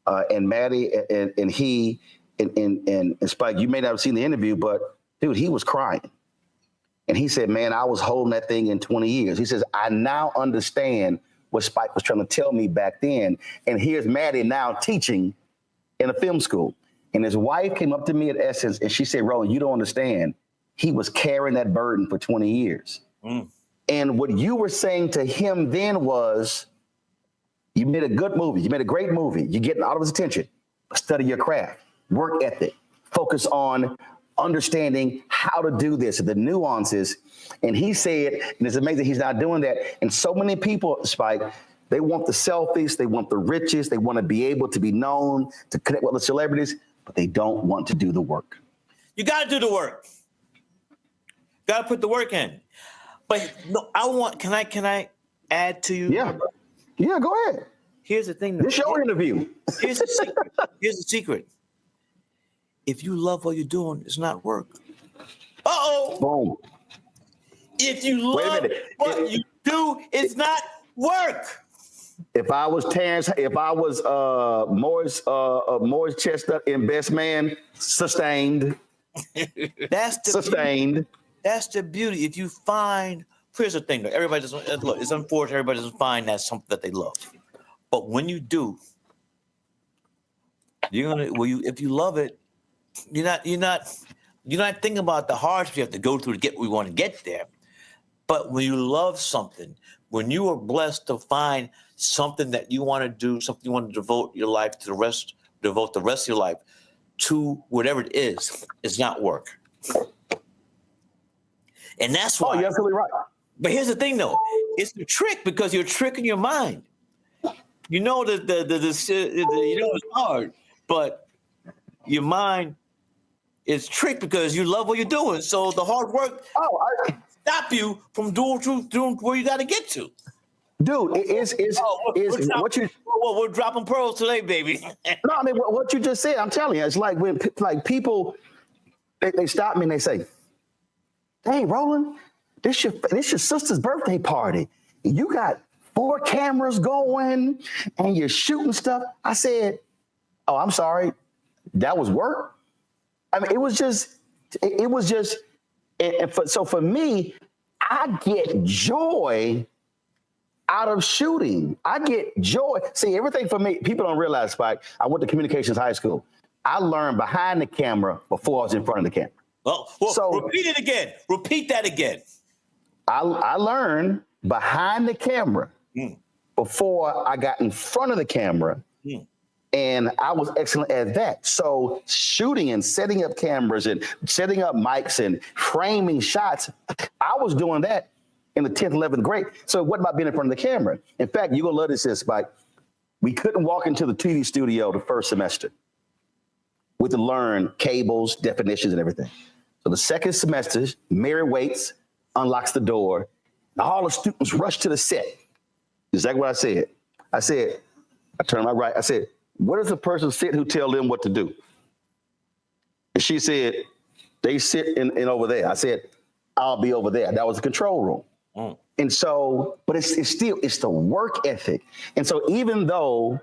and Maddie and he and Spike, you may not have seen the interview, but dude, he was crying. And he said, man, I was holding that thing in 20 years. He says, I now understand what Spike was trying to tell me back then. And here's Maddie now teaching in a film school. And his wife came up to me at Essence and she said, Roland, you don't understand. He was carrying that burden for 20 years. And what you were saying to him then was, you made a good movie. You made a great movie. You're getting all of his attention. Study your craft, work ethic, focus on understanding how to do this, the nuances. And he said, and it's amazing he's not doing that. And so many people, Spike, they want the selfies, they want the riches, they want to be able to be known, to connect with the celebrities, but they don't want to do the work. You got to do the work. Got to put the work in. But no, can I add to you? Yeah, go ahead. Here's the thing. This your interview. Here's the secret. Here's the secret. If you love what you're doing, it's not work. Boom. If you love what you do, it's not work. If I was Terrence, if I was Morris Chestnut in Best Man, sustained. That's the sustained. Beauty. That's the beauty. If you find, here's the thing, though. Everybody doesn't look. It's unfortunate. Everybody doesn't find that something that they love. But when you do, you're gonna. If you love it, you're not thinking about the hardships you have to go through to get where we want to get there. But when you love something, when you are blessed to find something that you want to do, something you want to devote your life to devote the rest of your life to, whatever it is, it's not work. And that's why. Oh, you're absolutely right. But here's the thing, though. It's the trick because you're tricking your mind. You know you know it's hard, but your mind is tricked because you love what you're doing. So the hard work stop you from doing where you got to get to. Dude, we're dropping pearls today, baby. No, I mean what you just said. I'm telling you, it's like when people they stop me and they say, "Hey, Roland, this your sister's birthday party. You got 4 cameras going and you're shooting stuff." I said, "Oh, I'm sorry, that was work." I mean, it was just. So for me, I get joy out of shooting. I get joy. See, everything for me, people don't realize, Spike, I went to communications high school. I learned behind the camera before I was in front of the camera. Well, so repeat it again. Repeat that again. I learned behind the camera before I got in front of the camera. And I was excellent at that. So shooting and setting up cameras and setting up mics and framing shots, I was doing that in the 10th, 11th grade. So what about being in front of the camera? In fact, you're going to love this, Spike. We couldn't walk into the TV studio the first semester. We had to learn cables, definitions, and everything. So the second semester, Mary waits, unlocks the door, and all the students rush to the set. Exactly what I said. I turned my right, I said, where does the person sit who tell them what to do? And she said, they sit in over there. I said, I'll be over there. That was the control room. And so, but it's the work ethic. And so even though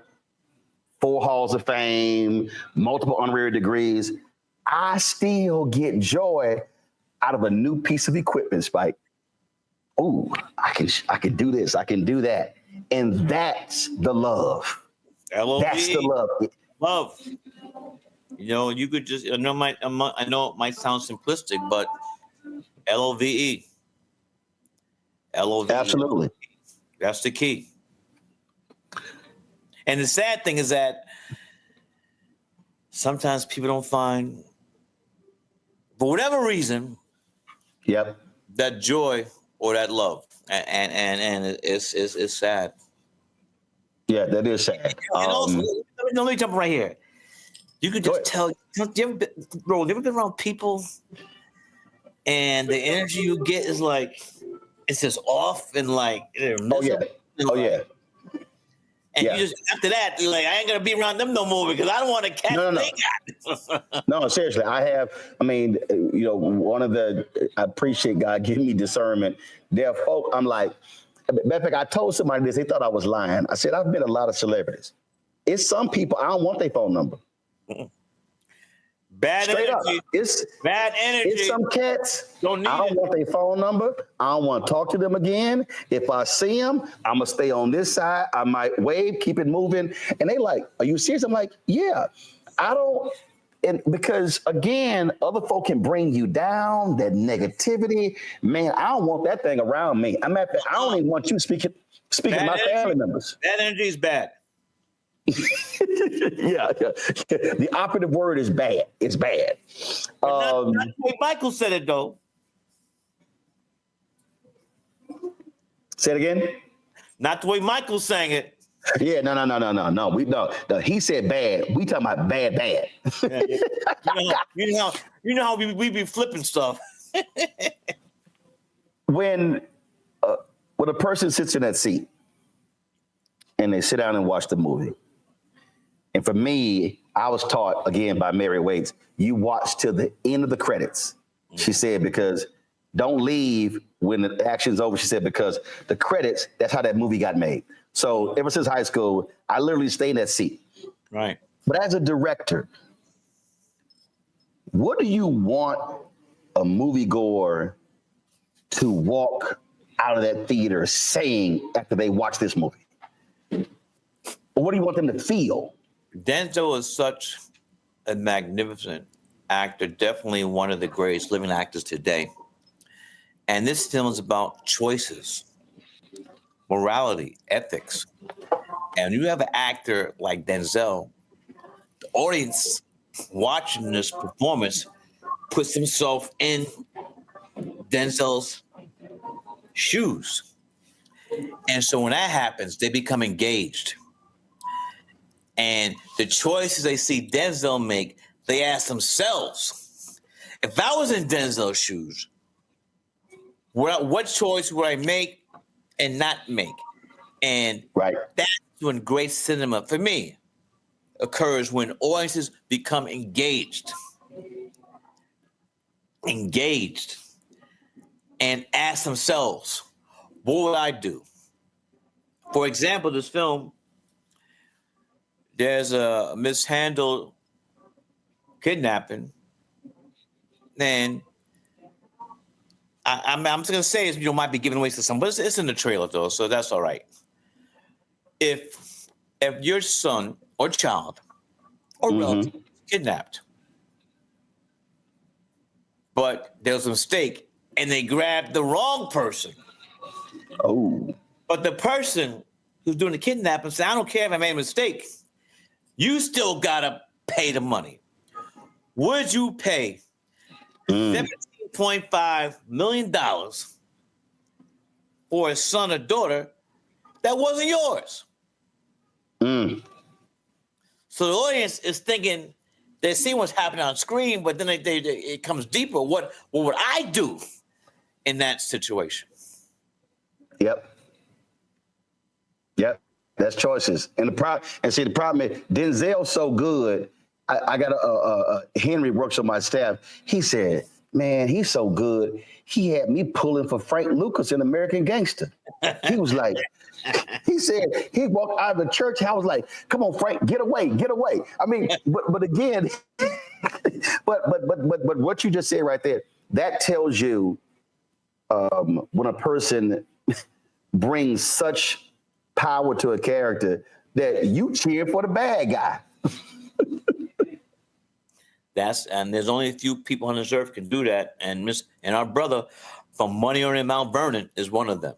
4 halls of fame, multiple honorary degrees, I still get joy out of a new piece of equipment, Spike. Oh, I can do this. I can do that. And that's the love. L-O-V-E. That's the love. Love. You know, you could just, I know it might sound simplistic, but L-O-V-E. L-O-V-E. Absolutely. That's the key. And the sad thing is that sometimes people don't find, for whatever reason, that joy or that love, and it's sad. Yeah, that is sad. And also, let me jump right here. You could just tell. You ever been around people, and the energy you get is like it's just off and like oh yeah. And you just after that, you're like, I ain't gonna be around them no more because I don't want to catch no. No, seriously, I mean, one of I appreciate God giving me discernment. There are folk, I'm like, matter of fact, I told somebody this, they thought I was lying. I said, I've met a lot of celebrities. It's some people, I don't want their phone number. Bad Straight energy. Up. It's bad energy. It's some cats. I don't want their phone number. I don't want to talk to them again. If I see them, I'm going to stay on this side. I might wave, keep it moving. And they like, are you serious? I'm like, yeah. I don't, and because again, other folk can bring you down, that negativity. Man, I don't want that thing around me. I don't even want you speaking to my family members. That energy is bad. yeah. The operative word is bad. It's bad. Not the way Michael said it, though. Say it again. Not the way Michael sang it. Yeah, no. No. He said bad. We talking about bad. Yeah. You know how we be flipping stuff. When a person sits in that seat and they sit down and watch the movie. And for me, I was taught, again, by Mary Waits, you watch till the end of the credits. She said, because don't leave when the action's over. She said, because the credits, that's how that movie got made. So ever since high school, I literally stay in that seat. Right. But as a director, what do you want a moviegoer to walk out of that theater saying after they watch this movie? Or what do you want them to feel? Denzel is such a magnificent actor, definitely one of the greatest living actors today. And this film is about choices, morality, ethics. And you have an actor like Denzel, the audience watching this performance puts himself in Denzel's shoes. And so when that happens, they become engaged. And the choices they see Denzel make, they ask themselves, if I was in Denzel's shoes, what choice would I make and not make? And that's when great cinema, for me, occurs when audiences become engaged, and ask themselves, what would I do? For example, this film, there's a mishandled kidnapping, and I'm just gonna say it, might be giving away to some, but it's in the trailer though, so that's all right. If your son or child or relative is kidnapped, but there's a mistake and they grabbed the wrong person. Oh. But the person who's doing the kidnapping said, I don't care if I made a mistake. You still gotta pay the money. Would you pay $17.5 million for a son or daughter that wasn't yours? So the audience is thinking, they see what's happening on screen, but then it comes deeper. What would I do in that situation? Yep. That's choices. And the problem is Denzel's so good. I got Henry works on my staff. He said, man, he's so good. He had me pulling for Frank Lucas in American Gangster. He was like, he said, he walked out of the church. I was like, come on, Frank, get away. I mean, but again, but what you just said right there, that tells you when a person brings such power to a character that you cheer for the bad guy. And there's only a few people on this earth can do that. And our brother from Money on Mount Vernon is one of them.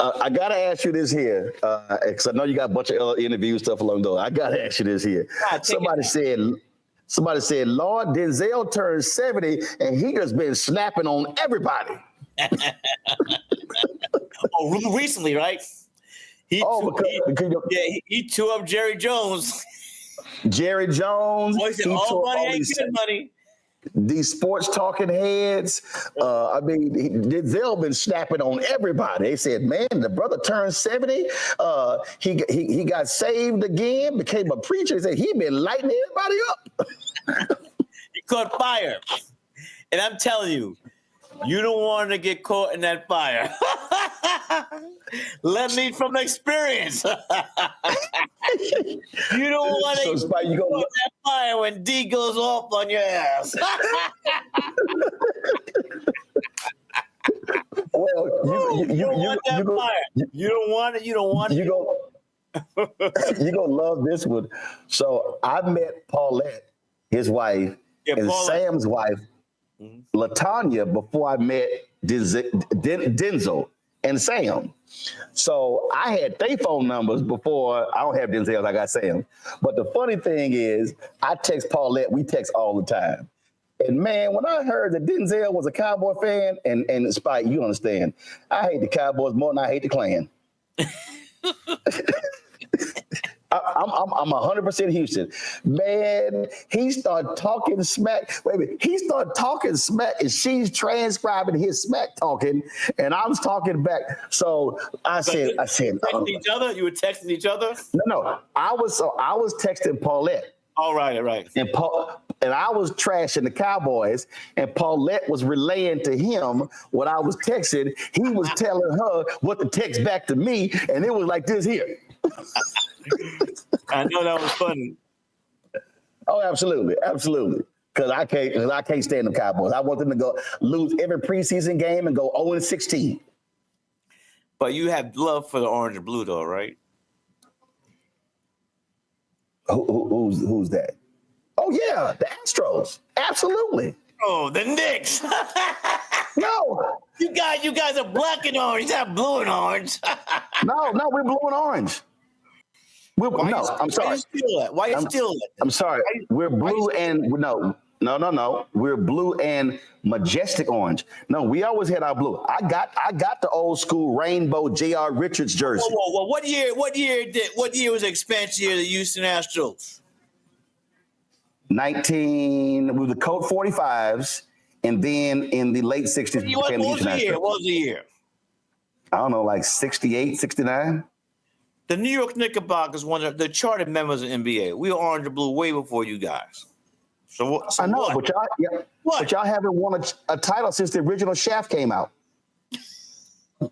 I got to ask you this here, because I know you got a bunch of other interview stuff along those. I got to ask you this here. Somebody said, Lord, Denzel turned 70 and he just been snapping on everybody. Oh, recently, right? He tore up Jerry Jones. Jerry Jones. Oh, he said, all money ain't good money. These sports talking heads. Denzel been snapping on everybody. They said, man, the brother turned 70. He got saved again, became a preacher. They said he been lighting everybody up. He caught fire. And I'm telling you, you don't want to get caught in that fire. Let me from experience. You don't want to get caught in that fire when D goes off on your ass. Well, you don't want that fire. You don't want it. You don't want it. You're going to love this one. So I met Paulette, his wife, and Paulette. Sam's wife, LaTanya, before I met Denzel and Sam. So I had their phone numbers before. I don't have Denzel's, I got Sam. But the funny thing is, I text Paulette, we text all the time. And man, when I heard that Denzel was a Cowboy fan, and Spike, you understand, I hate the Cowboys more than I hate the Klan. I'm 100% Houston. Man, he started talking smack. Wait a minute. He started talking smack, and she's transcribing his smack talking, and I'm talking back. So I said, You texting each other? You were texting each other? No. I was texting Paulette. All right. And I was trashing the Cowboys, and Paulette was relaying to him what I was texting. He was telling her what to text back to me, and it was like this here. I know that was funny. Oh, absolutely. Because I can't stand the Cowboys. I want them to lose every preseason game and go 0-16. But you have love for the orange and blue, though, right? Who's that? Oh yeah, the Astros. Absolutely. Oh, the Knicks. No. You guys are black and orange, not blue and orange. No, we're blue and orange. I'm sorry. Why you steal it? I'm sorry. We're blue and no. We're blue and majestic orange. No, we always had our blue. I got the old school rainbow J.R. Richards jersey. Whoa. What year was the expansion year of the Houston Astros? We were the Colt 45s, and then in the late 60s, What was the year? I don't know, like 68, 69. The New York Knickerbockers, one of the charted members of NBA. We were orange and blue way before you guys. So I know, but y'all haven't won a title since the original Shaft came out. That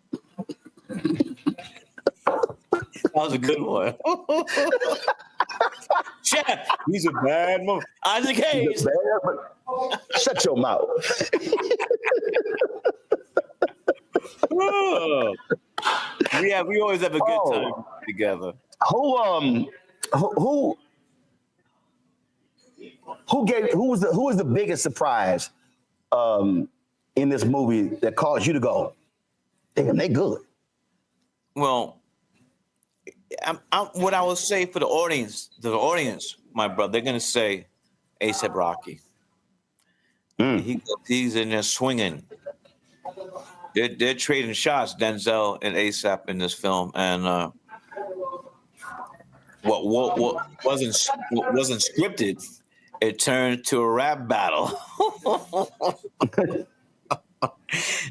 was a good one. Shaft, he's a bad move. Isaac Hayes. Shut your mouth. We always have a good time together. Who was the biggest surprise in this movie that caused you to go, damn, they good? Well, what I would say for the audience, my brother, they're gonna say A$AP Rocky. He's in there swinging. They're trading shots, Denzel and A$AP in this film, and what wasn't scripted, it turned to a rap battle.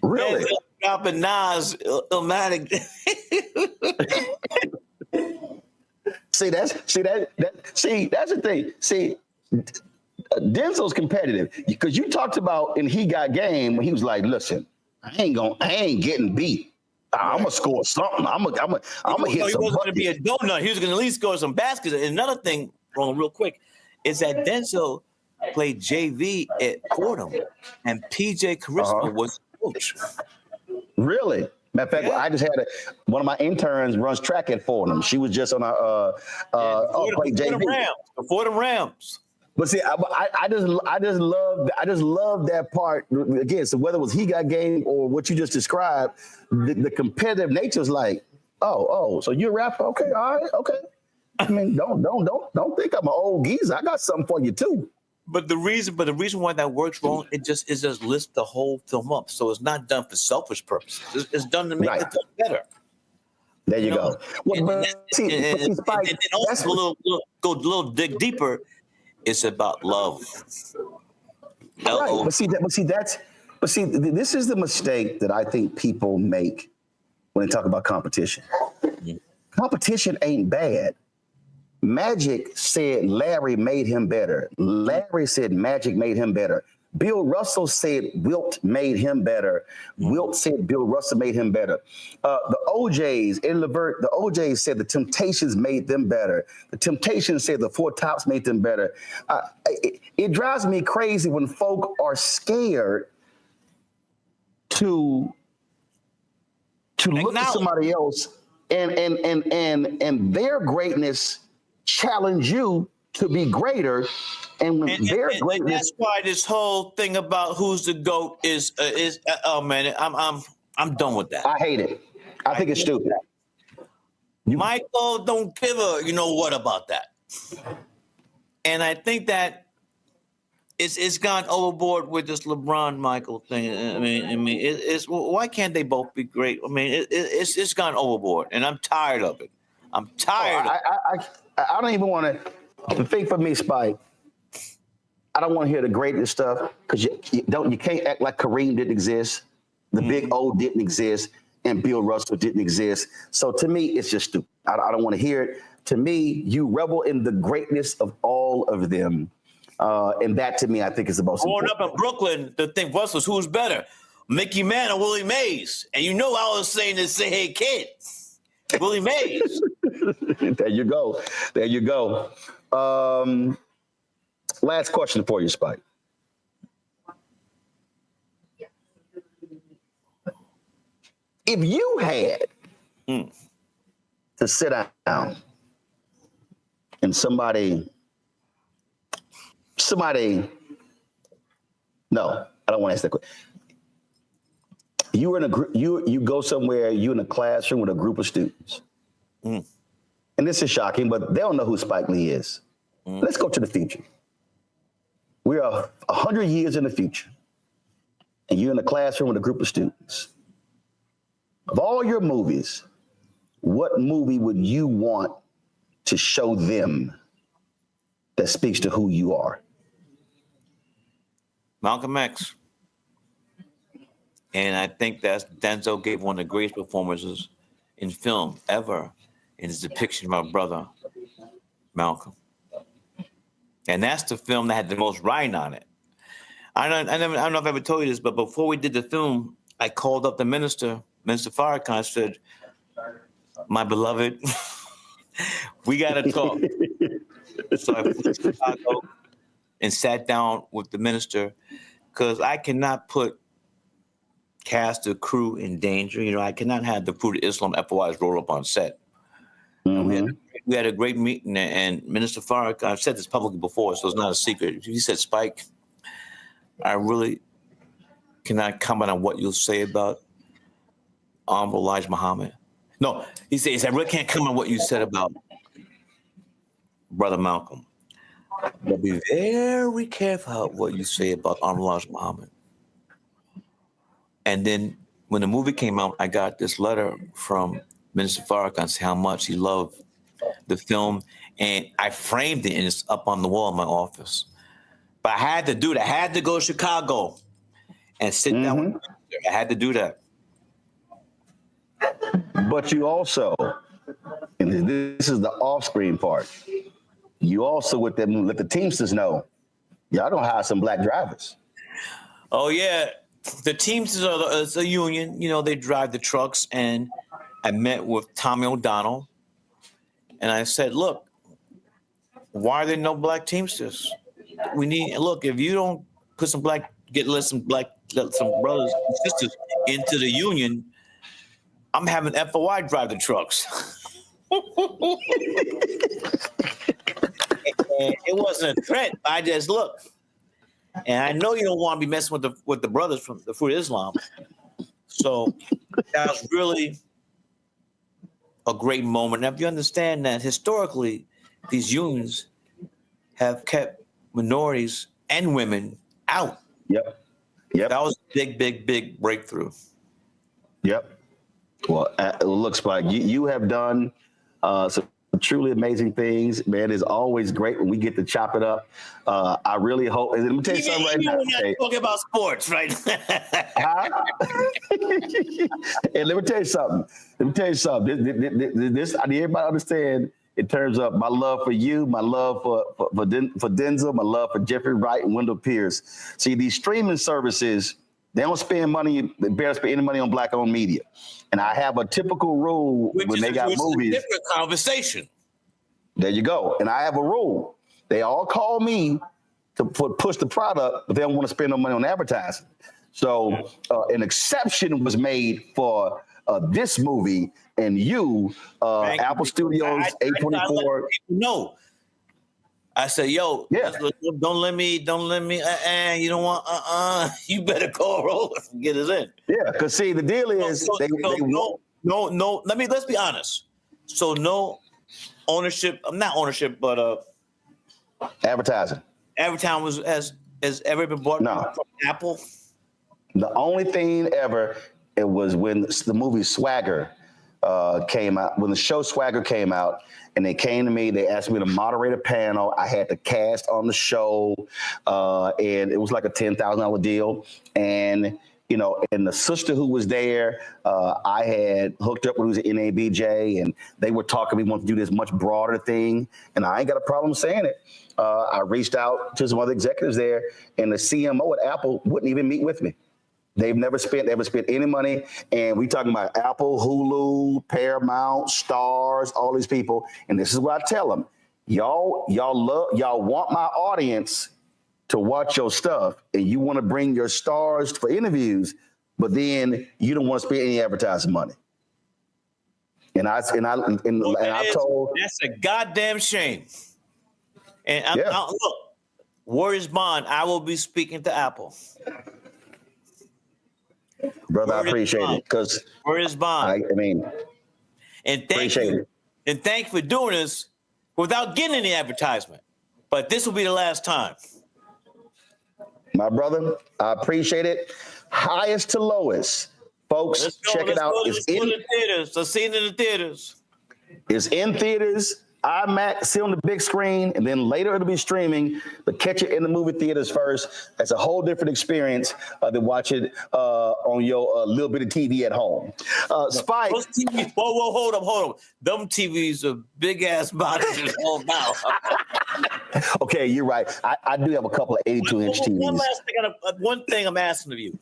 Really? Denzel dropping Nas, Illmatic. That's the thing. See, Denzel's competitive because you talked about in He Got Game when he was like, "Listen, I ain't getting beat. I'm gonna score something. I'm gonna hit some." He wasn't gonna be a donut. He was gonna at least score some baskets. And another thing, Roland, real quick, is that Denzel played JV at Fordham, and PJ Charisma was the coach. Really? Matter of fact, I just had one of my interns runs track at Fordham. She was just on Fordham Rams. But see, I just love that part again. So whether it was He Got Game or what you just described, the competitive nature is like, oh, so you're a rapper? Okay, all right, okay. I mean, don't think I'm an old geezer. I got something for you too. But the reason why that works, Ron, it just lists the whole film up. So it's not done for selfish purposes. It's done to make the film better. There you go. And also go a little dig deeper. It's about love. Right. But see, this is the mistake that I think people make when they talk about competition. Competition ain't bad. Magic said Larry made him better. Larry said Magic made him better. Bill Russell said Wilt made him better. Wilt said Bill Russell made him better. The OJs, Eddie Levert, the OJs said the Temptations made them better. The Temptations said the Four Tops made them better. It drives me crazy when folk are scared to look at somebody else and their greatness challenge you to be greater, and their greatness. And that's why this whole thing about who's the GOAT is oh man, I'm done with that. I hate it. I think it's stupid. Michael don't give a you know what about that, and I think that it's gone overboard with this LeBron Michael thing. I mean, it's why can't they both be great? I mean, it's gone overboard, and I'm tired of it. I'm tired. I don't even want to think for me, Spike. I don't want to hear the greatest stuff because you can't act like Kareem didn't exist, the Big O didn't exist, and Bill Russell didn't exist. So to me, it's just stupid. I don't want to hear it. To me, you revel in the greatness of all of them. And that, to me, I think is the most important. Growing up in Brooklyn, the thing was who's better, Mickey Mann or Willie Mays? And you know I was saying to say, hey, kid, Willie Mays. There you go. There you go. Last question for you, Spike. If you had to sit down and somebody, no, I don't want to ask that question. You were in a group, you go somewhere, you in a classroom with a group of students. And this is shocking, but they don't know who Spike Lee is. Let's go to the future. We are 100 years in the future, and you're in a classroom with a group of students. Of all your movies, what movie would you want to show them that speaks to who you are? Malcolm X. And I think that Denzel gave one of the greatest performances in film ever in his depiction of my brother, Malcolm. And that's the film that had the most writing on it. I don't know if I ever told you this, but before we did the film, I called up the Minister Farrakhan, said, my beloved, we got to talk. So I flew to Chicago and sat down with the minister because I cannot put cast or crew in danger. You know, I cannot have the Fruit of Islam FOIs roll up on set. We had a great meeting, and Minister Farrakhan, I've said this publicly before, so it's not a secret. He said, Spike, I really cannot comment on what you'll say about Honorable Elijah Muhammad. No, he said, I really can't comment on what you said about Brother Malcolm. But be very careful what you say about Honorable Elijah Muhammad. And then when the movie came out, I got this letter from Minister Farrakhan saying how much he loved the film, and I framed it, and it's up on the wall in my office. But I had to do that. I had to go to Chicago and sit down with the minister. I had to do that. But you also, and this is the off-screen part, you also let the Teamsters know, y'all don't hire some black drivers. Oh, yeah. The Teamsters are a union. You know, they drive the trucks, and I met with Tommy O'Donnell, and I said, look, why are there no black Teamsters? We need, look, if you don't put some brothers and sisters into the union, I'm having FOI drive the trucks. And it wasn't a threat. I just look, and I know you don't want to be messing with the brothers from the Fruit of Islam. So that was really a great moment. Now, if you understand that historically, these unions have kept minorities and women out. Yep. That was a big breakthrough. Yep. Well, it looks like you have done some truly amazing things, man. It's always great when we get to chop it up. I really hope. And let me tell you something right now. When you're talking about sports, right? And let me tell you something. This I need everybody to understand in terms of my love for you, my love for Denzel, my love for Jeffrey Wright and Wendell Pierce. See, these streaming services, they don't spend money, they barely spend any money on Black-owned media. And I have a typical rule when they got movies. Which is a different conversation. There you go. And I have a rule. They all call me to push the product, but they don't want to spend no money on advertising. So an exception was made for this movie and you, Apple Studios, A24. No. I said, yo, don't let me, you don't want, you better call Roller and get us in. Yeah, because see, the deal is let's be honest. So no ownership, not ownership, but advertising. Advertising has ever been bought from Apple? The only thing ever, it was when the movie Swagger came out, when the show Swagger came out, and they came to me, they asked me to moderate a panel. I had to cast on the show, and it was like a $10,000 deal. And, you know, and the sister who was there, I had hooked up with, who was at NABJ, and they were talking, we want to do this much broader thing. And I ain't got a problem saying it. I reached out to some other executives there, and the CMO at Apple wouldn't even meet with me. They've never spent any money. And we talking about Apple, Hulu, Paramount, Starz, all these people. And this is what I tell them. Y'all want my audience to watch your stuff, and you want to bring your stars for interviews, but then you don't want to spend any advertising money. And I told, that's a goddamn shame. And look, Warriors Bond, I will be speaking to Apple. Brother, I appreciate it, because Warriors Bond. I mean, and thank you, and thank you for doing this without getting any advertisement. But this will be the last time. My brother, I appreciate it. Highest to lowest, folks. Check it out. It's in the theaters. I've seen it in the theaters. It's in theaters. IMAX, see on the big screen, and then later it'll be streaming, but catch it in the movie theaters first. That's a whole different experience than watch it on your little bit of TV at home. Spike. Those TVs, whoa, hold up. Them TVs are big-ass bodies in the whole mouth. Okay, you're right. I do have a couple of 82-inch TVs. One thing I'm asking of you.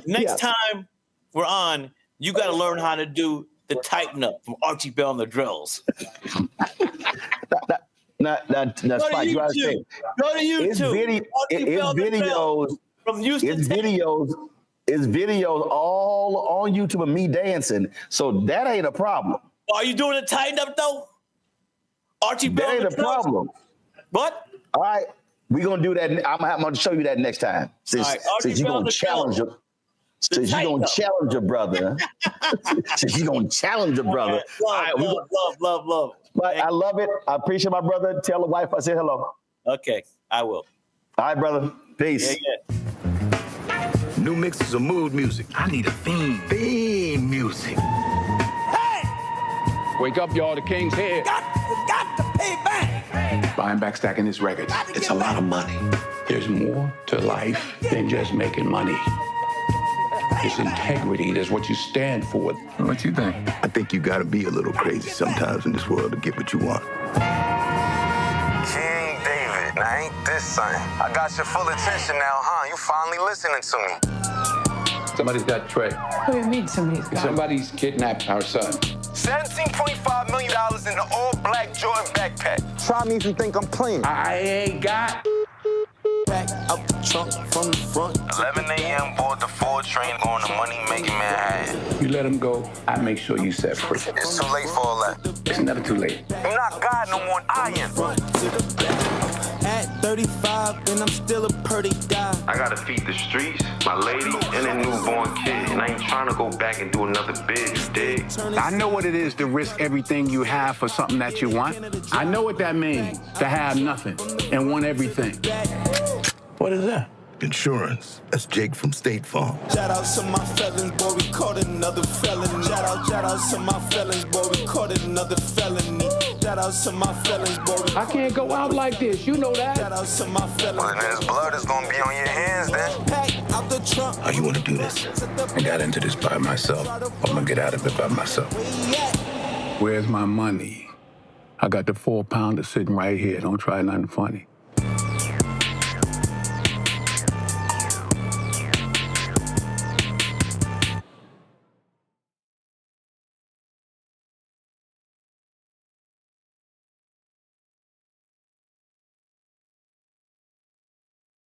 Next time we're on, you got to learn how to do the tighten up from Archie Bell and the Drills. Spike, you gotta say, go to YouTube. It's videos all on YouTube of me dancing. So that ain't a problem. Are you doing the tighten up though? Archie Bell that ain't a problem. What? All right, we're gonna do that. I'm gonna show you that next time. Since you're gonna challenge your Since you're going to challenge your brother. Since you're going to challenge your brother. Love. But I love it. I appreciate my brother. Tell the wife I said hello. Okay, I will. All right, brother. Peace. Yeah. New mixes of mood music. I need a theme music. Hey! Wake up, y'all. The King's here. Got to pay back. Buying back, stacking his records. It's a lot of money. There's more to life than just making money. It's integrity. That's what you stand for. What you think? I think you gotta be a little crazy sometimes in this world to get what you want. King David, now ain't this something? I got your full attention now, huh? You finally listening to me. Somebody's got Trey. What do you mean Somebody's kidnapped our son. $17.5 million in the all-black Jordan backpack. Try me if you think I'm playing. I ain't got... Back out the trunk from the front. 11 a.m. board the 4 train going to money-making Manhattan. You let him go, I make sure you set free. It's too late for all that. It's never too late. I'm not God no more, I am. At 35, and I'm still a pretty guy. I gotta feed the streets, my lady, and a newborn kid. And I ain't trying to go back and do another bid, you dig? I know what it is to risk everything you have for something that you want. I know what that means, to have nothing and want everything. What is that? Insurance. That's Jake from State Farm. Shout out to my felons, boy, we caught another felony. Shout out to my felons, boy, we caught another felony. Shout out to my felons, boy. I can't go out like this, you know that. Shout out to my felons. Well, then his blood is gonna be on your hands then. Pack out the trunk. How you wanna do this? I got into this by myself. I'm gonna get out of it by myself. Where's my money? I got the 4-pounder sitting right here. Don't try nothing funny.